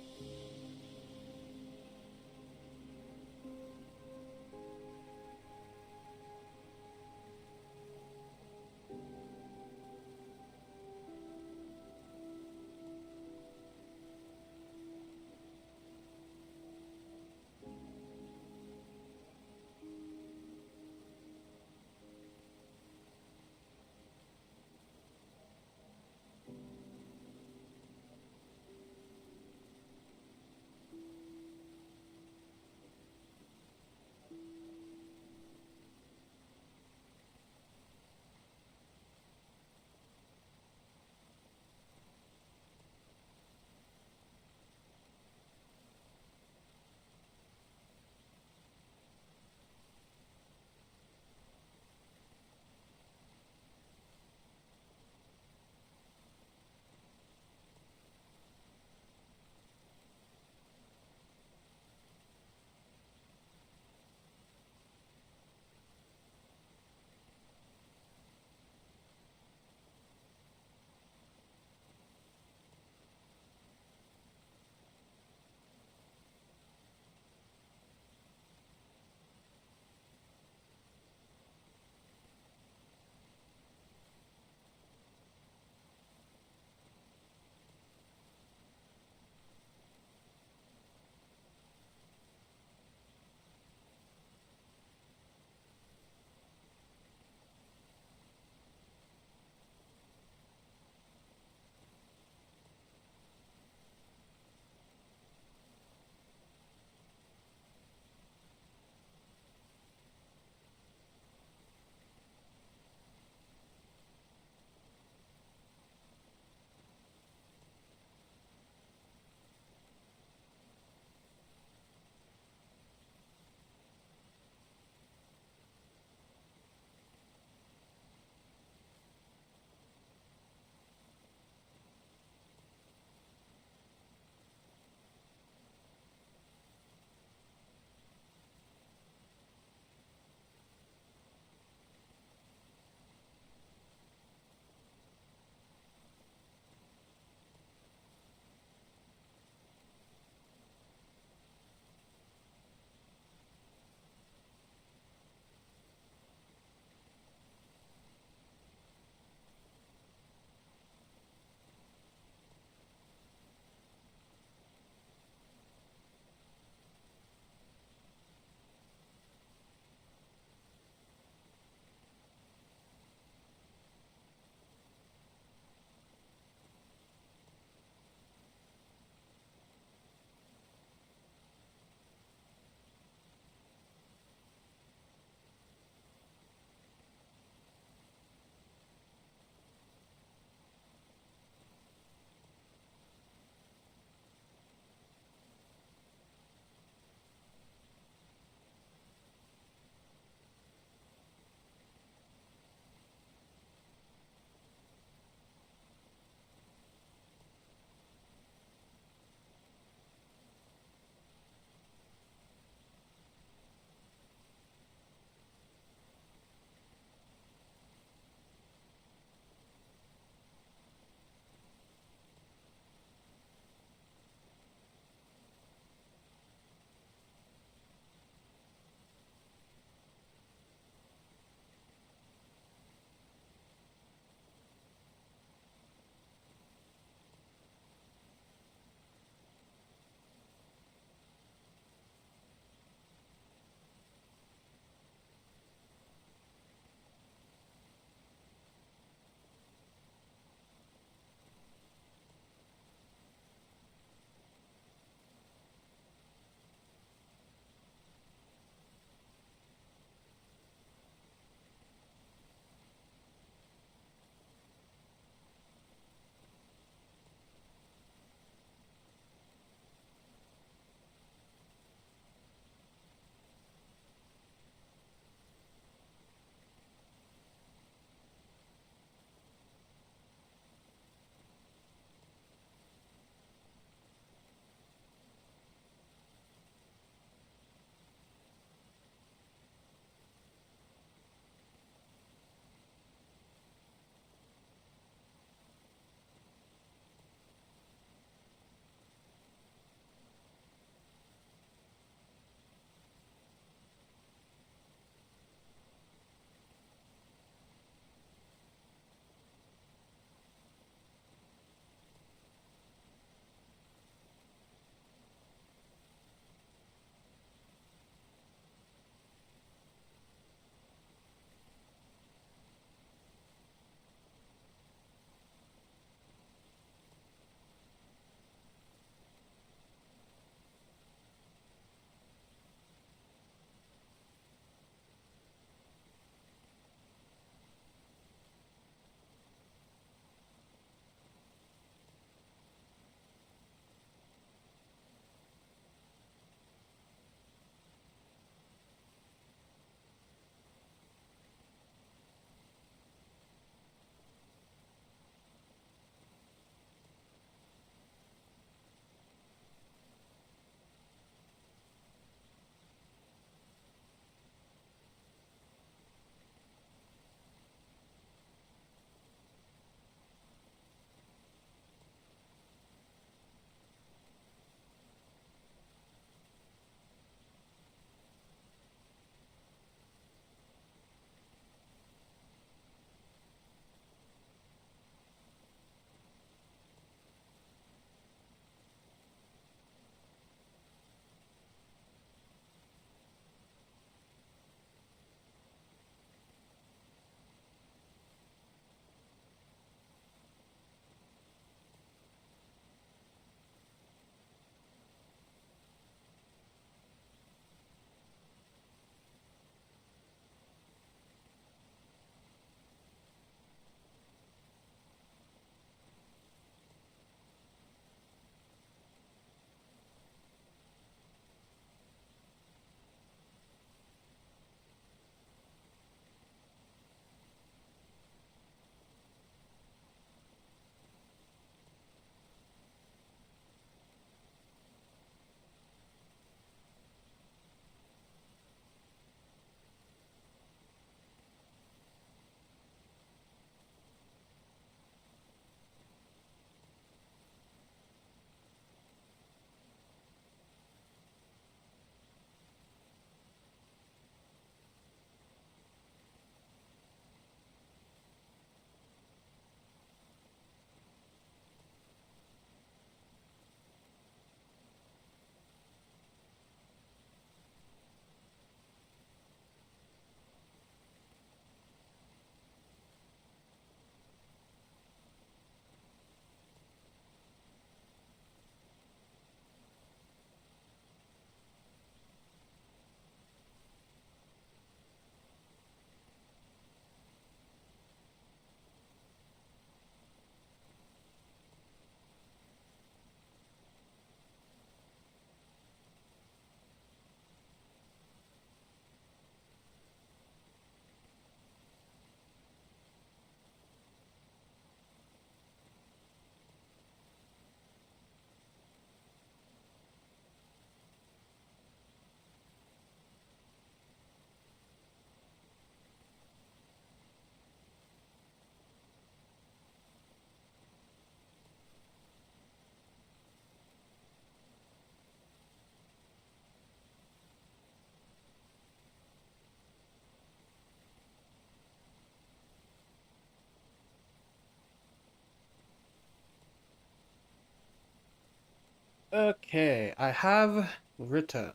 Okay, I have returned.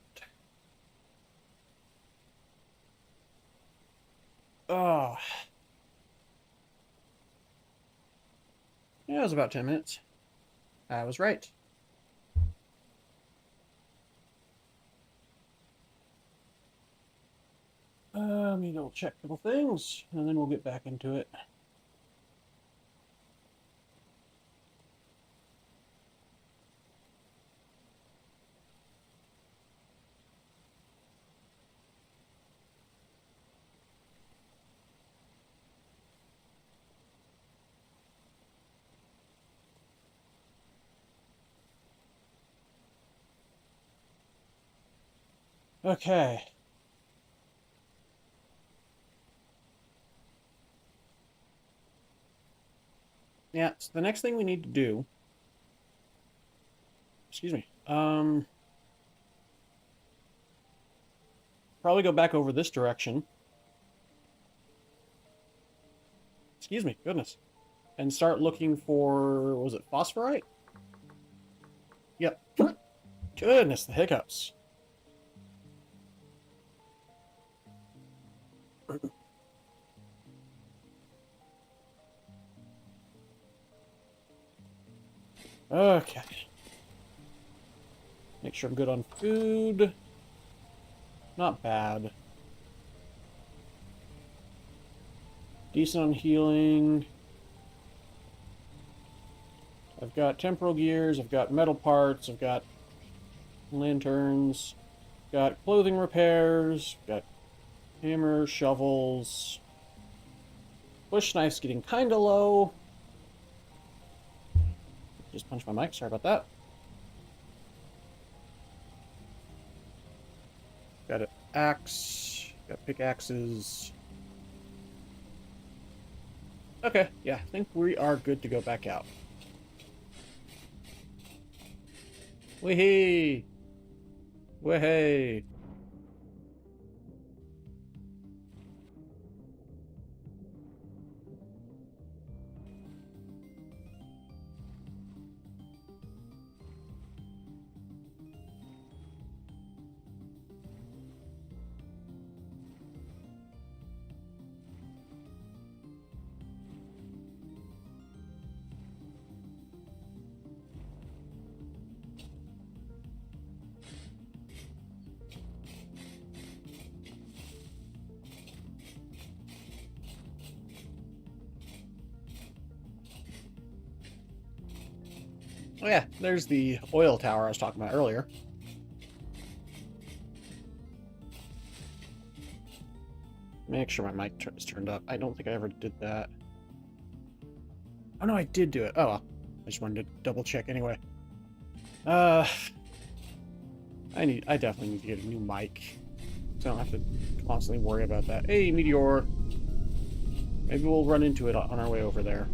Oh, yeah, it was about 10 minutes. I was right. Let me go check a couple things, and then we'll get back into it. Okay. Yeah, so the next thing we need to do, excuse me, probably go back over this direction. Excuse me, goodness. And start looking for, was it phosphorite? Yep. Goodness, the hiccups. Okay. Make sure I'm good on food. Not bad. Decent on healing. I've got temporal gears, I've got metal parts, I've got lanterns, got clothing repairs, got hammer, shovels. Bush knife's getting kinda low. Just punched my mic, sorry about that. Got an axe, got pickaxes. Okay, yeah, I think we are good to go back out. Wee-hee! Wee-hey! Oh yeah, there's the oil tower I was talking about earlier. Make sure my mic is turned up. I don't think I ever did that. Oh no, I did do it. Oh well. I just wanted to double check anyway. I definitely need to get a new mic. So I don't have to constantly worry about that. Hey, Meteor. Maybe we'll run into it on our way over there.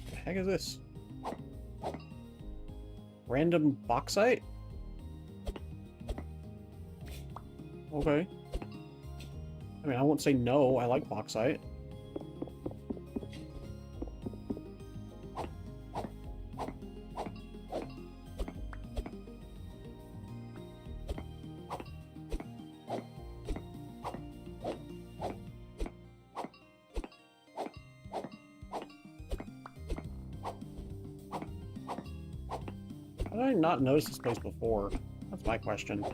What the heck is this? Random bauxite? Okay. I mean, I won't say no. I like bauxite. How did I not notice this place before? That's my question.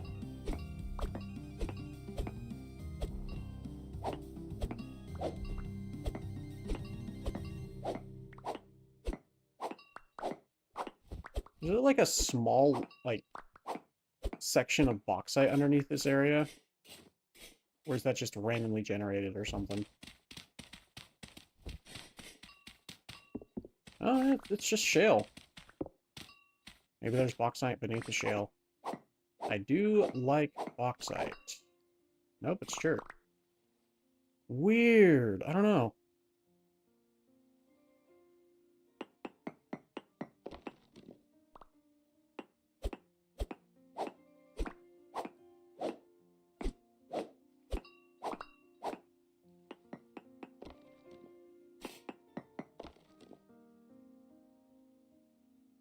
Is it like a small, like, section of bauxite underneath this area? Or is that just randomly generated or something? Oh, it's just shale. Maybe there's bauxite beneath the shale. I do like bauxite. Nope, it's dirt. Weird. I don't know.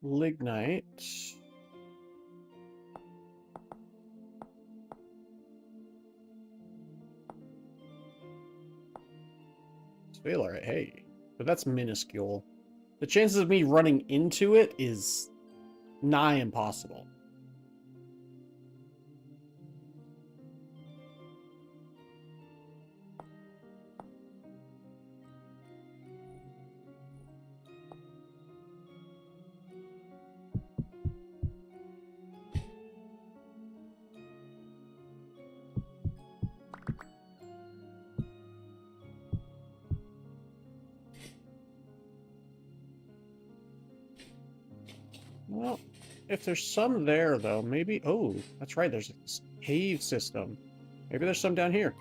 lignite. Sphalerite, hey. But that's minuscule. The chances of me running into it is nigh impossible. Well, if there's some there, though, maybe... Oh, that's right, there's a cave system. Maybe there's some down here.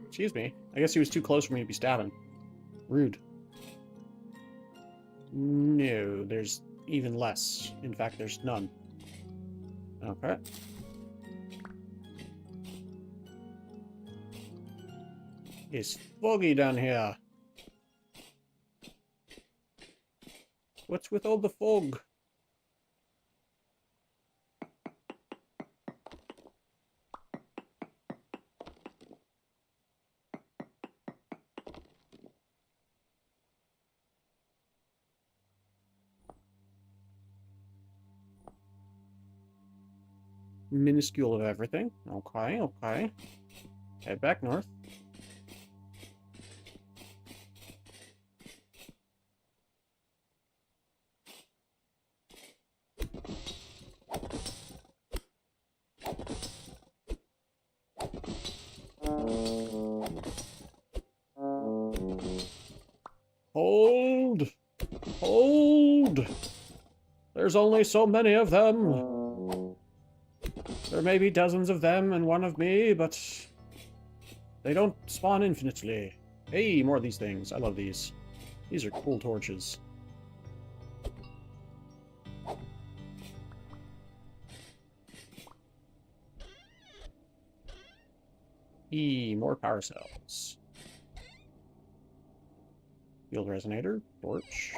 Excuse me. I guess he was too close for me to be stabbing. Rude. No, there's even less. In fact, there's none. Okay. It's foggy down here. What's with all the fog? Minuscule of everything. Okay, okay. Head back north. Hold! Hold! There's only so many of them. There may be dozens of them and one of me, but they don't spawn infinitely. Hey, more of these things. I love these. These are cool torches. More power cells. Field resonator, torch.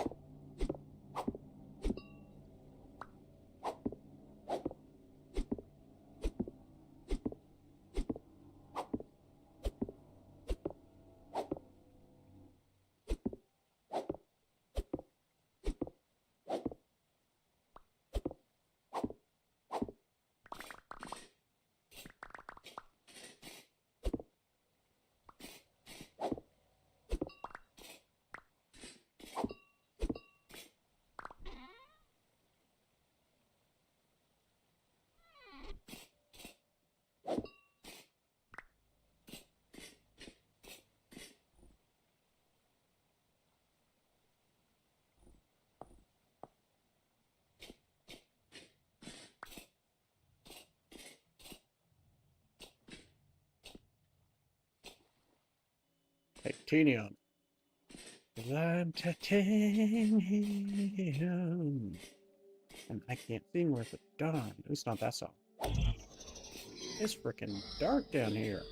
Titanium. I'm titanium. And I can't sing worth a darn. At least not that song. It's freaking dark down here.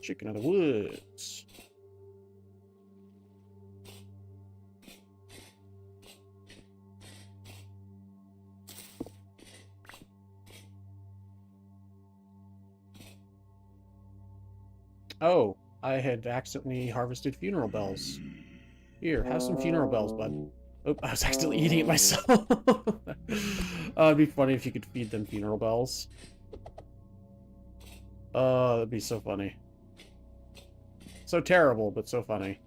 Chicken of the woods. Oh, I had accidentally harvested funeral bells. Here, have some funeral bells, bud. Oh, I was accidentally eating it myself. It'd be funny if you could feed them funeral bells. Oh, that'd be so funny. So terrible, but so funny.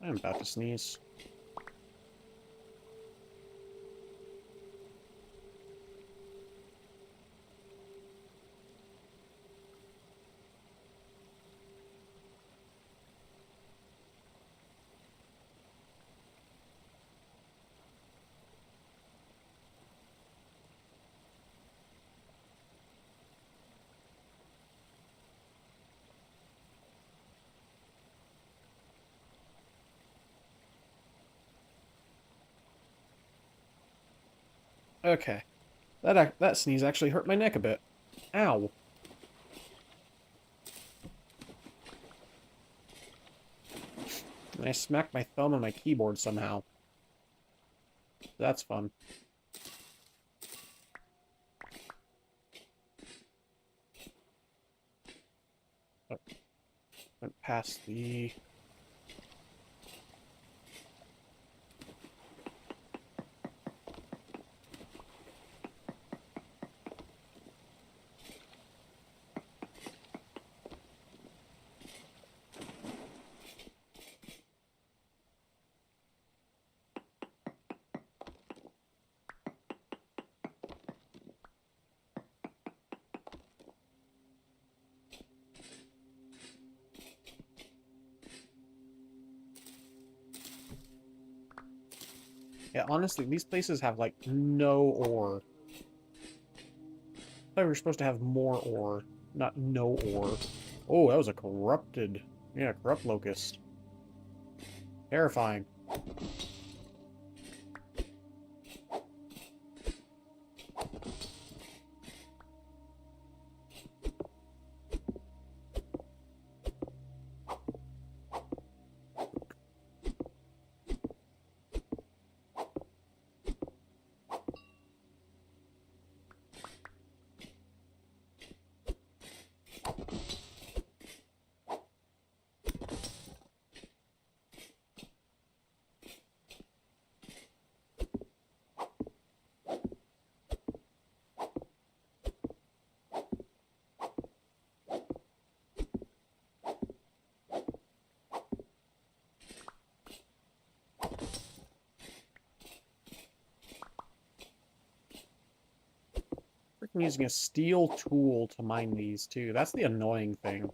I'm about to sneeze. Okay. That sneeze actually hurt my neck a bit. Ow. And I smacked my thumb on my keyboard somehow. That's fun. Oh, went past the... Yeah, honestly, these places have, like, no ore. I thought we were supposed to have more ore, not no ore. Oh, that was a corrupted... Yeah, corrupt locust. Terrifying. Freaking using a steel tool to mine these, too. That's the annoying thing.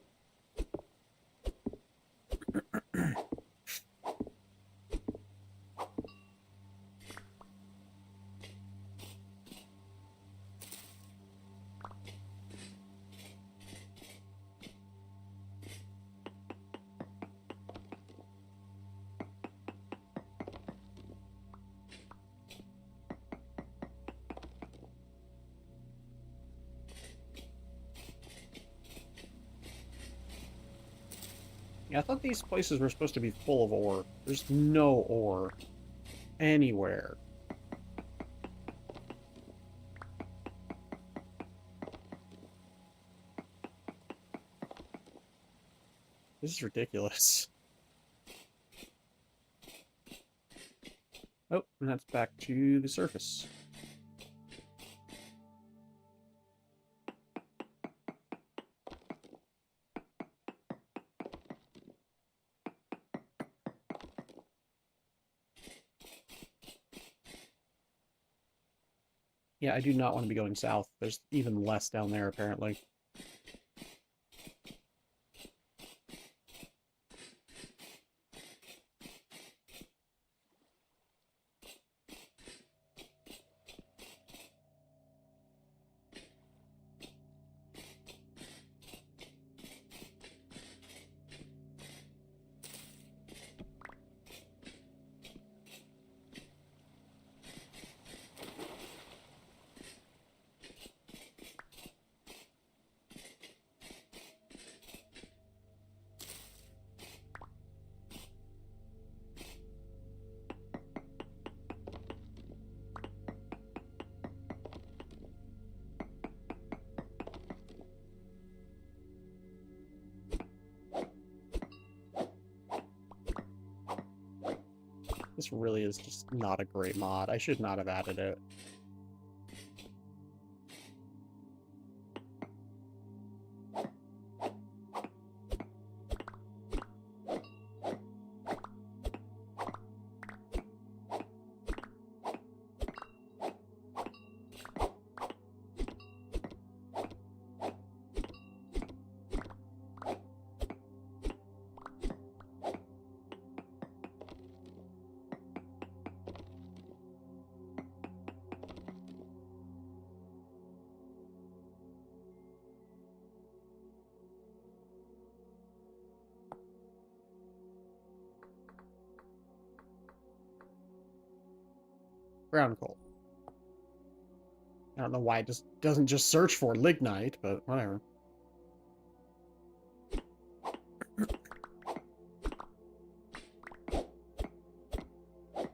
Yeah, I thought these places were supposed to be full of ore. There's no ore. Anywhere. This is ridiculous. Oh, and that's back to the surface. Yeah, I do not want to be going south. There's even less down there, apparently. This really is just not a great mod. I should not have added it. Brown coal. I don't know why it just doesn't just search for lignite, but whatever. I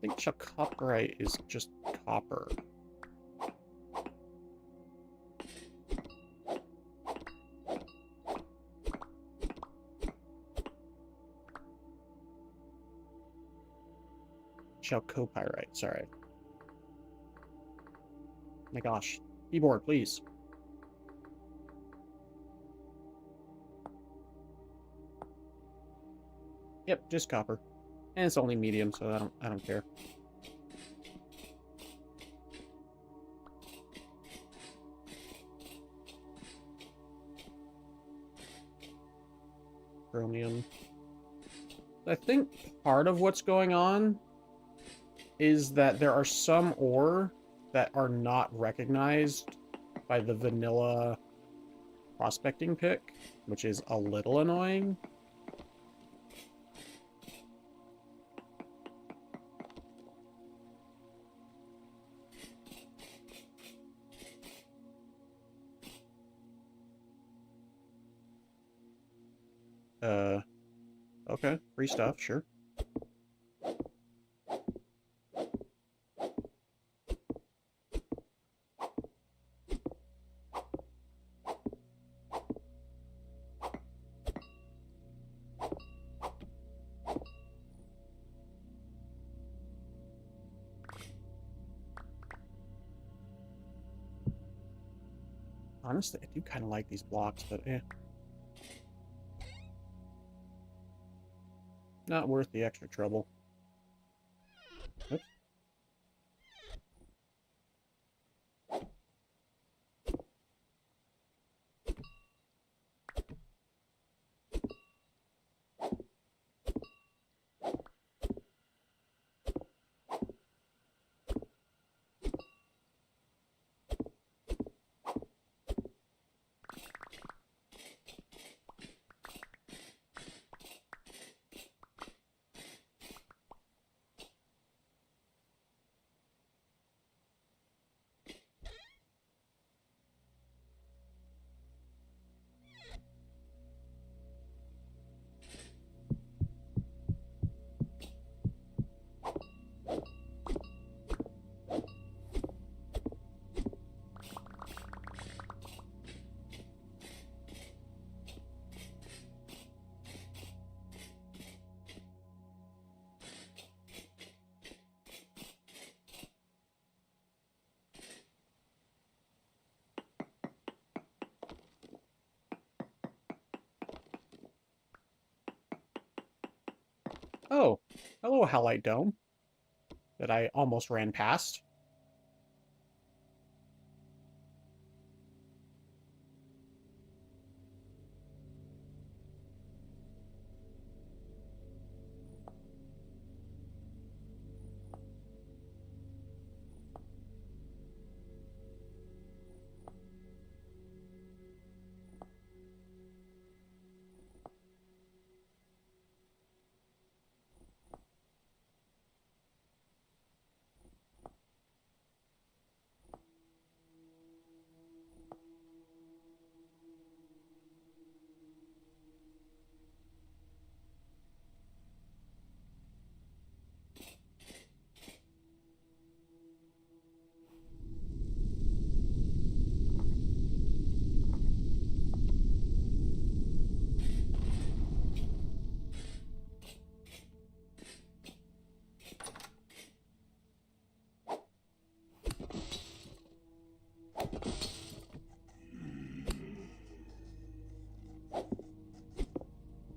think chalcopyrite is just copper. Chalcopyrite, sorry. Oh my gosh. Keyboard, please. Yep, just copper. And it's only medium, so I don't care. Chromium. I think part of what's going on is that there are some ore that are not recognized by the vanilla prospecting pick, which is a little annoying. Okay, free stuff, sure. Honestly, I do kind of like these blocks, but eh. Not worth the extra trouble. Oops. Oh, hello, Halite Dome. That I almost ran past.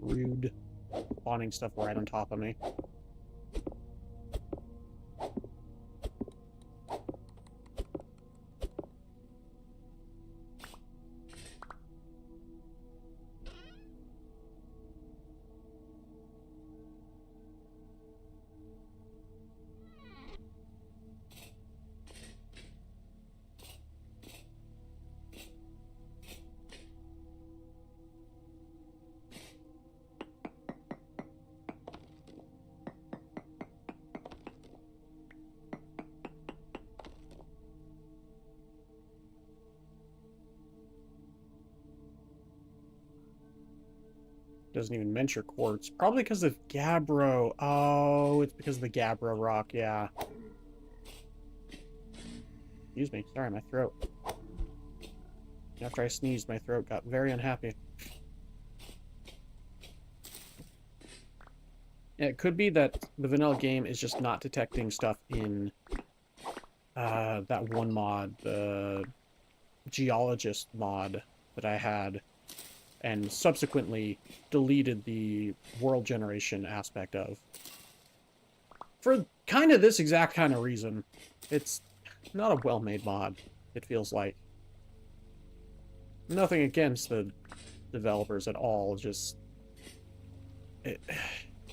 Rude. Spawning stuff right on top of me. Doesn't even mention quartz. Probably because of gabbro. Oh, it's because of the gabbro rock, yeah. Excuse me. Sorry, my throat. After I sneezed, my throat got very unhappy. Yeah, it could be that the vanilla game is just not detecting stuff in that one mod, the geologist mod that I had, and subsequently deleted the world generation aspect of. For kind of this exact kind of reason. It's not a well-made mod, it feels like. Nothing against the developers at all, just...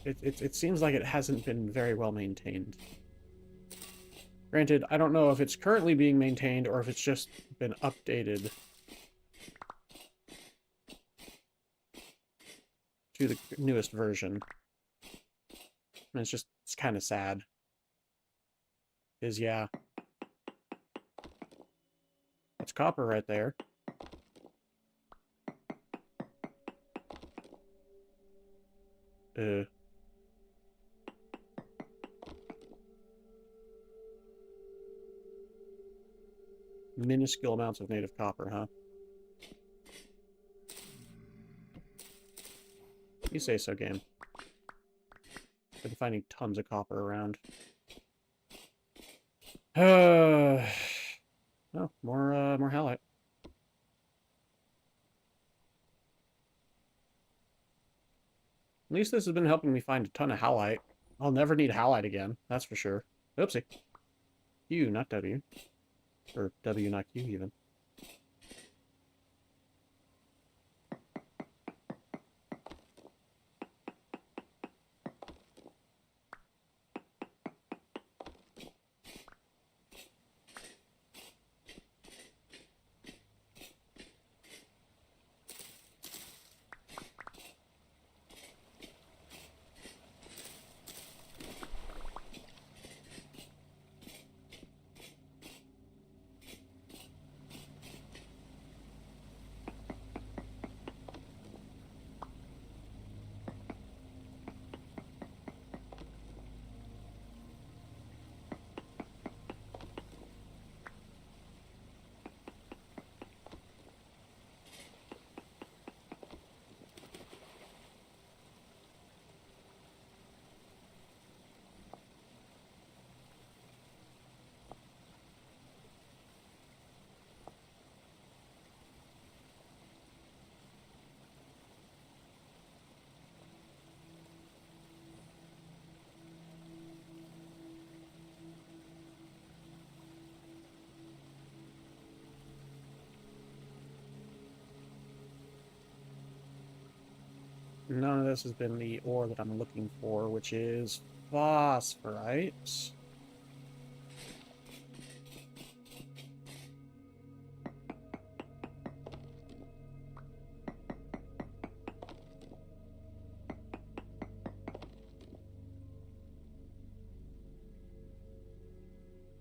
It seems like it hasn't been very well maintained. Granted, I don't know if it's currently being maintained or if it's just been updated to the newest version. And it's kind of sad. Because, yeah. That's copper right there. Minuscule amounts of native copper, huh? You say so, game. Been finding tons of copper around. Oh, more halite. At least this has been helping me find a ton of halite. I'll never need halite again, that's for sure. Oopsie. Q, not W. Or W, not Q, even. None of this has been the ore that I'm looking for, which is phosphorite.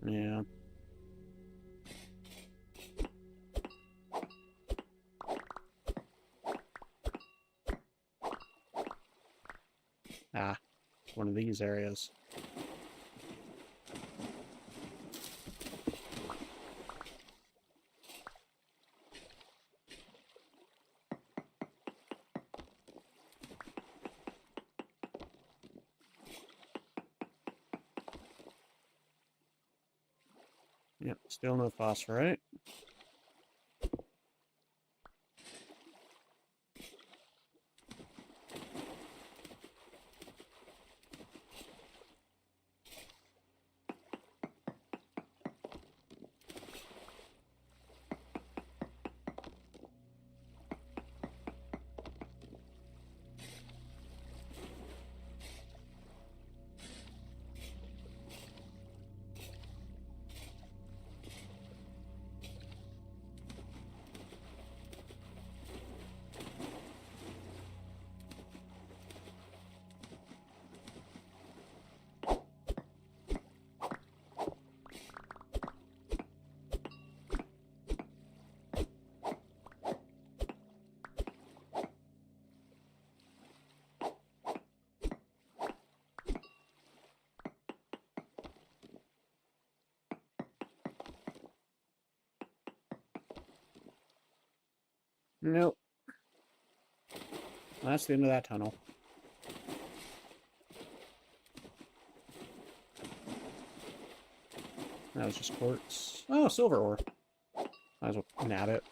Yeah. Ah, one of these areas. Yep, still no phosphorite. Nope. That's the end of that tunnel. That was just quartz. Oh, silver ore. Might as well nab it.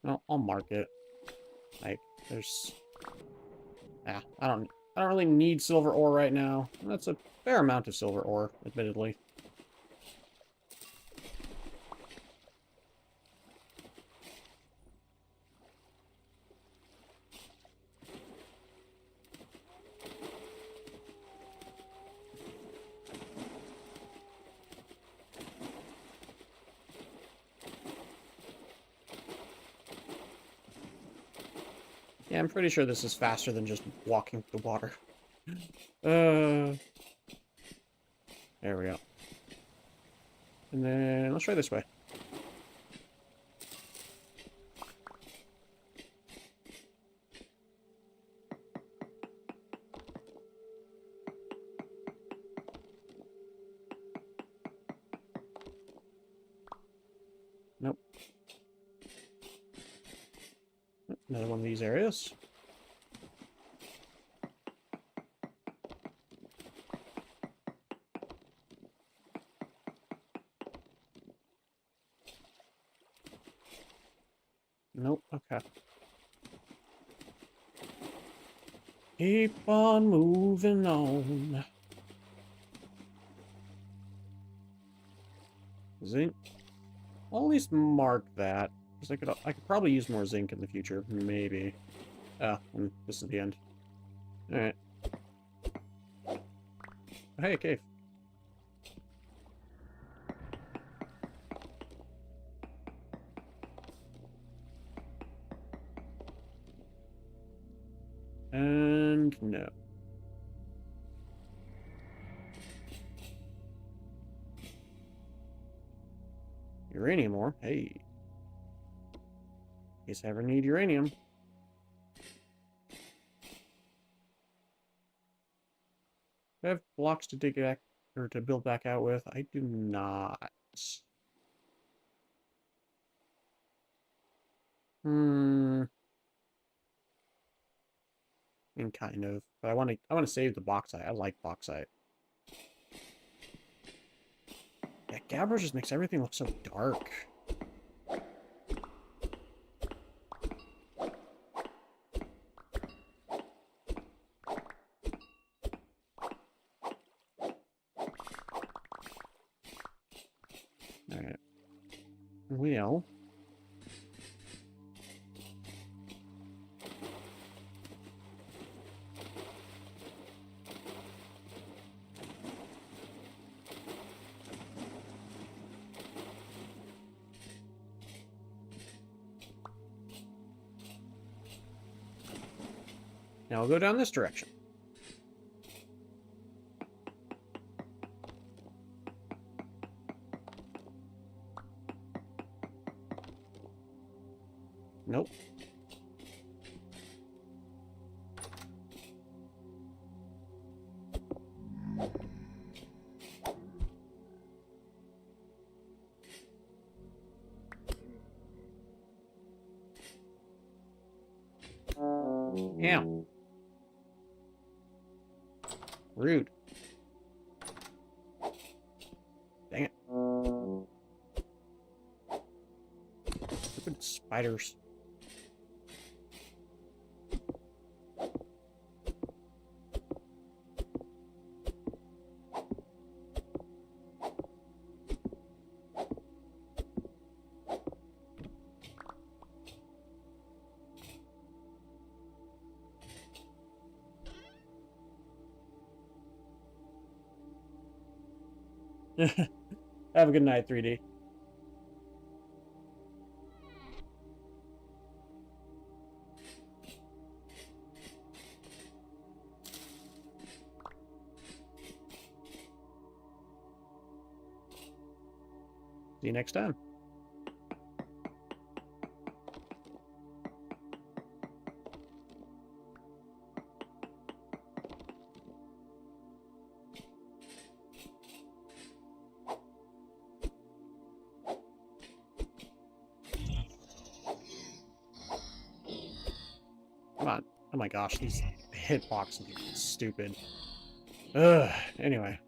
No, I'll mark it. Like, there's... Yeah, I don't really need silver ore right now. That's a fair amount of silver ore, admittedly. Yeah, I'm pretty sure this is faster than just walking through the water. There we go. And then let's try this way. Nope. Another one of these areas. Nope, okay. Keep on moving on. Zinc. I'll at least mark that. Because I could probably use more zinc in the future. Maybe. Oh, and this is the end. Alright. Hey, cave. And no. Uranium ore. Hey. In case I ever need uranium. I have blocks to dig back or to build back out with. I do not. Hmm. I mean, kind of. But I want to save the bauxite. I like bauxite. Yeah, Gabbro just makes everything look so dark. Alright. Well. Now we'll go down this direction. Nope. Yeah. Rude. Dang it. Stupid spiders. Have a good night, 3D. See you next time. Oh my gosh, these hitboxes are stupid. Ugh, anyway.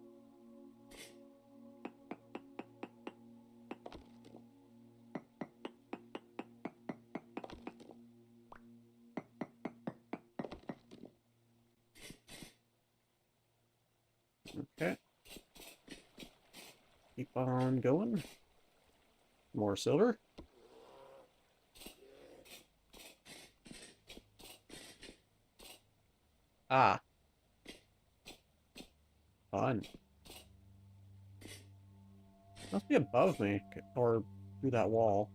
Okay. Keep on going. More silver. Ah. Fun. Must be above me, or through that wall.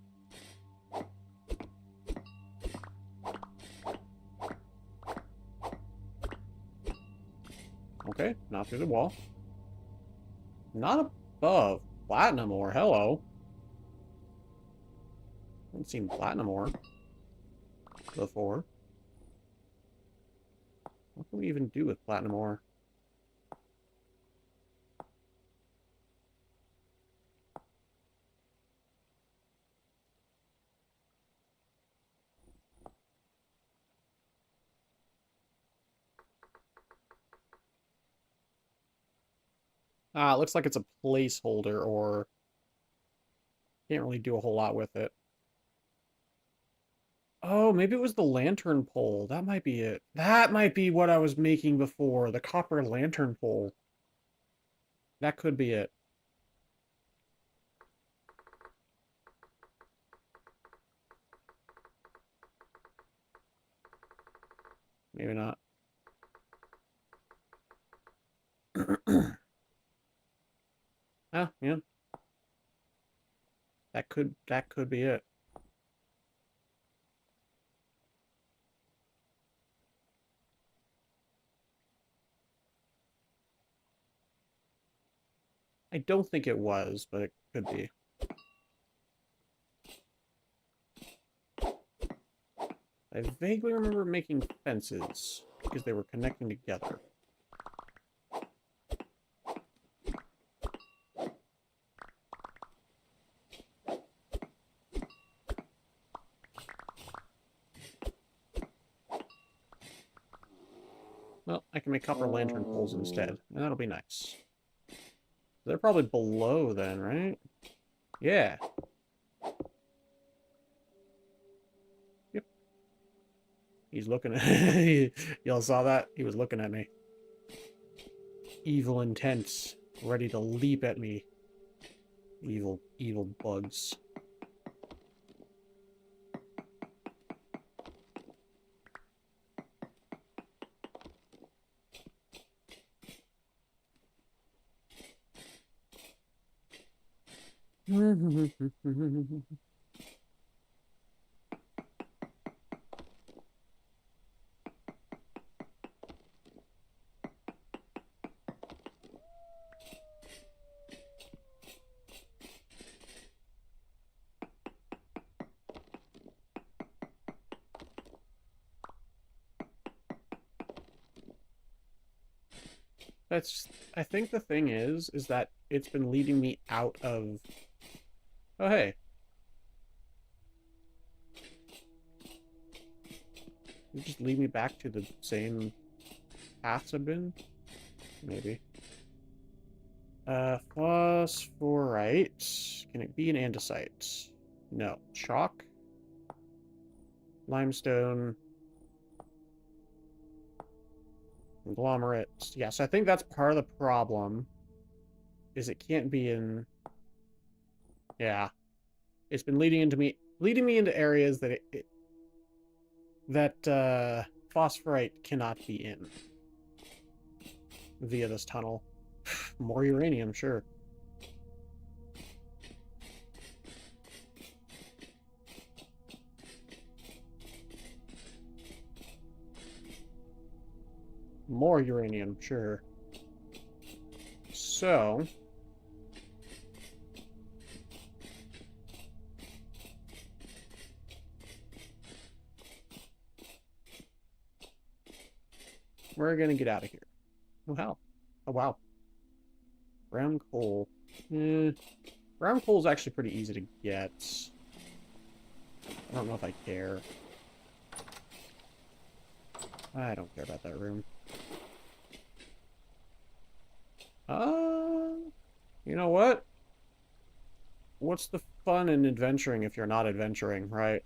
Okay, not through the wall. Not above. Platinum ore, hello. Haven't seen platinum ore before. What can we even do with platinum ore? Ah, it looks like it's a placeholder, or can't really do a whole lot with it. Oh, maybe it was the lantern pole. That might be it. That might be what I was making before. The copper lantern pole. That could be it. Maybe not. Ah, yeah. That could be it. I don't think it was, but it could be. I vaguely remember making fences because they were connecting together. Well, I can make copper lantern poles instead, and that'll be nice. They're probably below then, right? Yeah. Yep. He's looking at... Y'all saw that? He was looking at me. Evil intent, ready to leap at me. Evil, evil bugs. That's, I think the thing is that it's been leading me out of... Oh, hey. You just lead me back to the same paths I've been? Maybe. Phosphorite. Can it be an andesite? No. Chalk? Limestone. Conglomerate. Yes, I think that's part of the problem. Is it can't be in... Yeah. It's been leading me into areas that phosphorite cannot be in via this tunnel. More uranium, sure. More uranium, sure. So... we're gonna get out of here. Oh, wow. Oh, wow. Brown coal. Brown coal is actually pretty easy to get. I don't know if I care. I don't care about that room. You know what? What's the fun in adventuring if you're not adventuring, right?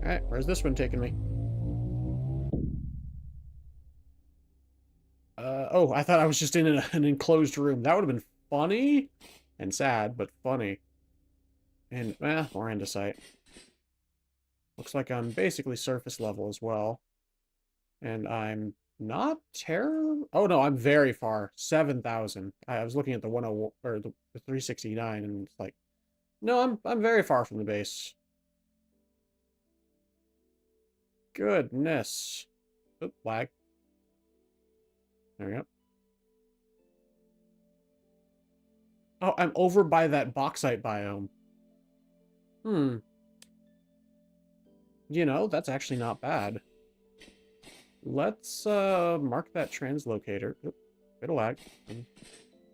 Alright, where's this one taking me? Oh, I thought I was just in an enclosed room. That would have been funny and sad, but funny. And, more andesite. Looks like I'm basically surface level as well. And I'm not terrible. Oh, no, I'm very far. 7,000. I was looking at the 101 or the 369 and it's like, no, I'm very far from the base. Goodness. Oop, lag. There we go. Oh, I'm over by that bauxite biome. Hmm. You know, that's actually not bad. Let's mark that translocator. Oop, bit of lag. I'm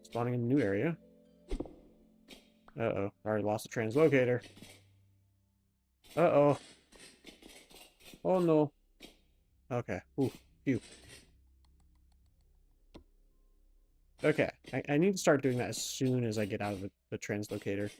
spawning in a new area. Uh-oh. Already lost the translocator. Uh-oh. Oh no. Okay. Ooh, phew. Okay. I need to start doing that as soon as I get out of the translocator.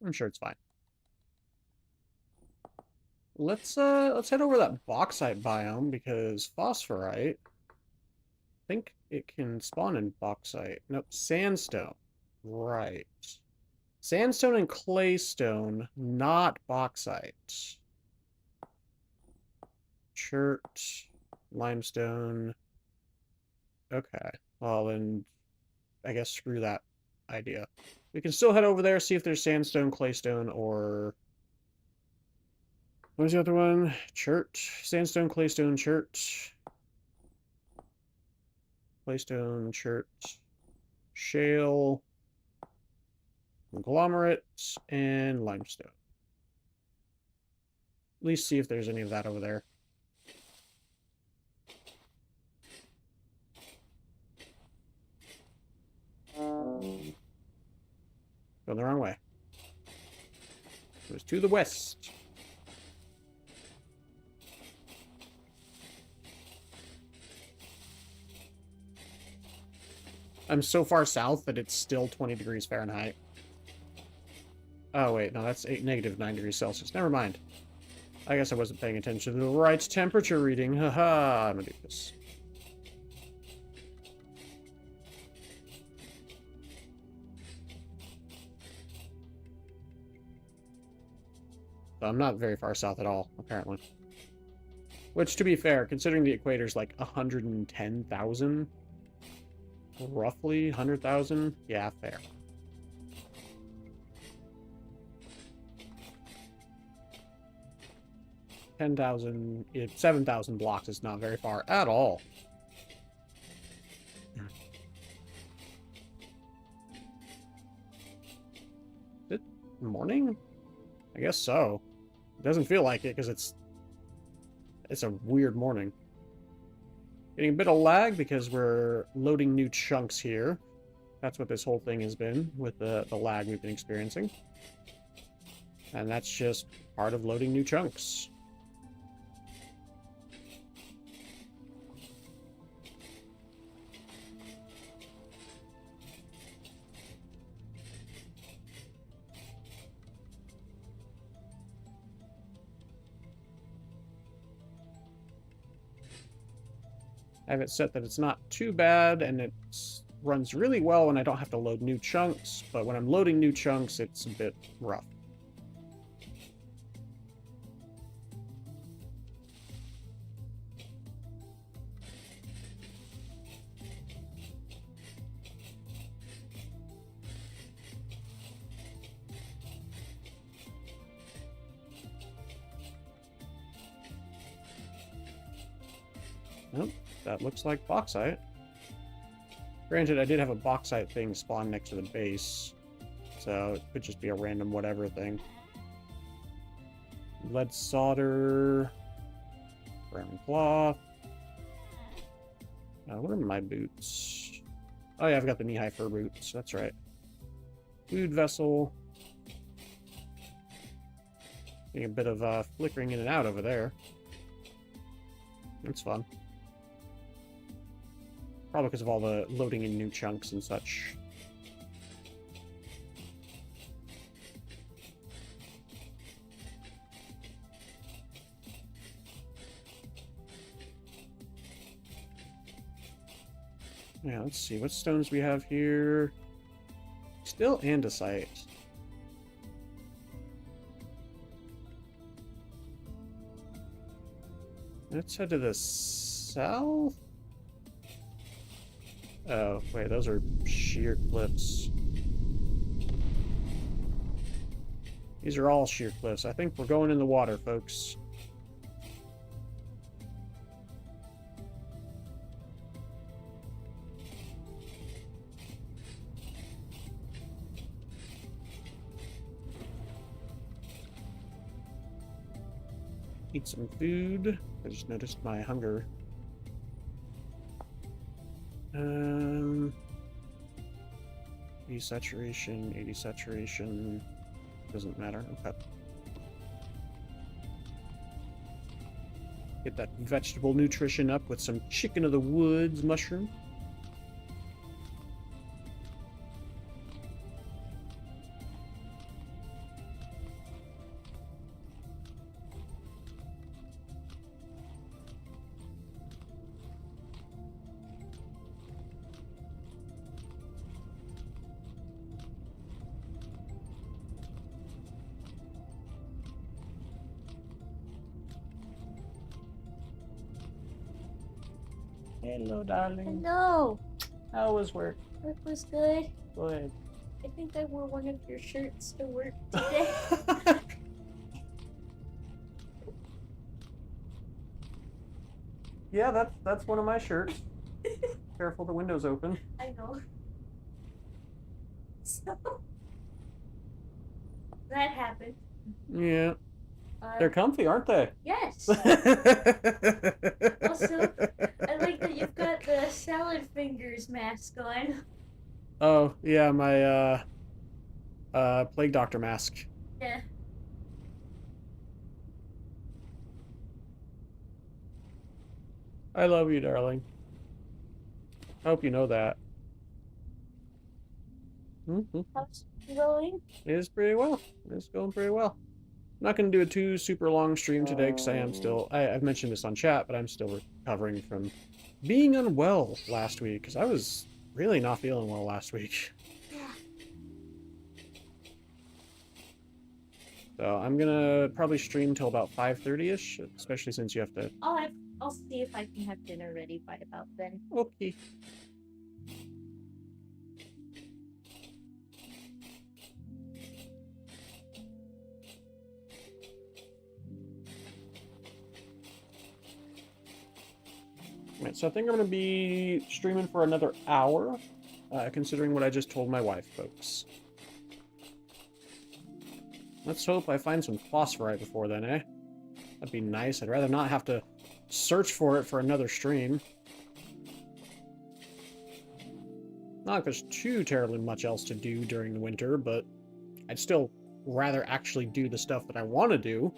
I'm sure it's fine. Let's head over that bauxite biome because phosphorite. I think it can spawn in bauxite. Nope, sandstone. Right. Sandstone and claystone, not bauxite. Chert, limestone. Okay. Well, then I guess screw that idea. We can still head over there, see if there's sandstone, claystone, or... What was the other one? Chert. Sandstone, claystone, chert. Claystone, chert. Shale. Conglomerate. And limestone. At least see if there's any of that over there. Going the wrong way. It was to the west. I'm so far south that it's still 20 degrees Fahrenheit. Oh, wait, no, that's negative 9 degrees Celsius. Never mind. I guess I wasn't paying attention to the right temperature reading. Haha, I'm gonna do this. So I'm not very far south at all, apparently. Which, to be fair, considering the equator's like 110,000, roughly 100,000, yeah, fair. 10,000, 7,000 blocks is not very far at all. Is it morning? I guess so. It doesn't feel like it because it's a weird morning. Getting a bit of lag because we're loading new chunks here. That's what this whole thing has been with the lag we've been experiencing. And that's just part of loading new chunks. I have it set that it's not too bad, and it runs really well when I don't have to load new chunks, but when I'm loading new chunks, it's a bit rough. Nope, that looks like bauxite. Granted, I did have a bauxite thing spawn next to the base, so it could just be a random whatever thing. Lead solder, brown cloth. What are my boots? Oh yeah, I've got the knee-high fur boots, that's right. Food vessel. Getting a bit of flickering in and out over there. That's fun. Probably because of all the loading in new chunks and such. Yeah, let's see. What stones we have here? Still andesite. Let's head to the south. Oh, wait, those are sheer cliffs. These are all sheer cliffs. I think we're going in the water, folks. Eat some food. I just noticed my hunger. 80 saturation, 80 saturation. Doesn't matter. Okay. Get that vegetable nutrition up with some chicken of the woods mushroom. Hello, darling. Hello. How was work? Work was good. Good. I think I wore one of your shirts to work today. Yeah, that's one of my shirts. Careful, the window's open. I know. So that happened. Yeah. They're comfy, aren't they? Yes. Also, I like that you've got the salad fingers mask on. Oh, yeah, my plague doctor mask. Yeah. I love you, darling. I hope you know that. How's it going? It is pretty well. It's going pretty well. I'm not going to do a too super long stream today because I am still... I've mentioned this on chat, but I'm still recovering from being unwell last week because I was really not feeling well last week. Yeah. So I'm going to probably stream till about 5:30ish, especially since you have to... I'll see if I can have dinner ready by about then. Okay. Right, so I think I'm going to be streaming for another hour, considering what I just told my wife, folks. Let's hope I find some phosphorite before then, eh? That'd be nice. I'd rather not have to search for it for another stream. Not like there's too terribly much else to do during the winter, but I'd still rather actually do the stuff that I want to do.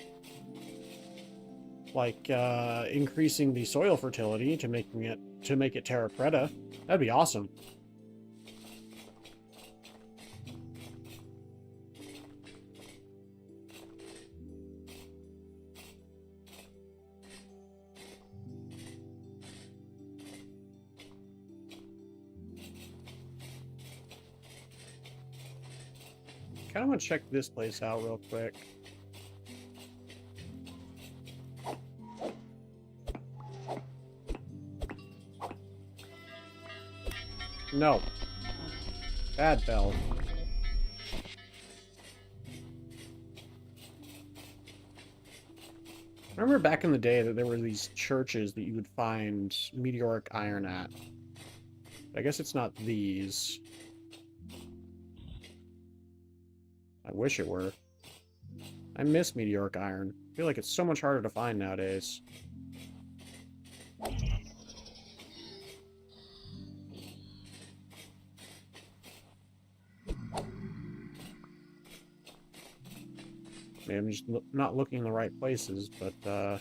Like, increasing the soil fertility to make it terra preta. That'd be awesome. Kind of want to check this place out real quick. No. Bad bell. I remember back in the day that there were these churches that you would find meteoric iron at. I guess it's not these. I wish it were. I miss meteoric iron. I feel like it's so much harder to find nowadays. Maybe I'm just not looking in the right places, but,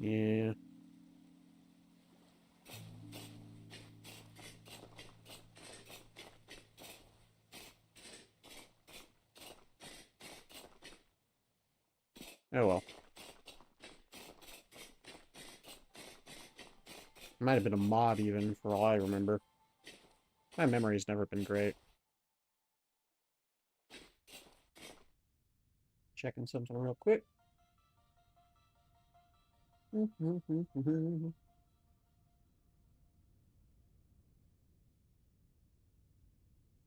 yeah. Oh well. Might have been a mod even, for all I remember. My memory's never been great. Checking something real quick.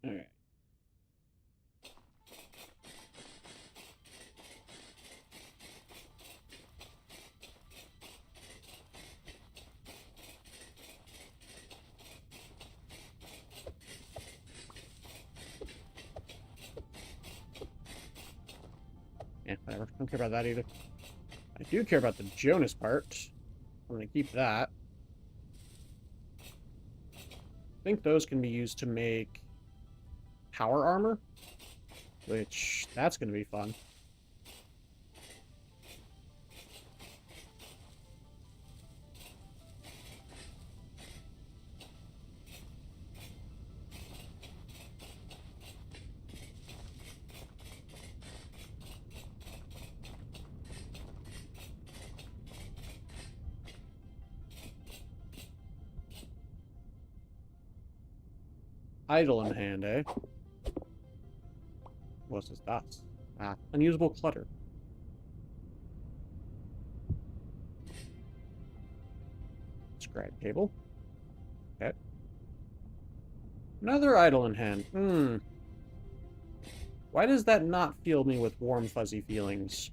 Alright. Yeah, whatever. Don't care about that either. I do care about the Jonas part. I'm gonna keep that. I think those can be used to make power armor, which that's gonna be fun. Idle in hand, eh? What's this? Dots. Ah, unusable clutter. Scribe table. Okay. Another idle in hand. Why does that not fill me with warm, fuzzy feelings?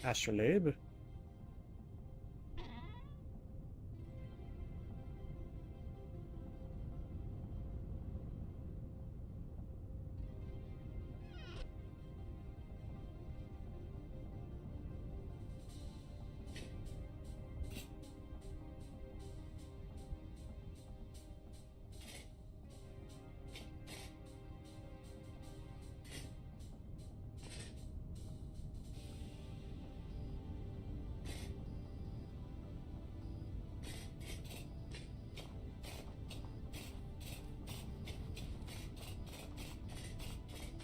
Astrolabe.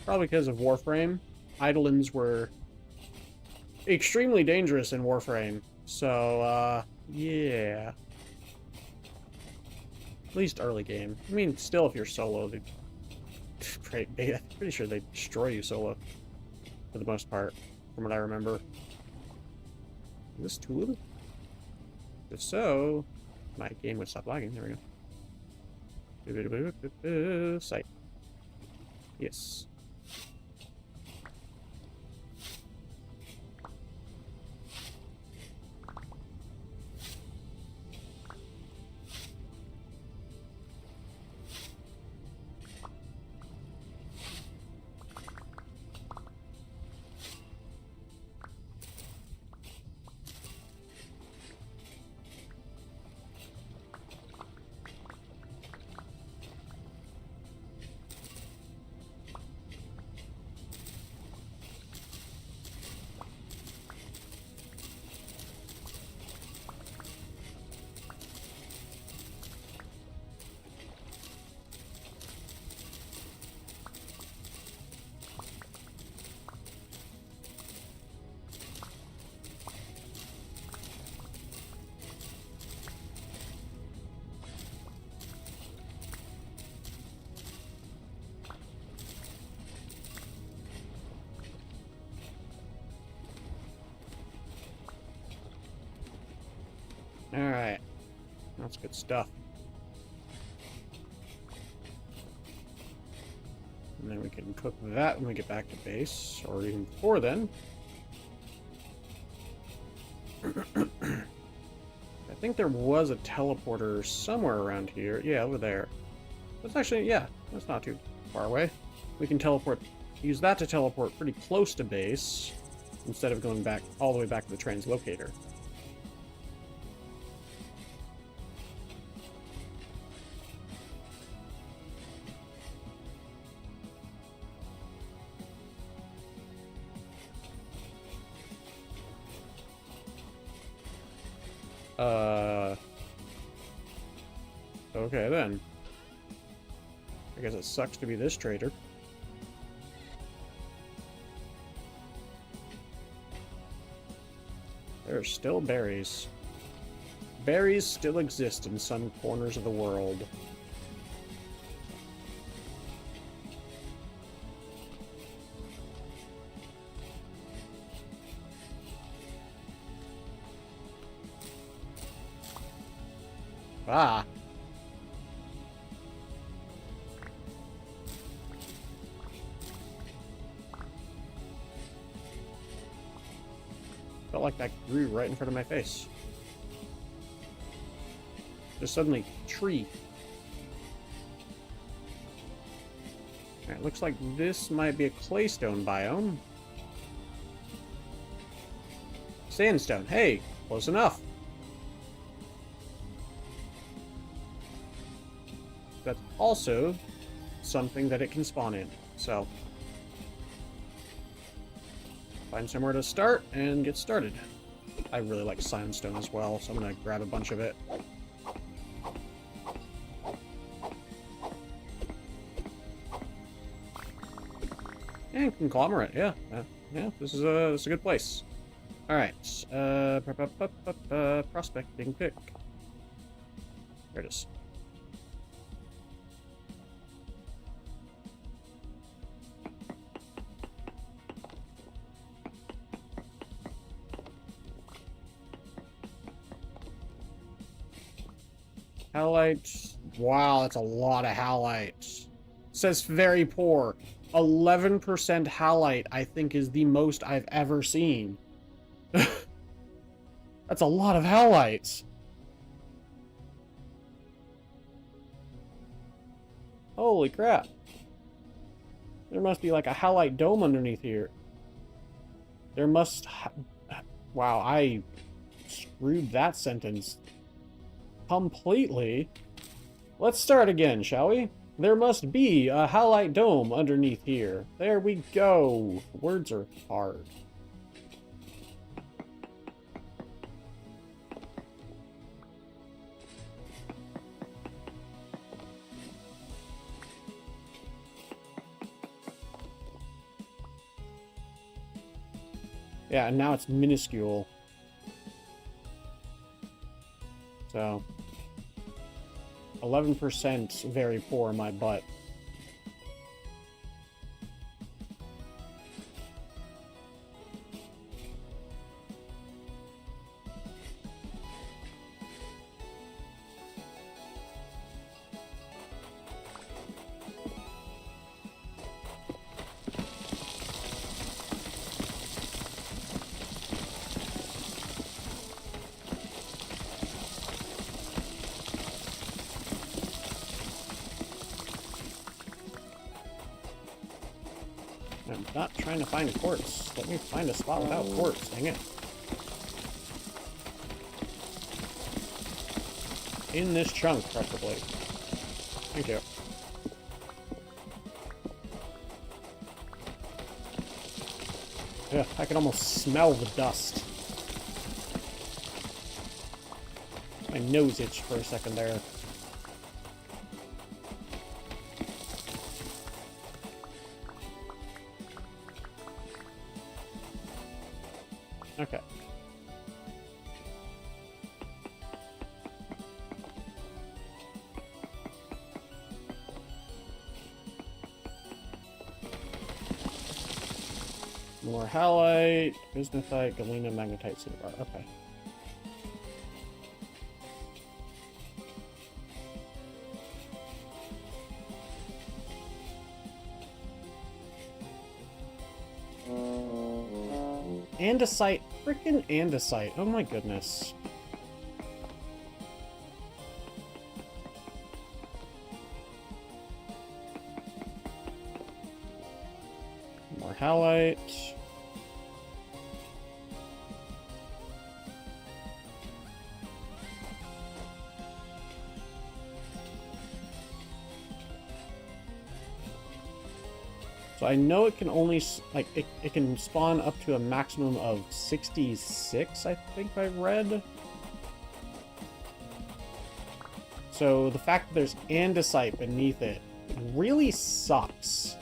Probably because of Warframe. Eidolons were extremely dangerous in Warframe. So, yeah. At least early game. I mean, still, if you're solo, I'm pretty sure they destroy you solo. For the most part, from what I remember. Is this tool? If so, my game would stop lagging. There we go. Sight. Yes. Alright. That's good stuff. And then we can cook that when we get back to base, or even before then. I think there was a teleporter somewhere around here. Yeah, over there. That's actually, yeah, that's not too far away. We can teleport, use that to teleport pretty close to base, instead of going back all the way back to the translocator. Okay then. I guess it sucks to be this traitor. There are still berries. Berries still exist in some corners of the world. Ah! Felt like that grew right in front of my face. Just suddenly, tree. Alright, looks like this might be a claystone biome. Sandstone. Hey, close enough. That's also something that it can spawn in. So, find somewhere to start and get started. I really like sandstone as well, so I'm gonna grab a bunch of it. And conglomerate, yeah. Yeah, this is a good place. Alright, prospecting pick. There it is. Halite. Wow, that's a lot of halite. Says very poor. 11% halite, I think, is the most I've ever seen. That's a lot of halites. Holy crap. There must be like a halite dome underneath here. There must... Wow, I screwed that sentence completely. Let's start again, shall we? There must be a halite dome underneath here. There we go. Words are hard. Yeah, and now it's minuscule. So, 11% very poor in my butt. I'm not trying to find quartz. Let me find a spot without quartz, dang it. In this chunk, preferably. Thank you. Yeah, I can almost smell the dust. My nose itched for a second there. Okay. More halite, bismuthite, galena, magnetite, cinnabar. Okay. Andesite. Freaking andesite. Oh my goodness. More halite. So I know it can only, like, it can spawn up to a maximum of 66, I think I read. So the fact that there's andesite beneath it really sucks.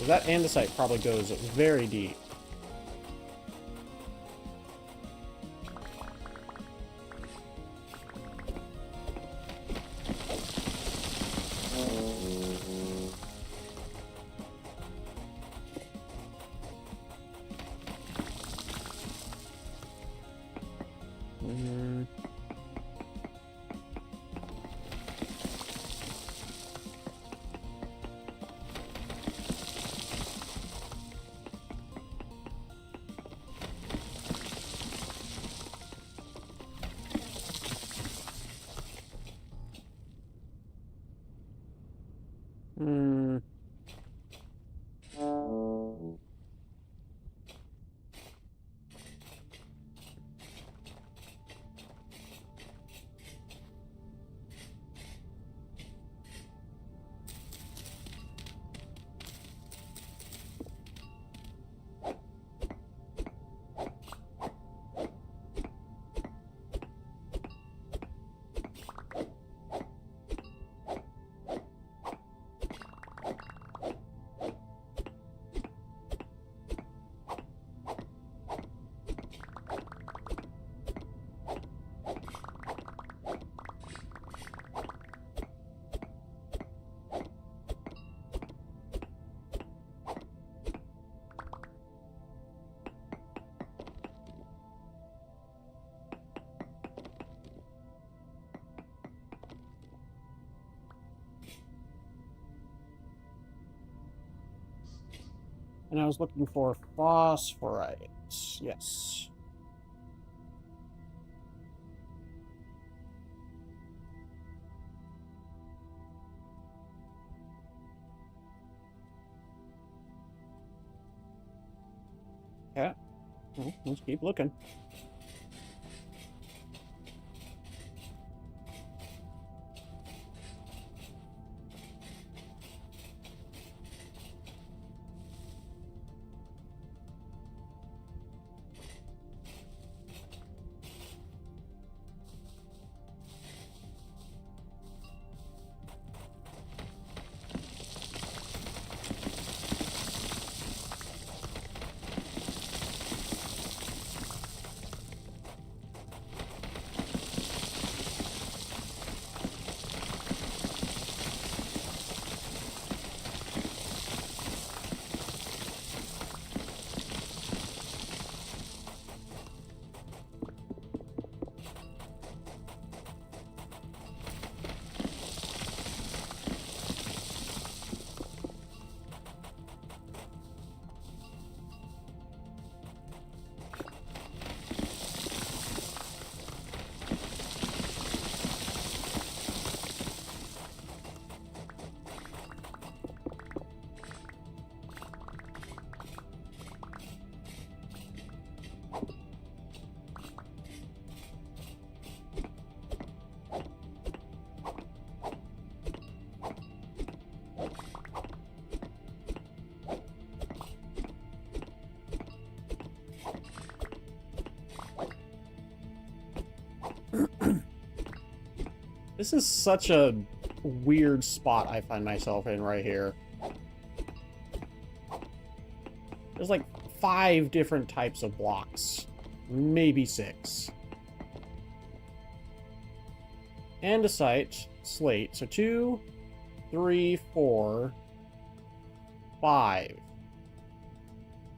That andesite probably goes very deep. And I was looking for phosphorite. Yes. Yeah. Well, let's keep looking. This is such a weird spot I find myself in right here. There's like 5 different types of blocks. Maybe 6. Andesite, slate. So 2, 3, 4, 5.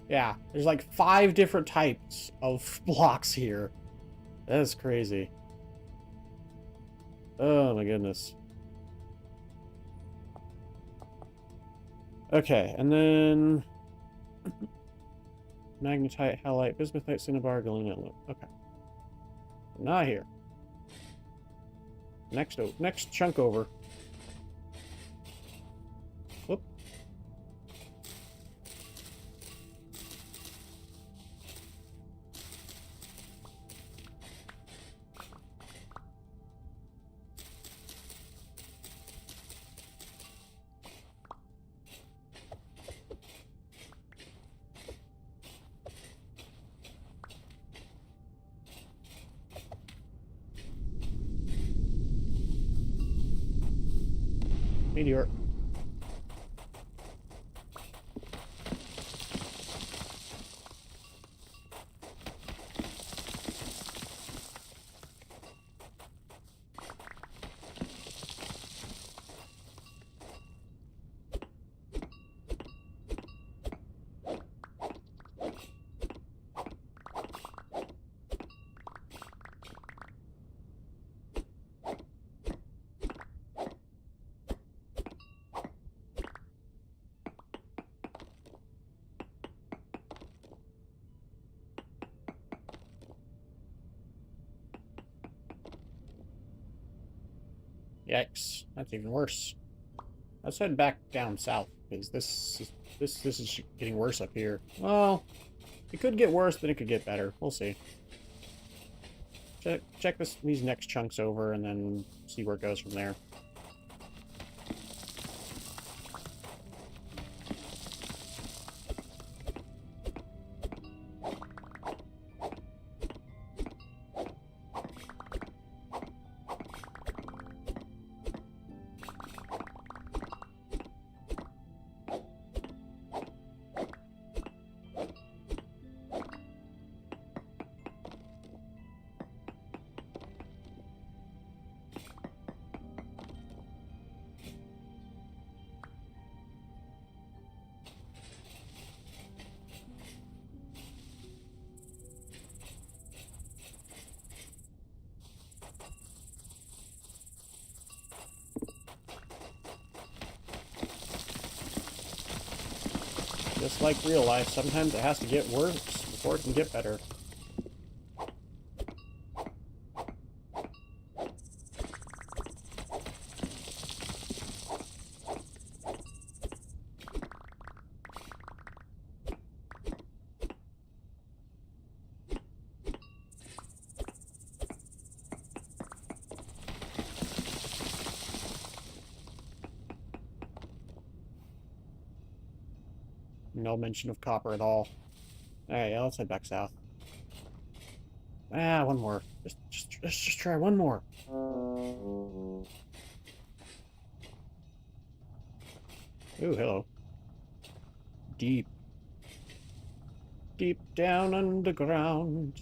Yeah, there's like 5 different types of blocks here. That's crazy. Oh my goodness. Okay, and then magnetite, halite, bismuthite, cinnabar, galena. Okay, not here. Next chunk over. Whoop. Meteor. Yikes, that's even worse. Let's head back down south, because this is getting worse up here. Well, it could get worse, then it could get better. We'll see. Check these next chunks over, and then see where it goes from there. Just like real life, sometimes it has to get worse before it can get better. No mention of copper at all. Alright, yeah, let's head back south. Ah, one more. Let's just try one more. Ooh, hello. Deep down underground.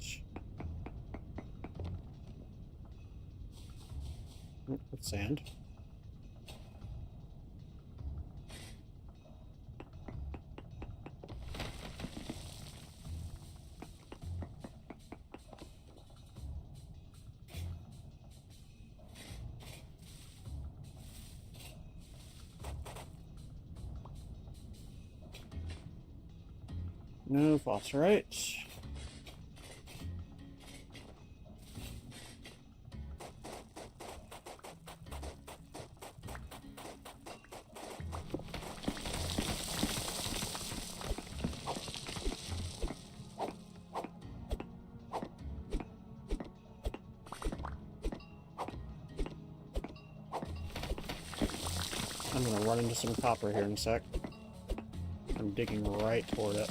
That's sand. No phosphorite. I'm gonna run into some copper here in a sec. I'm digging right toward it.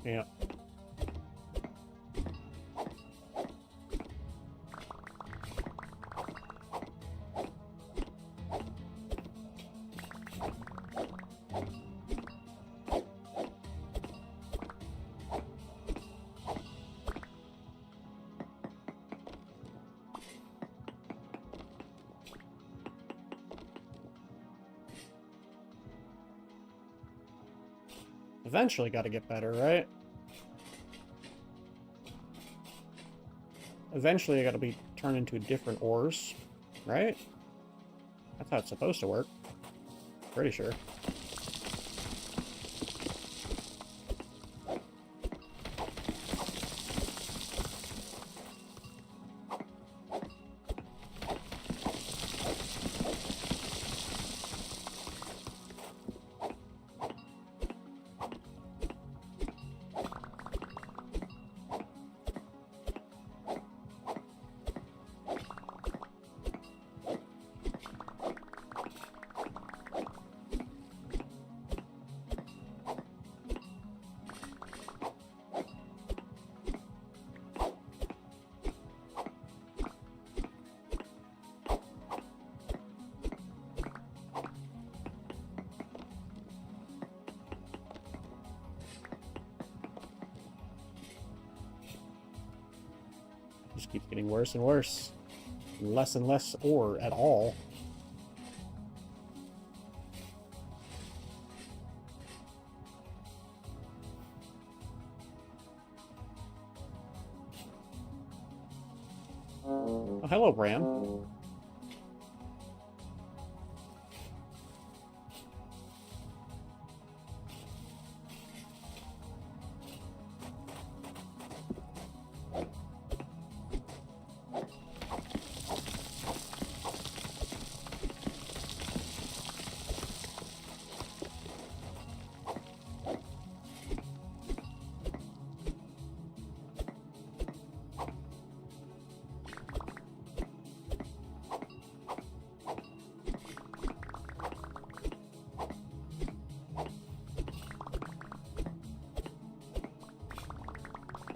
Yeah. Eventually gotta get better, right? eventually I gotta be turned into different ores, right? That's how it's supposed to work. Pretty sure. Just keeps getting worse and worse. Less and less ore at all. Oh, hello, Bram.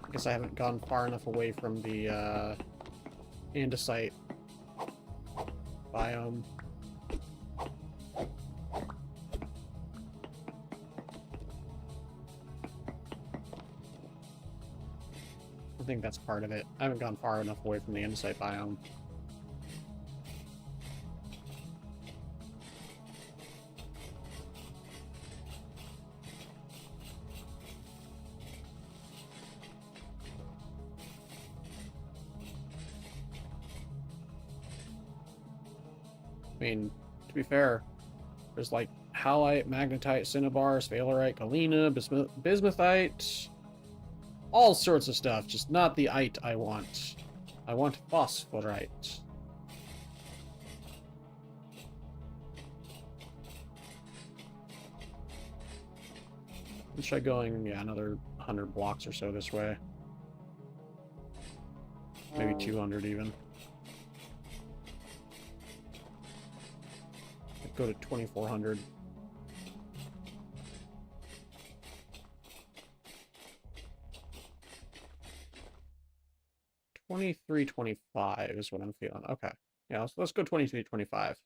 I guess I haven't gone far enough away from the andesite biome. I think that's part of it. I haven't gone far enough away from the andesite biome. I mean, to be fair, there's like halite, magnetite, cinnabar, sphalerite, galena, bismuthite, all sorts of stuff, just not the ite I want. I want phosphorite. Let's try going, yeah, another 100 blocks or so this way. Maybe 200 even. Go to 2400. $23.25 is what I'm feeling. Okay. Yeah, let's go $23.25.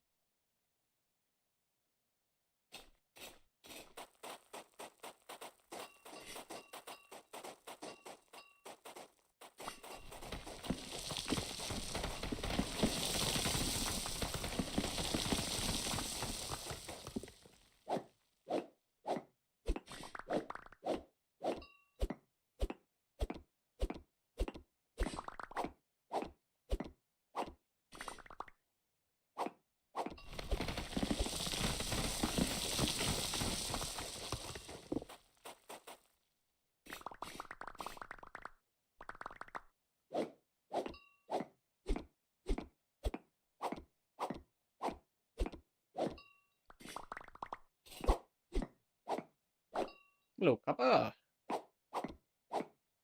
Hello, copper.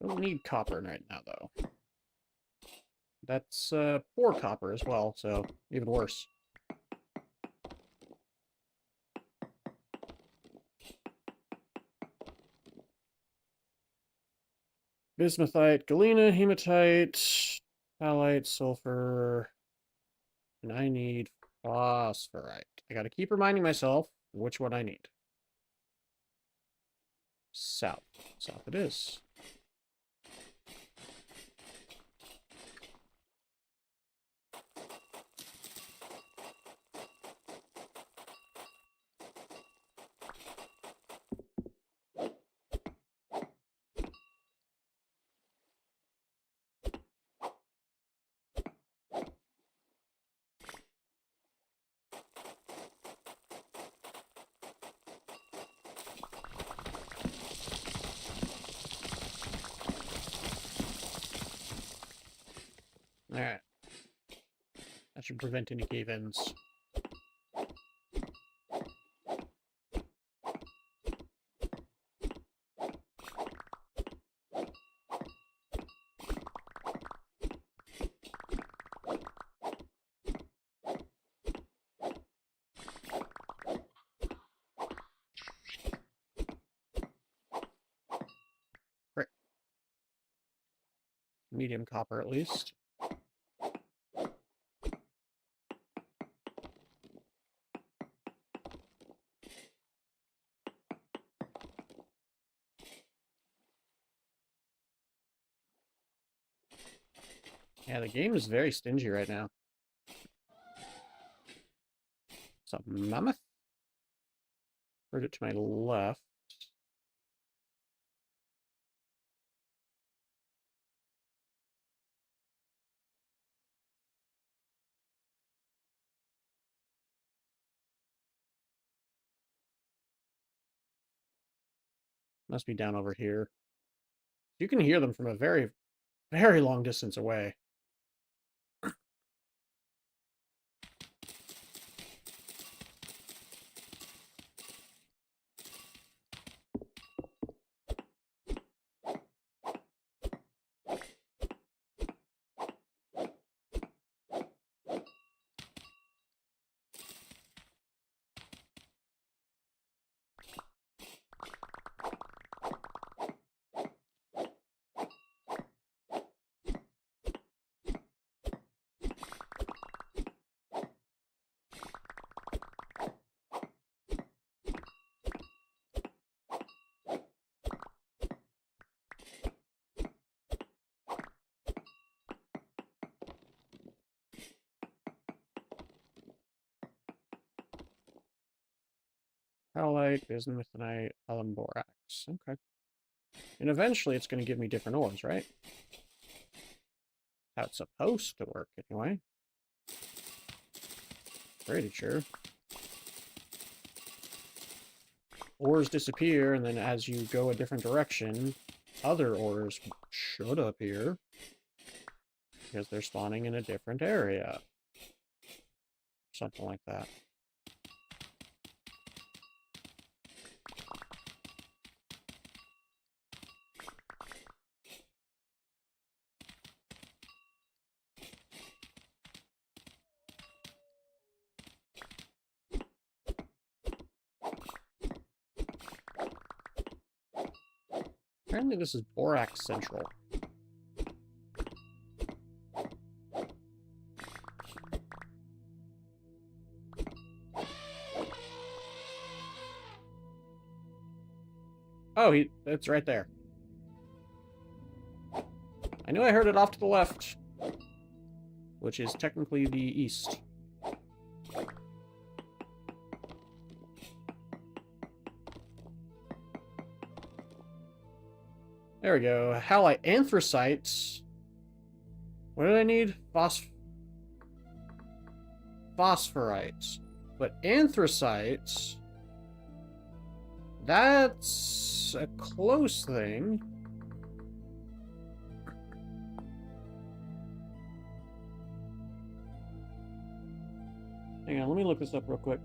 Don't need copper right now, though. That's poor copper as well, so even worse. Bismuthite, galena, hematite, halite, sulfur, and I need phosphorite. I gotta keep reminding myself which one I need. South. South it is. should prevent any cave-ins. Great. Medium copper, at least. Yeah, the game is very stingy right now. What's up, mammoth? Heard it to my left. Must be down over here. You can hear them from a very, very long distance away. Halite, bismuthinite, alum borax. Okay. And eventually it's going to give me different ores, right? How it's supposed to work, anyway. Pretty sure. Ores disappear, and then as you go a different direction, other ores should appear. Because they're spawning in a different area. Something like that. Apparently this is Borax Central. Oh, it's right there. I knew I heard it off to the left. Which is technically the east. There we go. Halite anthracites. What did I need? Phosphorites. But anthracites... That's a close thing. Hang on, let me look this up real quick.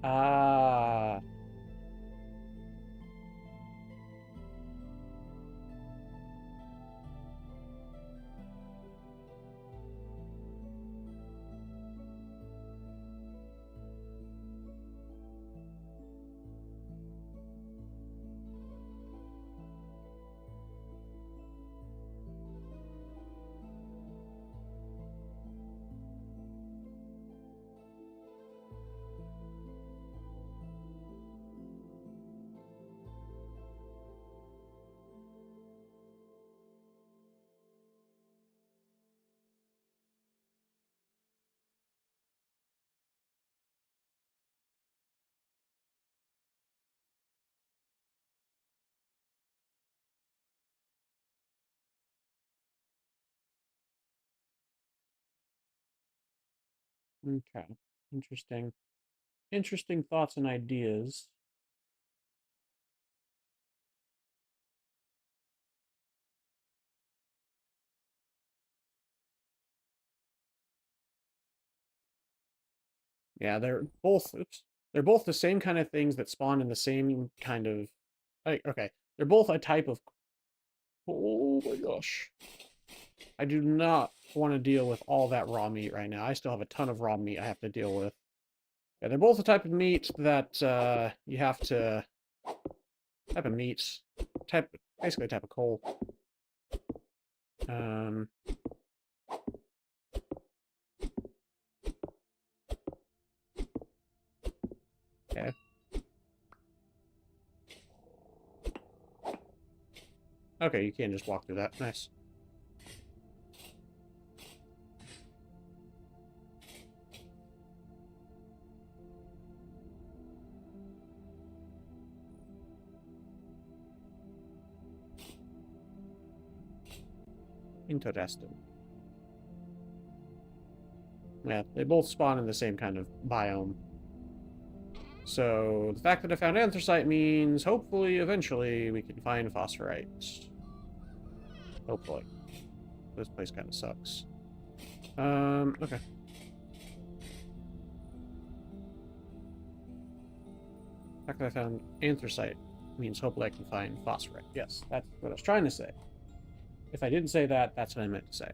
Ah. Okay. Interesting. Interesting thoughts and ideas. Yeah, they're both oops. They're both the same kind of things that spawn in the same kind of okay. They're both a type of oh my gosh. I do not want to deal with all that raw meat right now. I still have a ton of raw meat I have to deal with. Yeah, they're both a type of meat that you have to type of meat. Basically a type of coal. Um okay. Okay, you can just walk through that. Nice. Interesting. Yeah, they both spawn in the same kind of biome. So the fact that I found anthracite means hopefully eventually we can find phosphorite. Hopefully. This place kind of sucks. Okay. The fact that I found anthracite means hopefully I can find phosphorite. Yes, that's what I was trying to say. If I didn't say that, that's what I meant to say.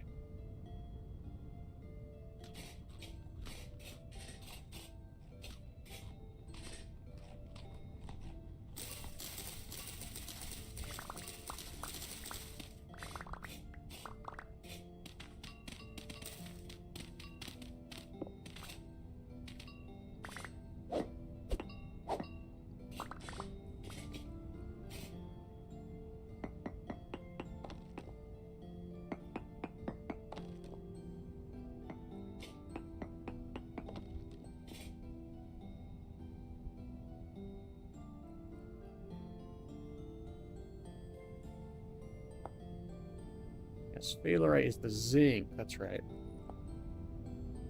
Sphalerite is the zinc, that's right.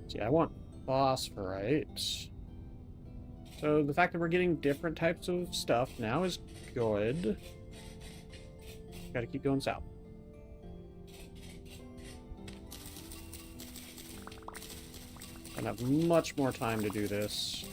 See, I want phosphorite. So the fact that we're getting different types of stuff now is good. Gotta keep going south. Gonna have much more time to do this.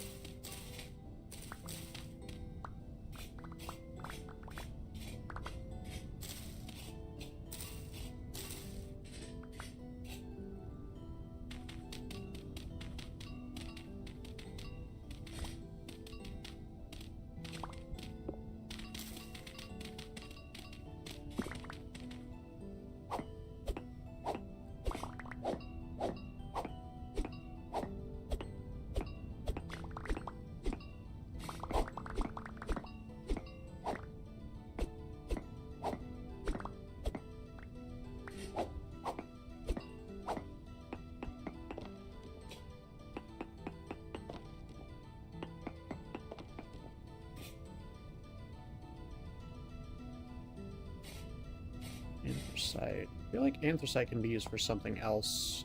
Anthracite. I feel like anthracite can be used for something else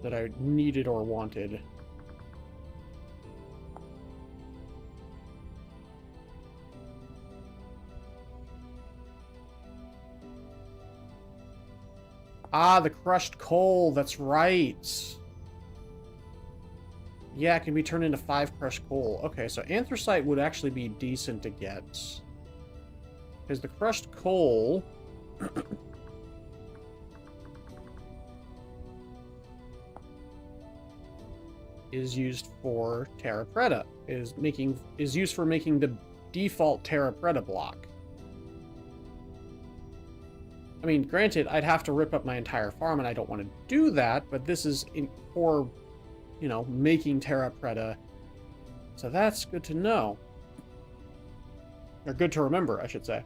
that I needed or wanted. Ah, the crushed coal. That's right. Yeah, it can be turned into 5 crushed coal. Okay, so anthracite would actually be decent to get. Because the crushed coal... is used for Terra Preta. Is used for making the default Terra Preta block. I mean, granted, I'd have to rip up my entire farm, and I don't want to do that, but this is for, you know, making Terra Preta. So that's good to know. Or good to remember, I should say.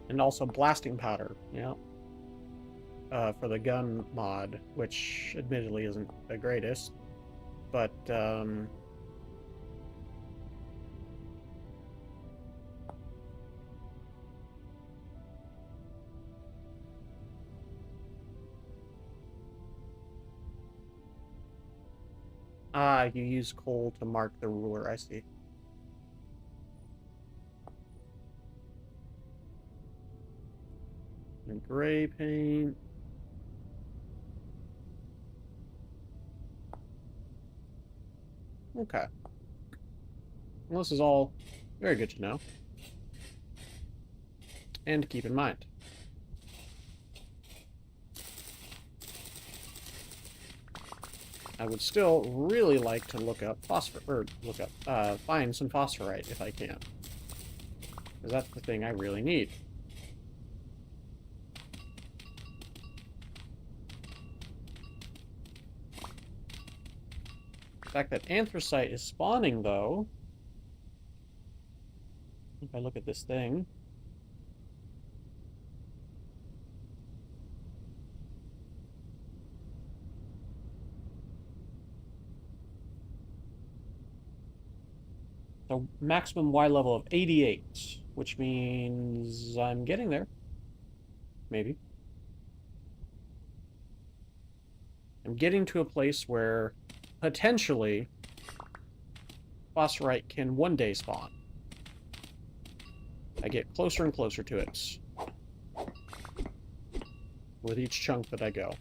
And also blasting powder, yeah. For the gun mod, which admittedly isn't the greatest. But, you use coal to mark the ruler, I see. And gray paint. Okay. Well, this is all very good to know. And to keep in mind. I would still really like to look up find some phosphorite if I can. Because that's the thing I really need. The fact that anthracite is spawning, though, if I look at this thing, so maximum Y level of 88, which means I'm getting there. Maybe. I'm getting to a place where potentially phosphorite can one day spawn. I get closer and closer to it with each chunk that I go.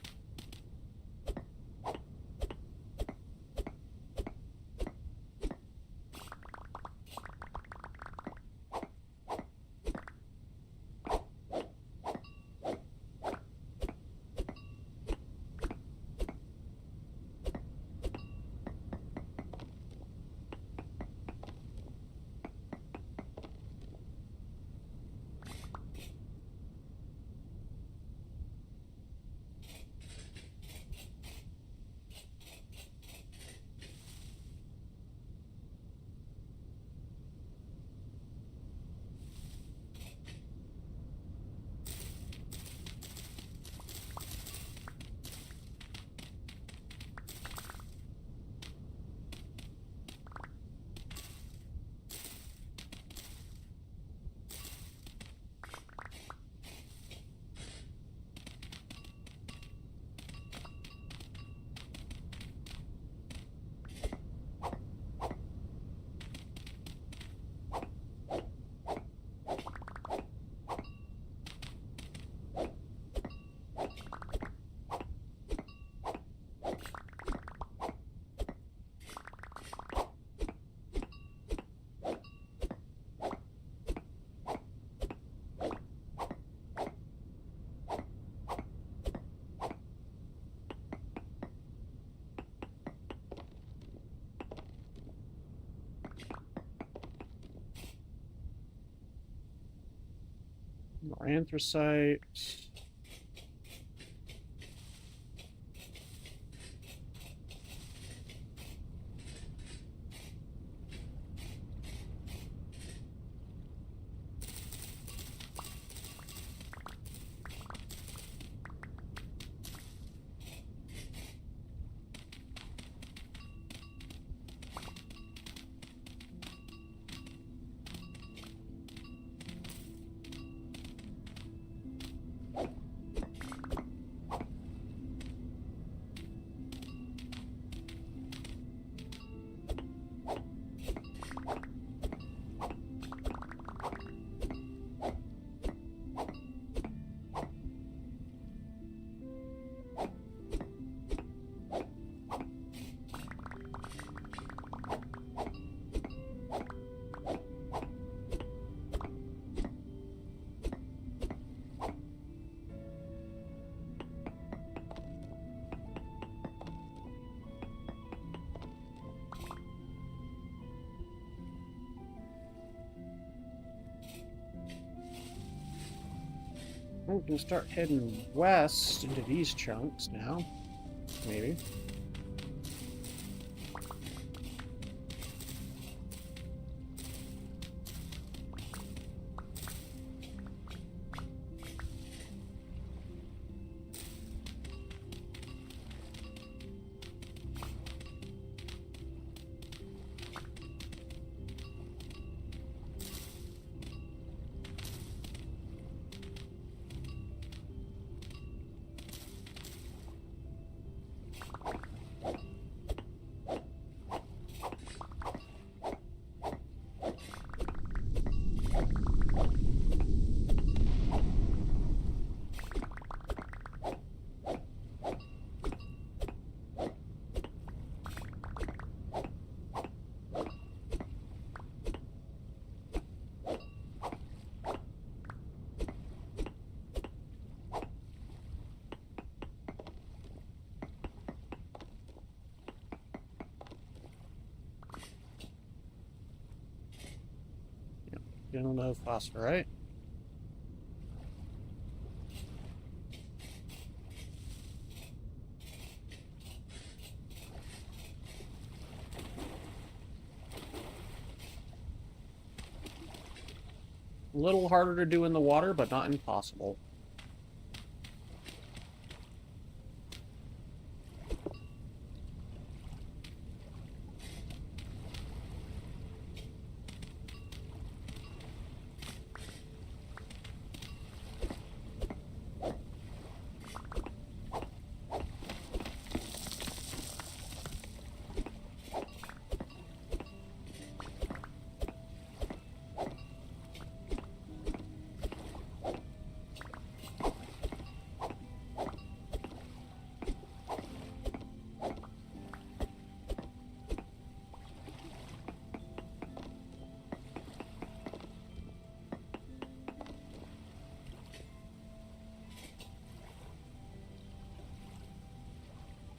More anthracite. We can start heading west into these chunks now. Maybe. Still no phosphorite. A little harder to do in the water, but not impossible.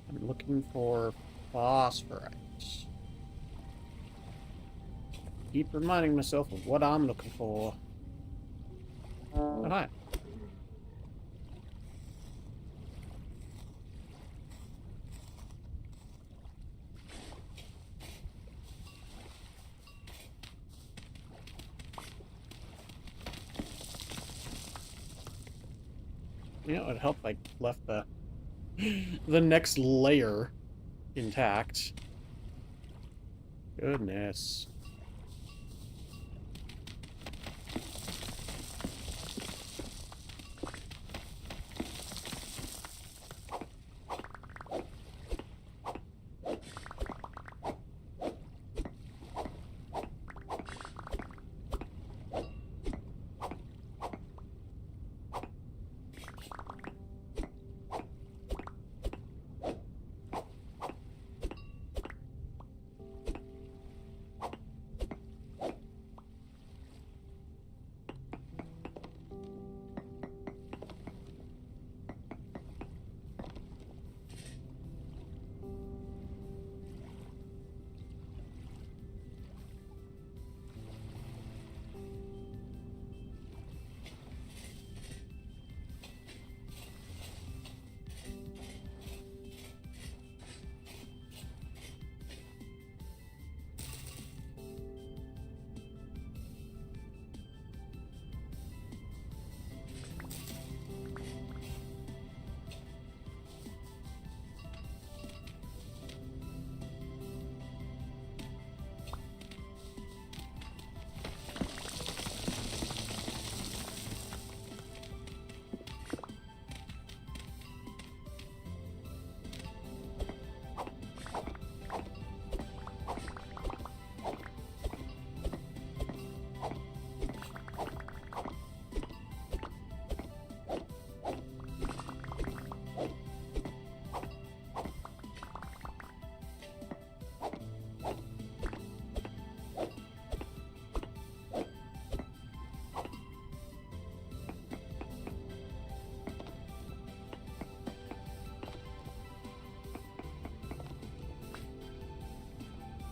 I'm looking for phosphorite. Keep reminding myself of what I'm looking for. Oh, hi. You know, it'd help if I left the next layer intact. Goodness.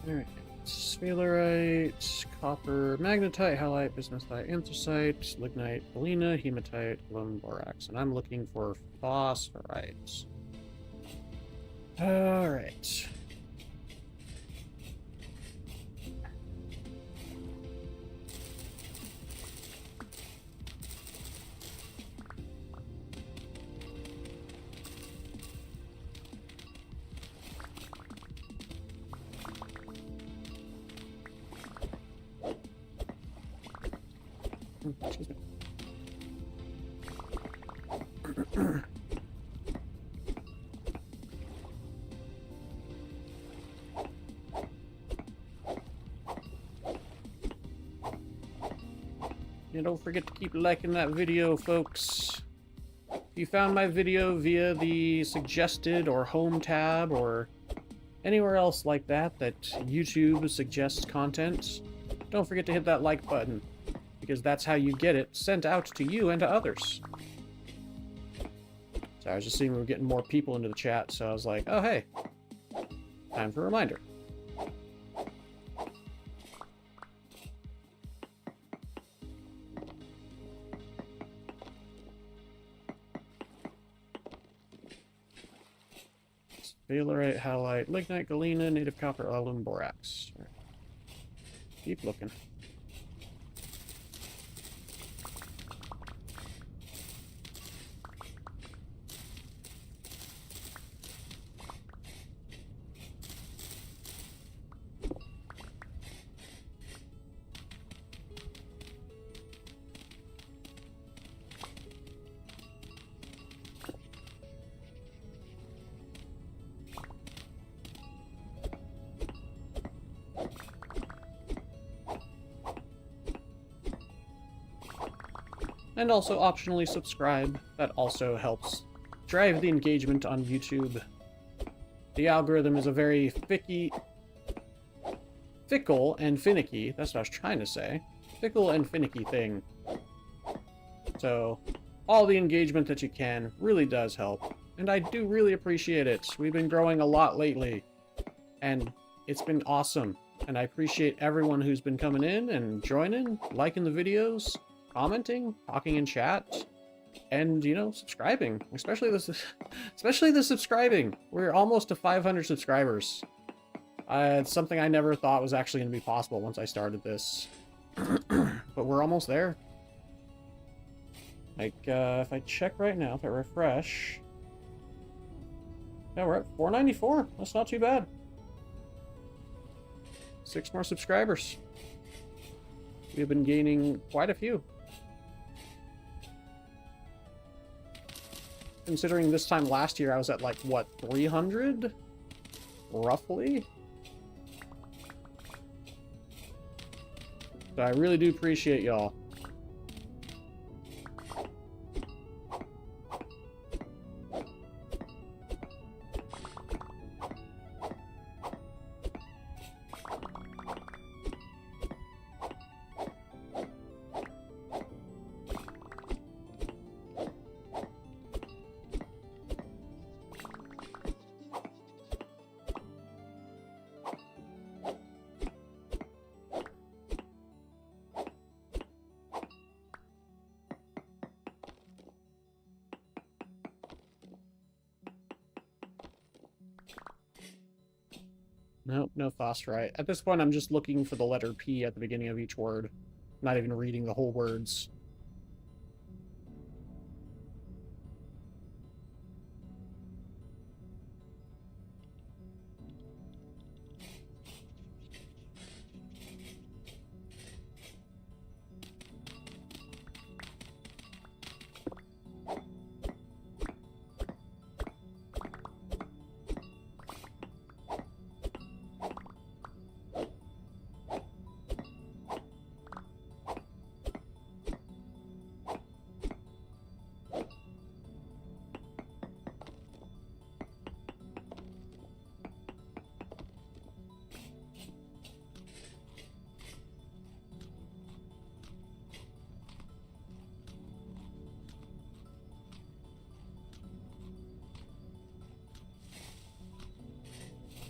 Alright. Sphalerite, copper, magnetite, halite, bismuthite, anthracite, lignite, galena, hematite, aluminum, borax. And I'm looking for phosphorite. Alright. Excuse me. And don't forget to keep liking that video, folks. If you found my video via the suggested or home tab or anywhere else like that YouTube suggests content, don't forget to hit that like button, because that's how you get it sent out to you and to others. So I was just seeing we were getting more people into the chat, so I was like, oh hey, time for a reminder. Balerite, halite, lignite, galena, native copper, aluminum, borax. All right. Keep looking. And also optionally subscribe. That also helps drive the engagement on YouTube. The algorithm is a very fickle and finicky, that's what I was trying to say. Fickle and finicky thing. So, all the engagement that you can really does help. And I do really appreciate it. We've been growing a lot lately. And it's been awesome. And I appreciate everyone who's been coming in and joining, liking the videos, commenting, talking in chat, and, you know, subscribing. Especially the subscribing. We're almost to 500 subscribers. It's something I never thought was actually going to be possible once I started this. But we're almost there. Like, if I check right now, if I refresh... Yeah, we're at 494. That's not too bad. 6 more subscribers. We've been gaining quite a few. Considering this time last year I was at like, what, 300? Roughly? So I really do appreciate y'all. Nope, no phosphorite. At this point, I'm just looking for the letter P at the beginning of each word. Not even reading the whole words.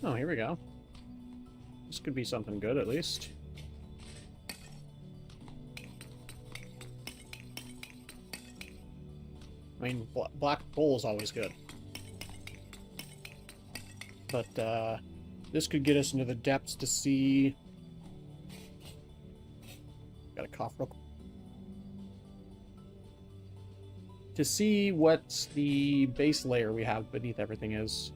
Oh, here we go. This could be something good, at least. I mean, black coal is always good. But, this could get us into the depths to see... Gotta cough real quick. To see what the base layer we have beneath everything is.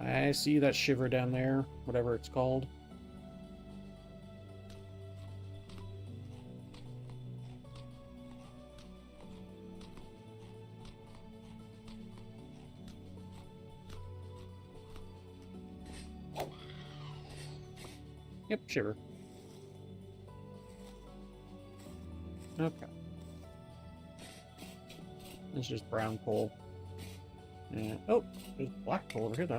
I see that shiver down there, whatever it's called. Yep, shiver. Okay. This is just brown coal. And, oh, there's black coal over here, though.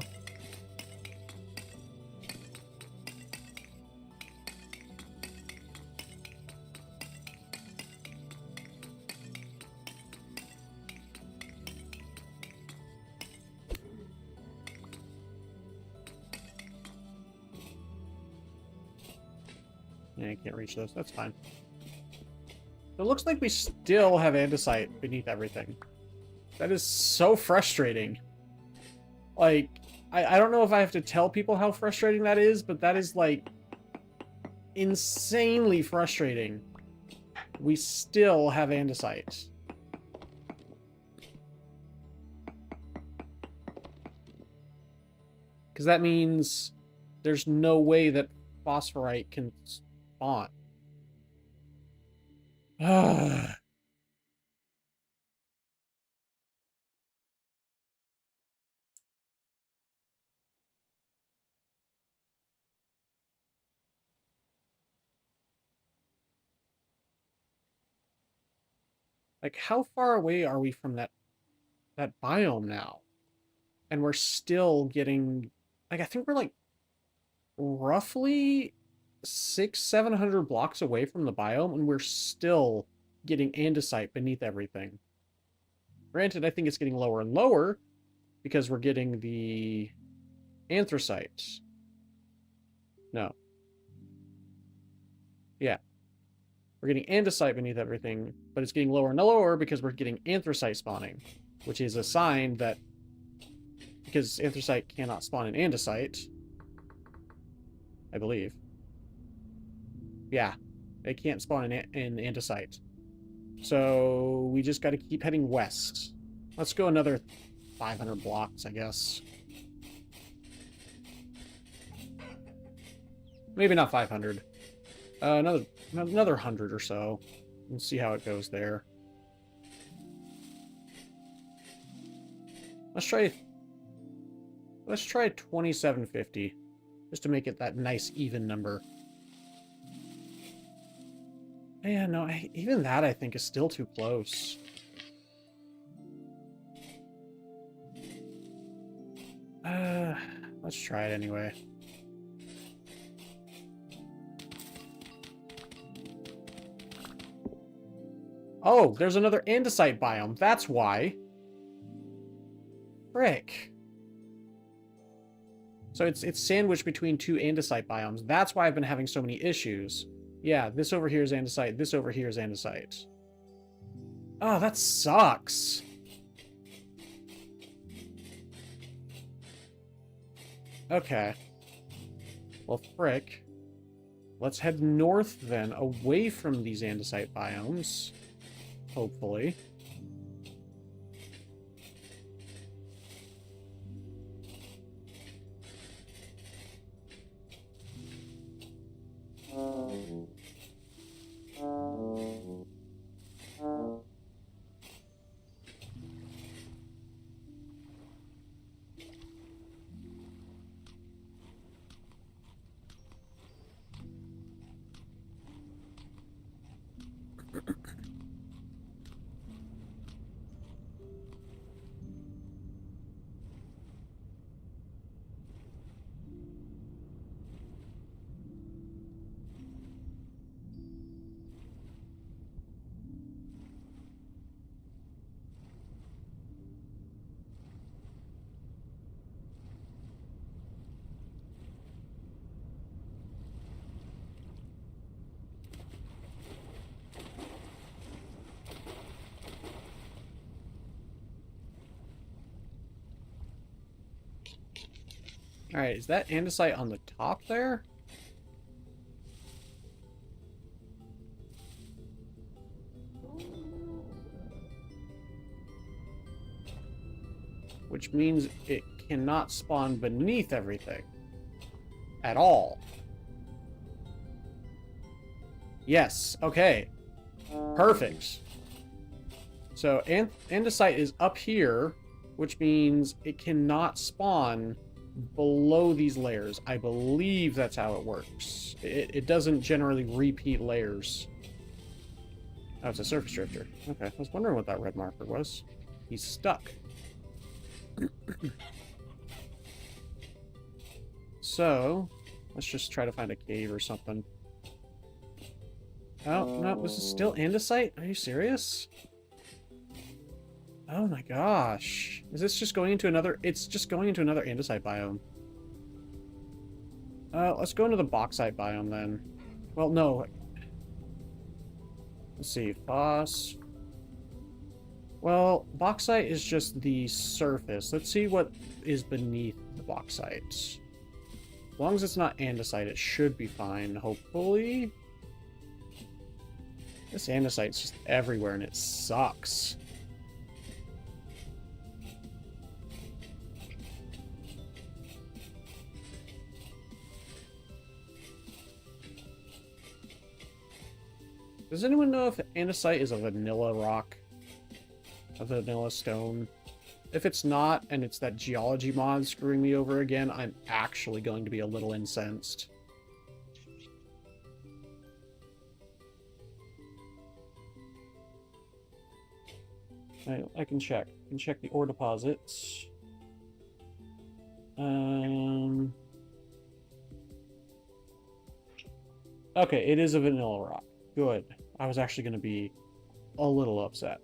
Yeah, I can't reach those. That's fine. It looks like we still have andesite beneath everything. That is so frustrating. Like, I don't know if I have to tell people how frustrating that is, but that is, like, insanely frustrating. We still have andesite. Because that means there's no way that phosphorite can spawn. Like, how far away are we from that biome now? And we're still getting, like, I think we're like roughly 700 blocks away from the biome, and we're still getting andesite beneath everything. Granted, I think it's getting lower and lower because we're getting the anthracite. No. Yeah. We're getting andesite beneath everything, but it's getting lower and lower because we're getting anthracite spawning, which is a sign that because anthracite cannot spawn in andesite, I believe. Yeah, it can't spawn in andesite. So we just got to keep heading west. Let's go another 500 blocks, I guess. Maybe not 500. Another 100 or so. We'll see how it goes there. Let's try 2750, just to make it that nice even number. Yeah, no, even that I think is still too close. Let's try it anyway. Oh, there's another andesite biome. That's why. Frick. So it's sandwiched between two andesite biomes. That's why I've been having so many issues. Yeah, this over here is andesite. This over here is andesite. Oh, that sucks. Okay. Well, frick. Let's head north then, away from these andesite biomes. Hopefully. Alright, is that andesite on the top there? Which means it cannot spawn beneath everything. At all. Yes, okay. Perfect. So andesite is up here, which means it cannot spawn below these layers. I believe that's how it works. It doesn't generally repeat layers. Oh, it's a surface drifter. Okay, I was wondering what that red marker was. He's stuck. So, let's just try to find a cave or something. Oh, no, this is still andesite? Are you serious? Oh my gosh. Is this just going into another... It's just going into another andesite biome. Let's go into the bauxite biome then. Well, no. Let's see. Phos. Well, bauxite is just the surface. Let's see what is beneath the bauxite. As long as it's not andesite, it should be fine, hopefully. This andesite's just everywhere, and it sucks. Does anyone know if andesite is a vanilla rock? A vanilla stone? If it's not, and it's that geology mod screwing me over again, I'm actually going to be a little incensed. I can check. I can check the ore deposits. Okay, it is a vanilla rock. Good. I was actually going to be a little upset.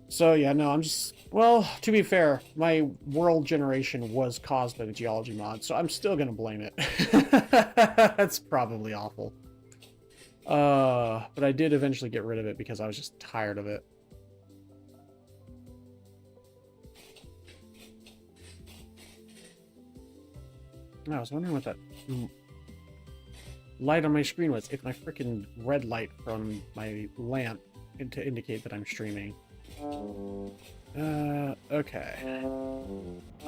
So yeah, no, I'm just... Well, to be fair, my world generation was caused by the geology mod, so I'm still going to blame it. That's probably awful. But I did eventually get rid of it because I was just tired of it. I was wondering what that light on my screen was. It's my freaking red light from my lamp to indicate that I'm streaming. Okay.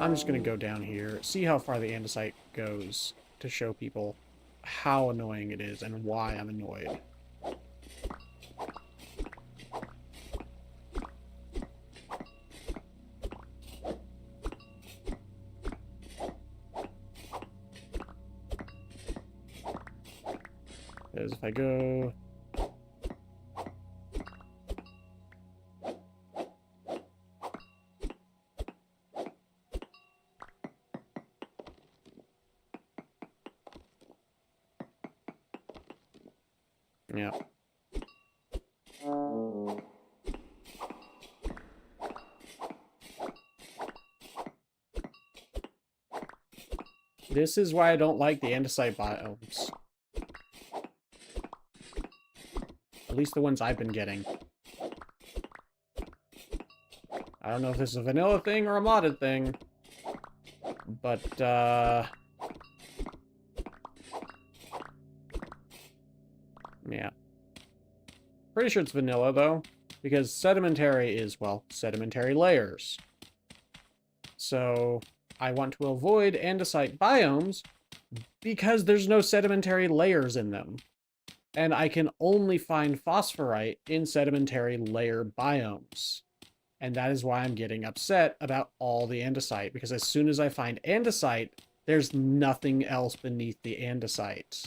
I'm just gonna go down here, see how far the andesite goes to show people how annoying it is and why I'm annoyed. Because if I go... Yeah. This is why I don't like the andesite biomes. At least the ones I've been getting. I don't know if this is a vanilla thing or a modded thing. But, yeah. Pretty sure it's vanilla, though. Because sedimentary is, well, sedimentary layers. So, I want to avoid andesite biomes because there's no sedimentary layers in them. And I can only find phosphorite in sedimentary layer biomes. And that is why I'm getting upset about all the andesite, because as soon as I find andesite, there's nothing else beneath the andesite.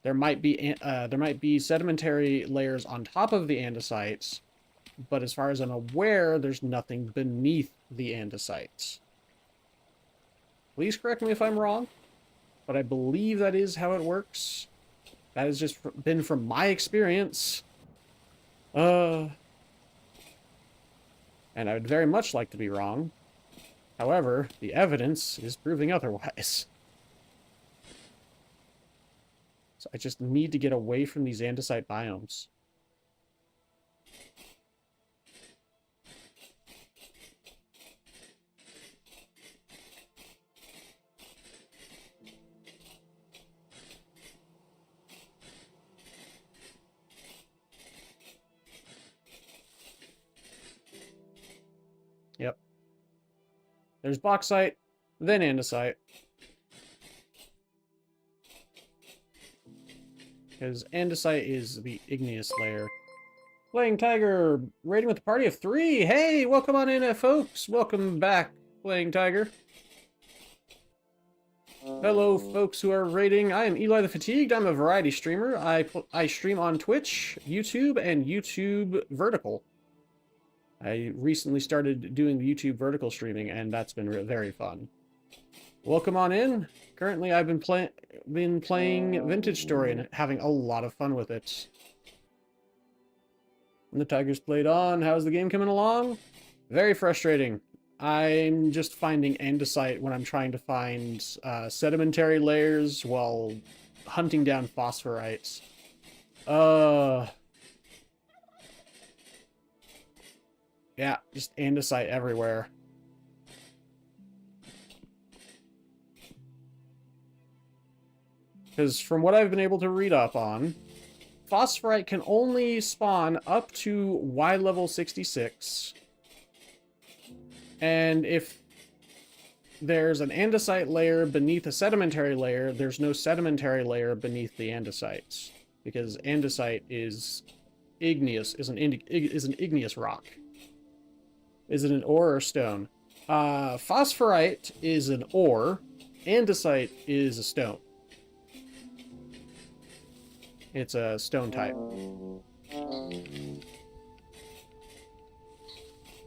There might be sedimentary layers on top of the andesites, but as far as I'm aware, there's nothing beneath the andesites. Please correct me if I'm wrong, but I believe that is how it works. That has just been from my experience. And I would very much like to be wrong. However, the evidence is proving otherwise. So I just need to get away from these andesite biomes. Yep. There's bauxite, then andesite. Because andesite is the igneous layer. Playing Tiger, raiding with a party of 3. Hey, welcome on in, folks. Welcome back, Playing Tiger. Hello, folks who are raiding. I am Eli the Fatigued. I'm a variety streamer. I stream on Twitch, YouTube, and YouTube Vertical. I recently started doing the YouTube vertical streaming, and that's been very fun. Welcome on in. Currently, I've been playing Vintage Story and having a lot of fun with it. And the Tigers played on. How's the game coming along? Very frustrating. I'm just finding andesite when I'm trying to find sedimentary layers while hunting down phosphorites. Yeah, just andesite everywhere. Because from what I've been able to read up on, phosphorite can only spawn up to Y level 66. And if there's an andesite layer beneath a sedimentary layer, there's no sedimentary layer beneath the andesites. Because andesite is igneous, is an igneous rock. Is it an ore or stone? Phosphorite is an ore. Andesite is a stone. It's a stone type.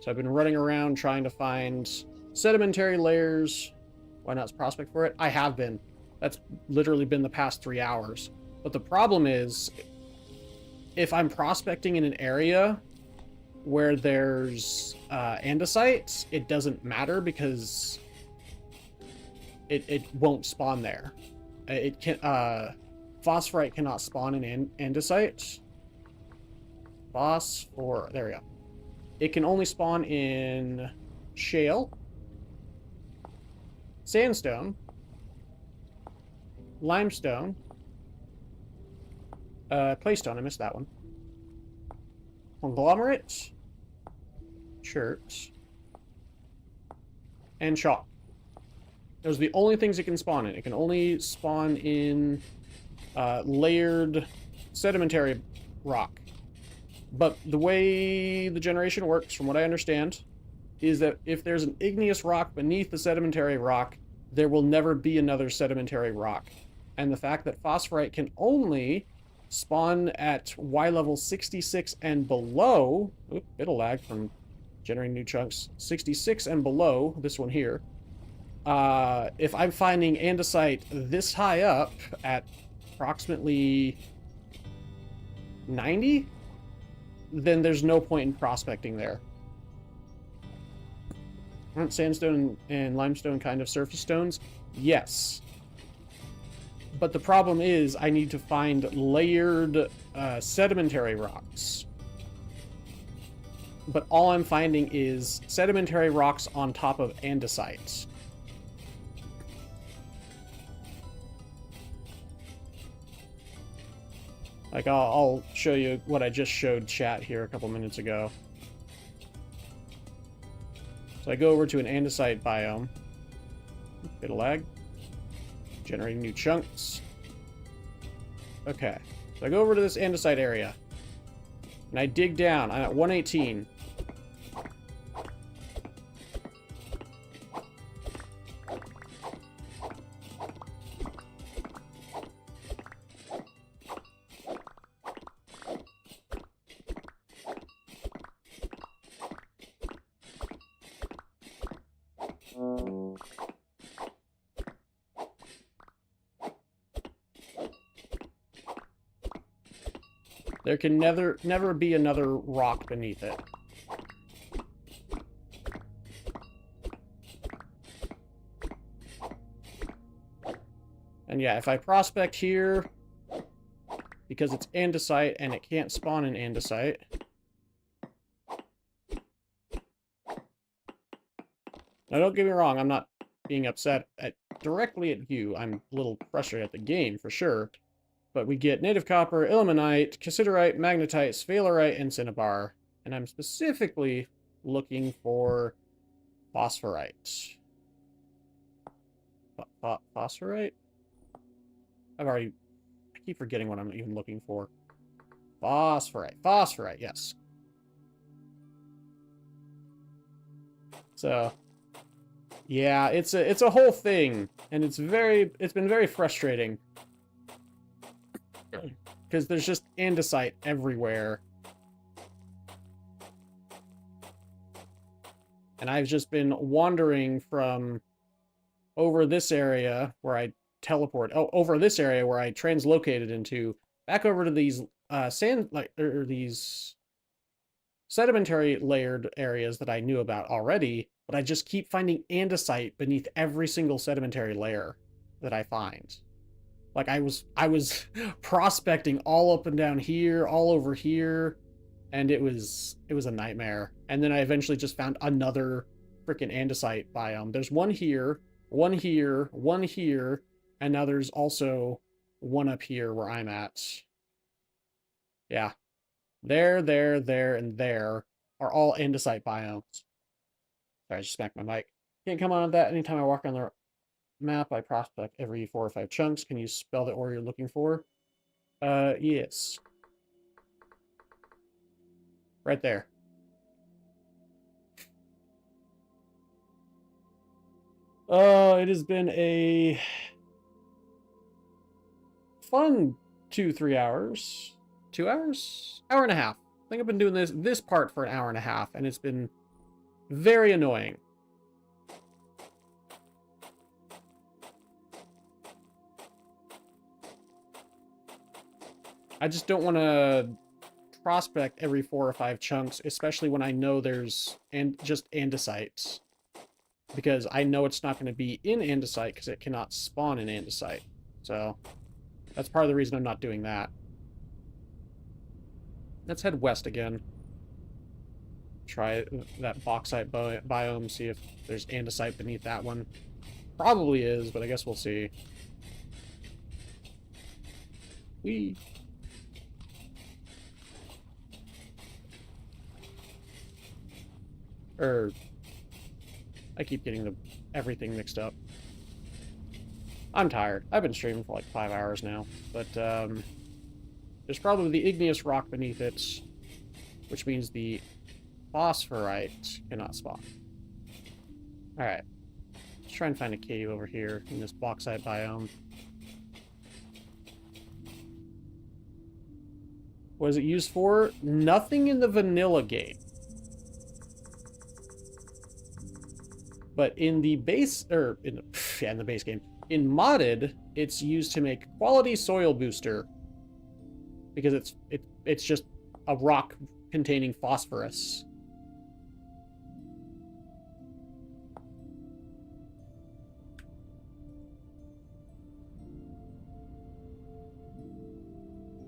So I've been running around trying to find sedimentary layers. Why not prospect for it? I have been. That's literally been the past 3 hours. But the problem is, if I'm prospecting in an area where there's andesite, it doesn't matter because it won't spawn there. It can phosphorite cannot spawn in andesite. There we go. It can only spawn in shale, sandstone, limestone, claystone, I missed that one, conglomerate, chert, and chalk. Those are the only things it can spawn in. It can only spawn in layered sedimentary rock. But the way the generation works, from what I understand, is that if there's an igneous rock beneath the sedimentary rock, there will never be another sedimentary rock. And the fact that phosphorite can only spawn at Y level 66 and below, bit of lag from generating new chunks, 66 and below, this one here, if I'm finding andesite this high up at approximately 90, then there's no point in prospecting there. Aren't sandstone and limestone kind of surface stones? Yes. But the problem is I need to find layered sedimentary rocks. But all I'm finding is sedimentary rocks on top of andesite. Like, I'll show you what I just showed chat here a couple minutes ago. So I go over to an andesite biome. Bit of lag. Generating new chunks. Okay. So I go over to this andesite area. And I dig down. I'm at 118. There can never be another rock beneath it. And yeah, if I prospect here, because it's andesite and it can't spawn in andesite. Now don't get me wrong, I'm not being upset directly at you. I'm a little frustrated at the game, for sure. But we get native copper, ilmenite, cassiterite, magnetite, sphalerite, and cinnabar. And I'm specifically looking for phosphorite. Phosphorite? I keep forgetting what I'm even looking for. Phosphorite, yes. So, yeah, it's a whole thing, and it's been very frustrating. Because there's just andesite everywhere. And I've just been wandering from over this area where I over this area where I translocated into, back over to these these sedimentary layered areas that I knew about already, but I just keep finding andesite beneath every single sedimentary layer that I find. Like I was prospecting all up and down here, all over here, and it was a nightmare. And then I eventually just found another freaking andesite biome. There's one here, one here, one here, and now there's also one up here where I'm at. Yeah. There, and there are all andesite biomes. Sorry, I just smacked my mic. Can't come on that anytime I walk on the map. I prospect every 4 or 5 chunks. Can you spell the ore you're looking for? Yes. Right there. It has been a fun 2-3 hours. 2 hours? Hour and a half. I think I've been doing this part for an hour and a half, and it's been very annoying. I just don't want to prospect every 4 or 5 chunks, especially when I know there's just andesites. Because I know it's not going to be in andesite because it cannot spawn in andesite. So that's part of the reason I'm not doing that. Let's head west again. Try that bauxite biome, see if there's andesite beneath that one. Probably is, but I guess we'll see. Whee! I keep getting everything mixed up. I'm tired. I've been streaming for like 5 hours now, but there's probably the igneous rock beneath it, which means the phosphorite cannot spawn. Alright. Let's try and find a cave over here in this bauxite biome. What is it used for? Nothing in the vanilla game. But in the base, in the base game, in modded, it's used to make quality soil booster because it's just a rock containing phosphorus.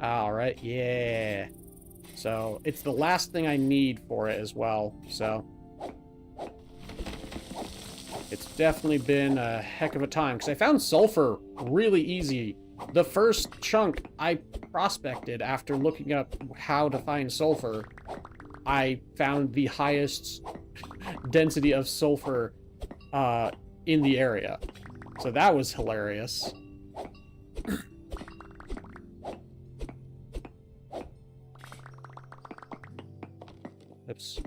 All right, yeah. So it's the last thing I need for it as well. So it's definitely been a heck of a time because I found sulfur really easy. The first chunk I prospected after looking up how to find sulfur, I found the highest density of sulfur in the area. So that was hilarious. Oops.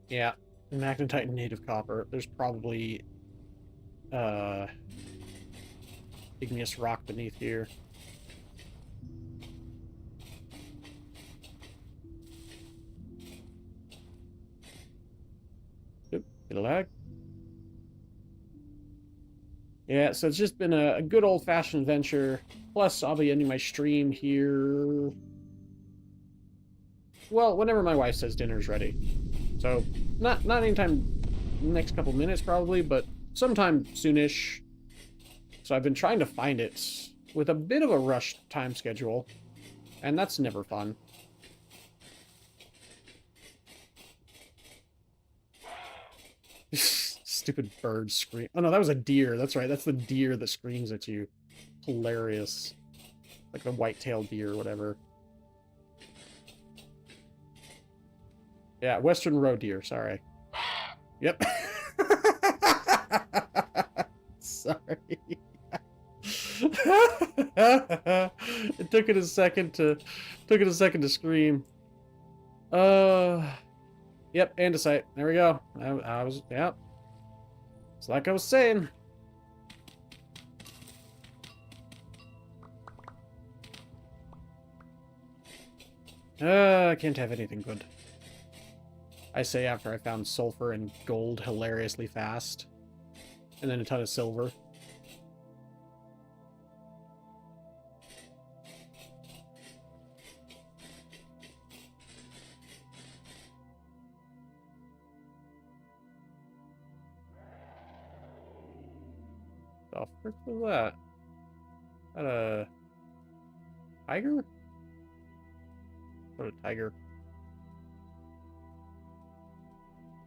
Yeah, magnetite and native copper. There's probably igneous rock beneath here. Oop, get a lag. Yeah, so it's just been a good old-fashioned adventure. Plus, I'll be ending my stream here. Well, whenever my wife says dinner's ready. So, not anytime next couple minutes probably, but sometime soonish. So I've been trying to find it with a bit of a rush time schedule, and that's never fun. Stupid bird scream. Oh no, that was a deer. That's right. That's the deer that screams at you. Hilarious. Like the white-tailed deer or whatever. Yeah, western roe deer, sorry. Yep. Sorry. It took it a second to scream. Yep, andesite. There we go. I was, yep. It's like I was saying. I can't have anything good. I say after I found sulfur and gold hilariously fast. And then a ton of silver. The frick was that? Is that a tiger? What a tiger.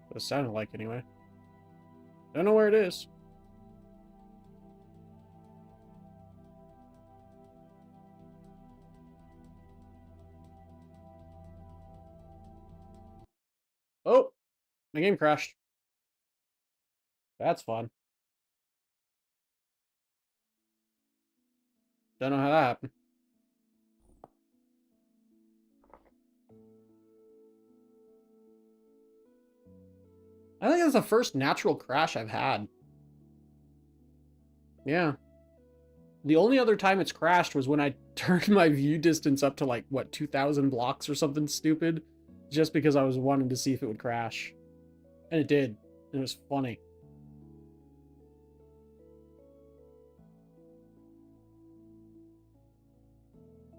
What it sounded like anyway. Don't know where it is. Oh! My game crashed. That's fun. Don't know how that happened. I think that's the first natural crash I've had. Yeah. The only other time it's crashed was when I turned my view distance up to like, what, 2,000 blocks or something stupid? Just because I was wanting to see if it would crash. And it did. And it was funny.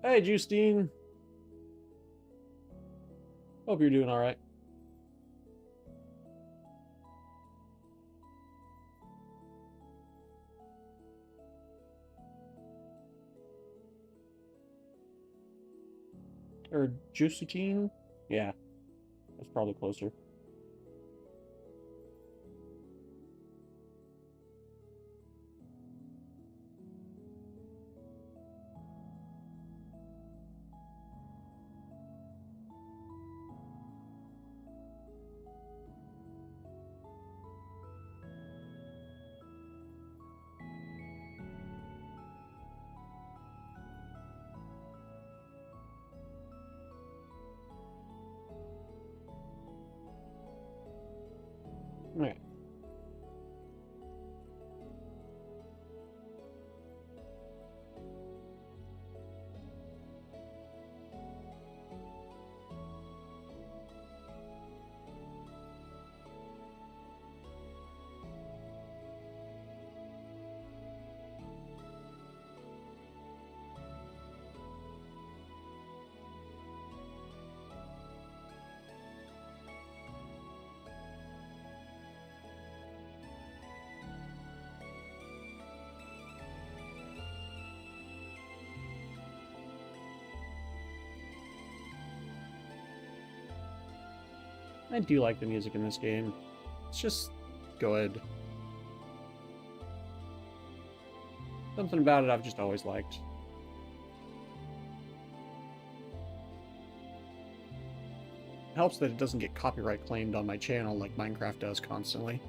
Hey, Justine. Hope you're doing alright. Or Justine? Yeah. That's probably closer. Alright. I do like the music in this game. It's just good. Something about it I've just always liked. It helps that it doesn't get copyright claimed on my channel like Minecraft does constantly.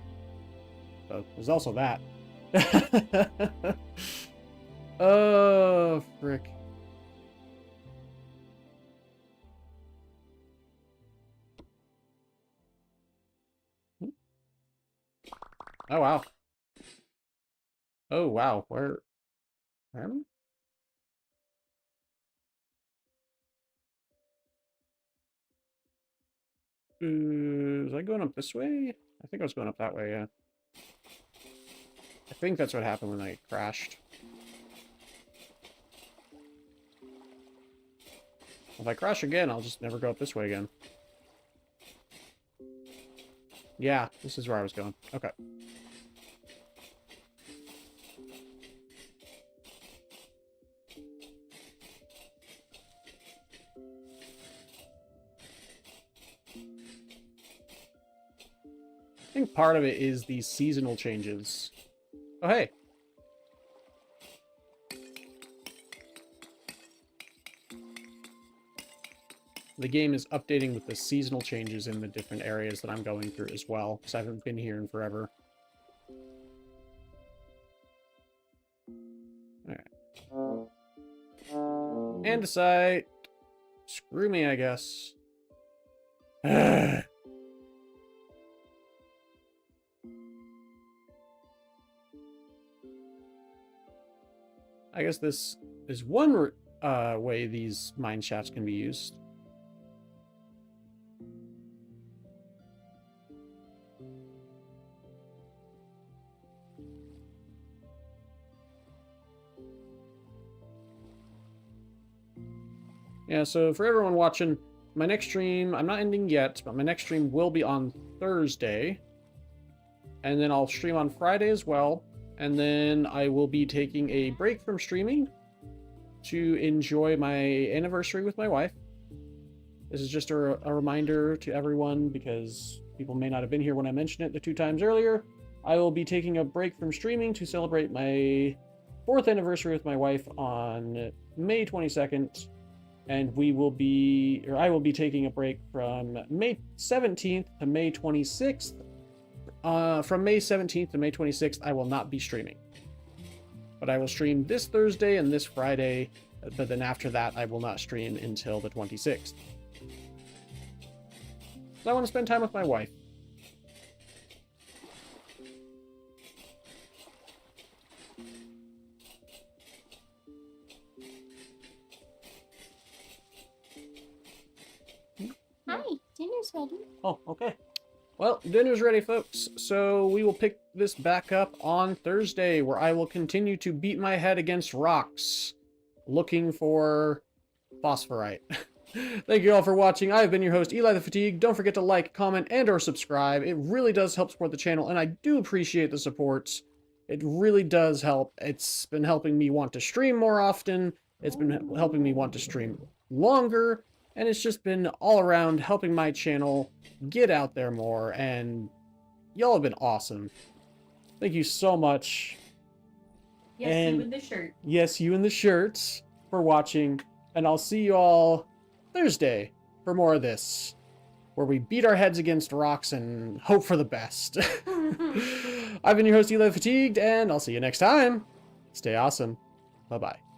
So there's also that. Oh, frick. Oh, wow. Oh, wow. Where am I? Was I going up this way? I think I was going up that way, yeah. I think that's what happened when I crashed. If I crash again, I'll just never go up this way again. Yeah, this is where I was going. Okay. I think part of it is these seasonal changes. Oh, hey. The game is updating with the seasonal changes in the different areas that I'm going through as well, because I haven't been here in forever. Alright. Andesite. Screw me, I guess. I guess this is one way these mine shafts can be used. Yeah, so for everyone watching, my next stream, I'm not ending yet, but my next stream will be on Thursday. And then I'll stream on Friday as well. And then I will be taking a break from streaming to enjoy my anniversary with my wife. This is just a reminder to everyone, because people may not have been here when I mentioned it the 2 times earlier. I will be taking a break from streaming to celebrate my 4th anniversary with my wife on May 22nd. And I will be taking a break from May 17th to May 26th. From May 17th to May 26th, I will not be streaming. But I will stream this Thursday and this Friday, but then after that, I will not stream until the 26th. So I want to spend time with my wife. Hi, dinner's ready. Oh, okay. Well, dinner's ready, folks. So we will pick this back up on Thursday, where I will continue to beat my head against rocks, looking for phosphorite. Thank you all for watching. I've been your host, Eli the Fatigue. Don't forget to like, comment, and or subscribe. It really does help support the channel, and I do appreciate the support. It really does help. It's been helping me want to stream more often. It's been helping me want to stream longer. And it's just been all around helping my channel get out there more, and y'all have been awesome. Thank you so much. Yes, And- you in the shirt. Yes, you in the shirts for watching, and I'll see you all Thursday for more of this, where we beat our heads against rocks and hope for the best. I've been your host, Eli Fatigued, and I'll see you next time. Stay awesome. Bye-bye.